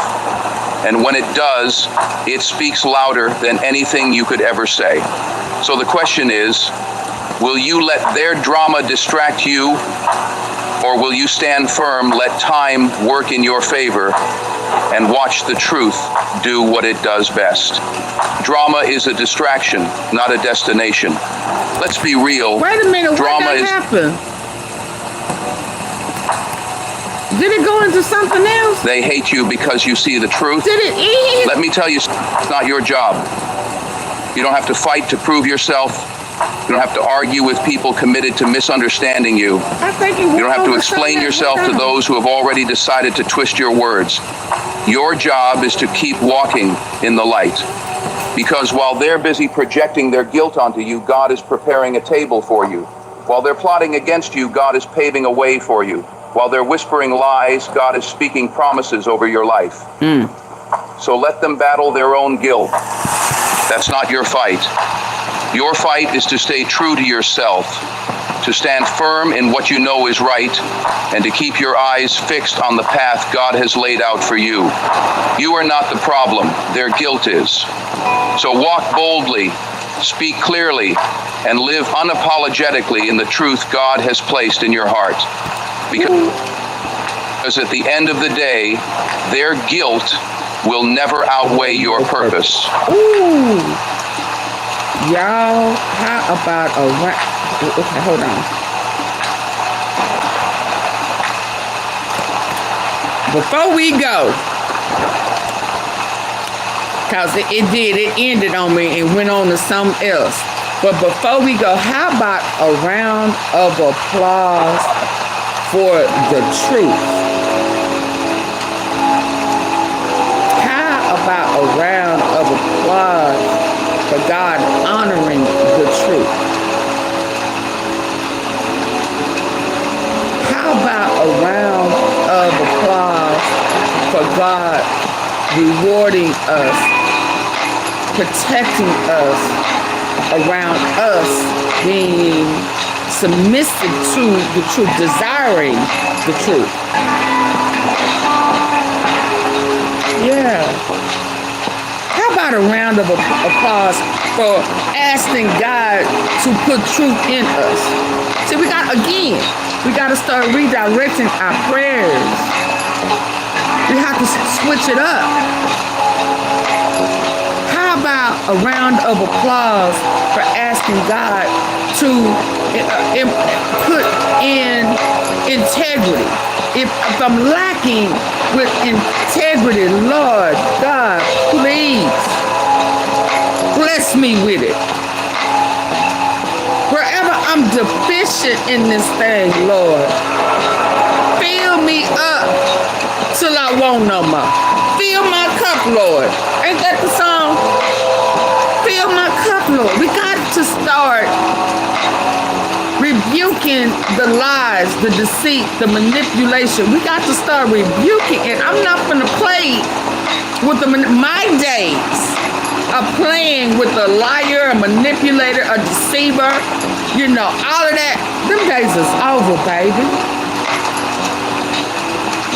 And when it does, it speaks louder than anything you could ever say. So the question is, will you let their drama distract you, or will you stand firm, let time work in your favor, and watch the truth do what it does best? Drama is a distraction, not a destination. Let's be real. Wait a minute, drama what happened? Did it go into something else? They hate you because you see the truth. Did it end? Let me tell you, it's not your job. You don't have to fight to prove yourself. You don't have to argue with people committed to misunderstanding you. You don't have to explain yourself to those who have already decided to twist your words. Your job is to keep walking in the light. Because while they're busy projecting their guilt onto you, God is preparing a table for you. While they're plotting against you, God is paving a way for you. While they're whispering lies, God is speaking promises over your life. So let them battle their own guilt. That's not your fight. Your fight is to stay true to yourself, to stand firm in what you know is right, and to keep your eyes fixed on the path God has laid out for you. You are not the problem, their guilt is. So walk boldly, speak clearly, and live unapologetically in the truth God has placed in your heart. Because at the end of the day, their guilt will never outweigh your purpose. Ooh. Y'all, how about a okay, hold on. Before we go, because it ended on me and went on to something else. But before we go, how about a round of applause for the truth? How about a round of applause for God honoring the truth? How about a round of applause for God rewarding us, protecting us, around us being submissive to the truth, desiring the truth? Yeah. How about a round of applause for asking God to put truth in us? See, we got to start redirecting our prayers. We have to switch it up. How about a round of applause for asking God to put in integrity? If I'm lacking with integrity, Lord God, please bless me with it. Wherever I'm deficient in this thing, Lord, fill me up till I won't no more. Fill my cup, Lord. Ain't that the song? Fill my cup, Lord. We got to start rebuking the lies, the deceit, the manipulation. We got to start rebuking it. I'm not going to play with my days of playing with a liar, a manipulator, a deceiver, all of that. Them days is over, baby.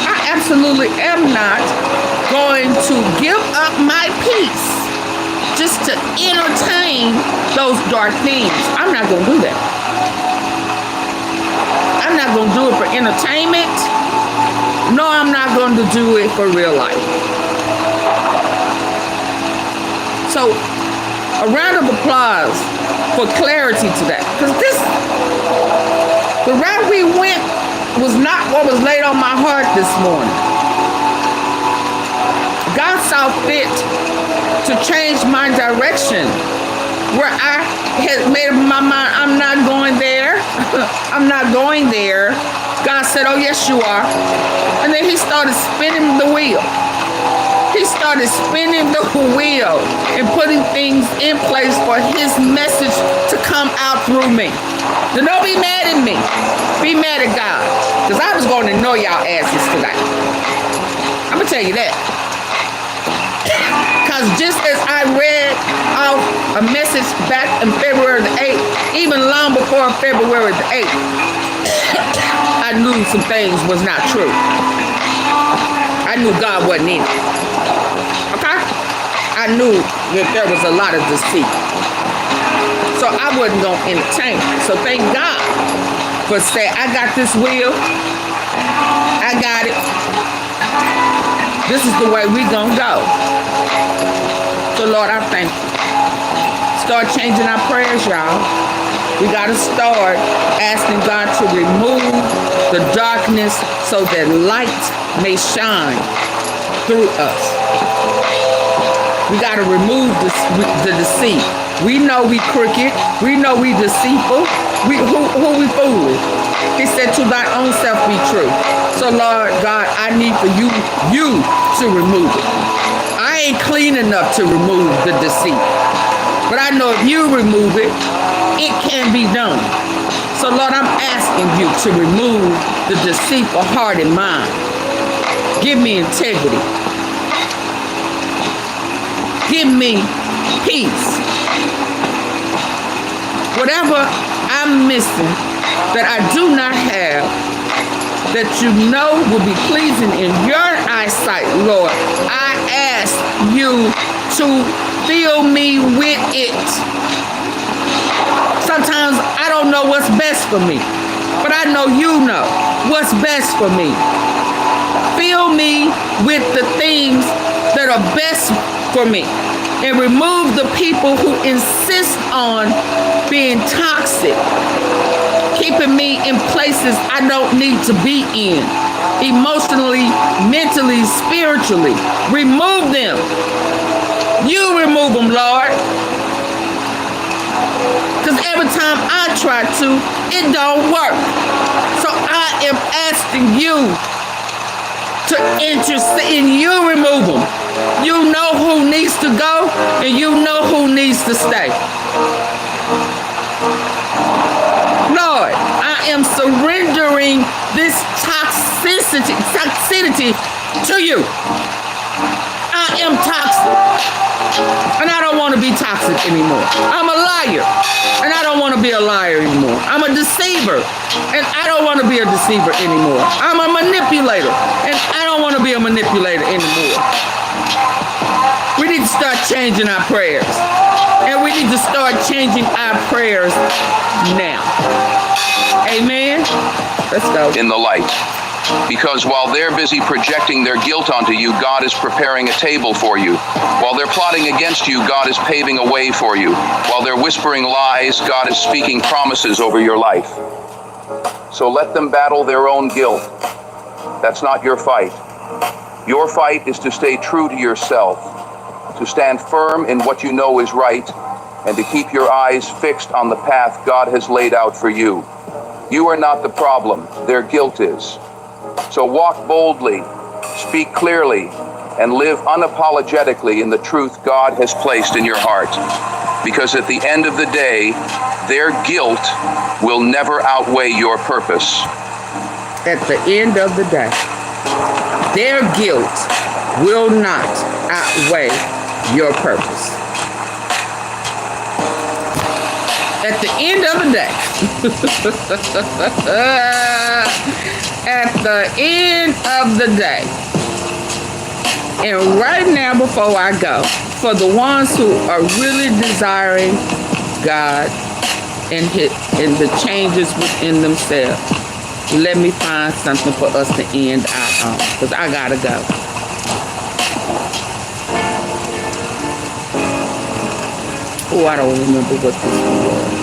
I absolutely am not going to give up my peace just to entertain those dark things. I'm not going to do that. I'm not going to do it for entertainment. No, I'm not going to do it for real life. So, a round of applause for clarity to that. Because the route we went was not what was laid on my heart this morning. God saw fit to change my direction. Where I had made up my mind, I'm not going there. I'm not going there. God said, oh, yes, you are. And then he started spinning the wheel. He started spinning the wheel and putting things in place for his message to come out through me. So don't be mad at me. Be mad at God. Because I was going to know y'all asses tonight. I'm going to tell you that. Because just as I read off a message back in February the 8th, even long before February the 8th, I knew some things was not true. I knew God wasn't in it. Okay? I knew that there was a lot of deceit. So I wasn't going to entertain it. So thank God for saying, I got this will. I got it. This is the way we going to go. So Lord, I thank you. Start changing our prayers, y'all. We got to start asking God to remove the darkness so that light may shine through us. We got to remove the deceit. We know we crooked. We know we deceitful. Who we fooling? He said, to thy own self be true. So Lord God, I need for you to remove it. I ain't clean enough to remove the deceit. But I know if you remove it, it can be done. So Lord, I'm asking you to remove the deceitful heart and mind. Give me integrity. Give me peace. Whatever I'm missing that I do not have, that you know will be pleasing in your eyesight, Lord, I ask you to fill me with it. Sometimes I don't know what's best for me, but I know you know what's best for me. Fill me with the things that are best for me, and remove the people who insist on being toxic, keeping me in places I don't need to be in, emotionally, mentally, spiritually. Remove them. You remove them, Lord. Because every time I try to, it don't work. So I am asking you to intercede, and you remove them. You know who needs to go, and you know who needs to stay. Lord, I am surrendering this toxicity to you. I am toxic, and I don't want to be toxic anymore. I'm a liar, and I don't want to be a liar anymore. I'm a deceiver, and I don't want to be a deceiver anymore. I'm a manipulator, and I don't want to be a manipulator anymore. We need to start changing our prayers, and we need to start changing our prayers now. Amen. Let's go. In the light. Because while they're busy projecting their guilt onto you, God is preparing a table for you. While they're plotting against you, God is paving a way for you. While they're whispering lies, God is speaking promises over your life. So let them battle their own guilt. That's not your fight. Your fight is to stay true to yourself, to stand firm in what you know is right, and to keep your eyes fixed on the path God has laid out for you. You are not the problem, their guilt is. So walk boldly, speak clearly, and live unapologetically in the truth God has placed in your heart. Because at the end of the day, their guilt will never outweigh your purpose. At the end of the day, their guilt will not outweigh your purpose. At the end of the day, at the end of the day, and right now before I go, for the ones who are really desiring God and the changes within themselves, let me find something for us to end out on, because I gotta go. Oh, I don't remember what this one was.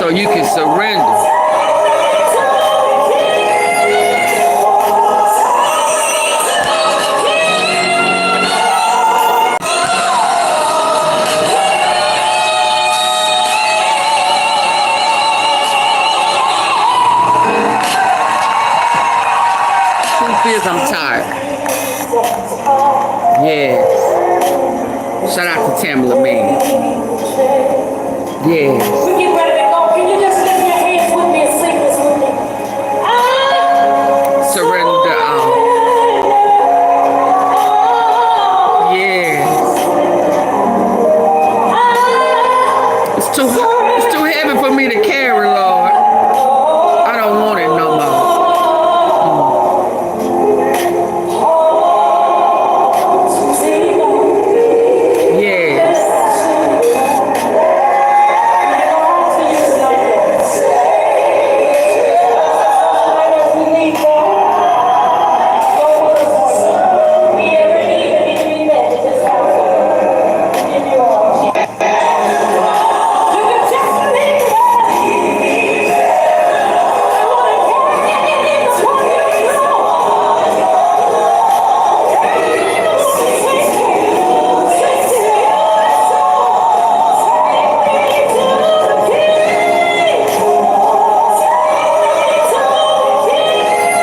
So you can surrender. feels I'm tired. Yes. Shout out to Tamala Man. Yes. We get ready to go. Can you just lift your hands with me and sing this with me? Surrender all. Yes. It's too heavy for me to carry, Lord. I don't want it no more. Yes.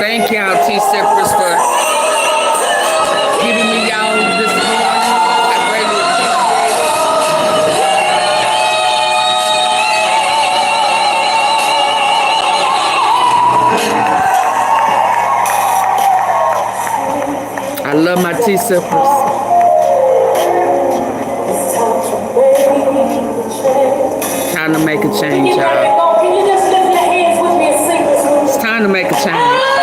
Thank y'all, T-Cypress, for giving me y'all this morning. I greatly appreciate it. I love my T-Cypress. Time to make a change, y'all. Can you just lift your hands with me and sing this with me? It's time to make a change.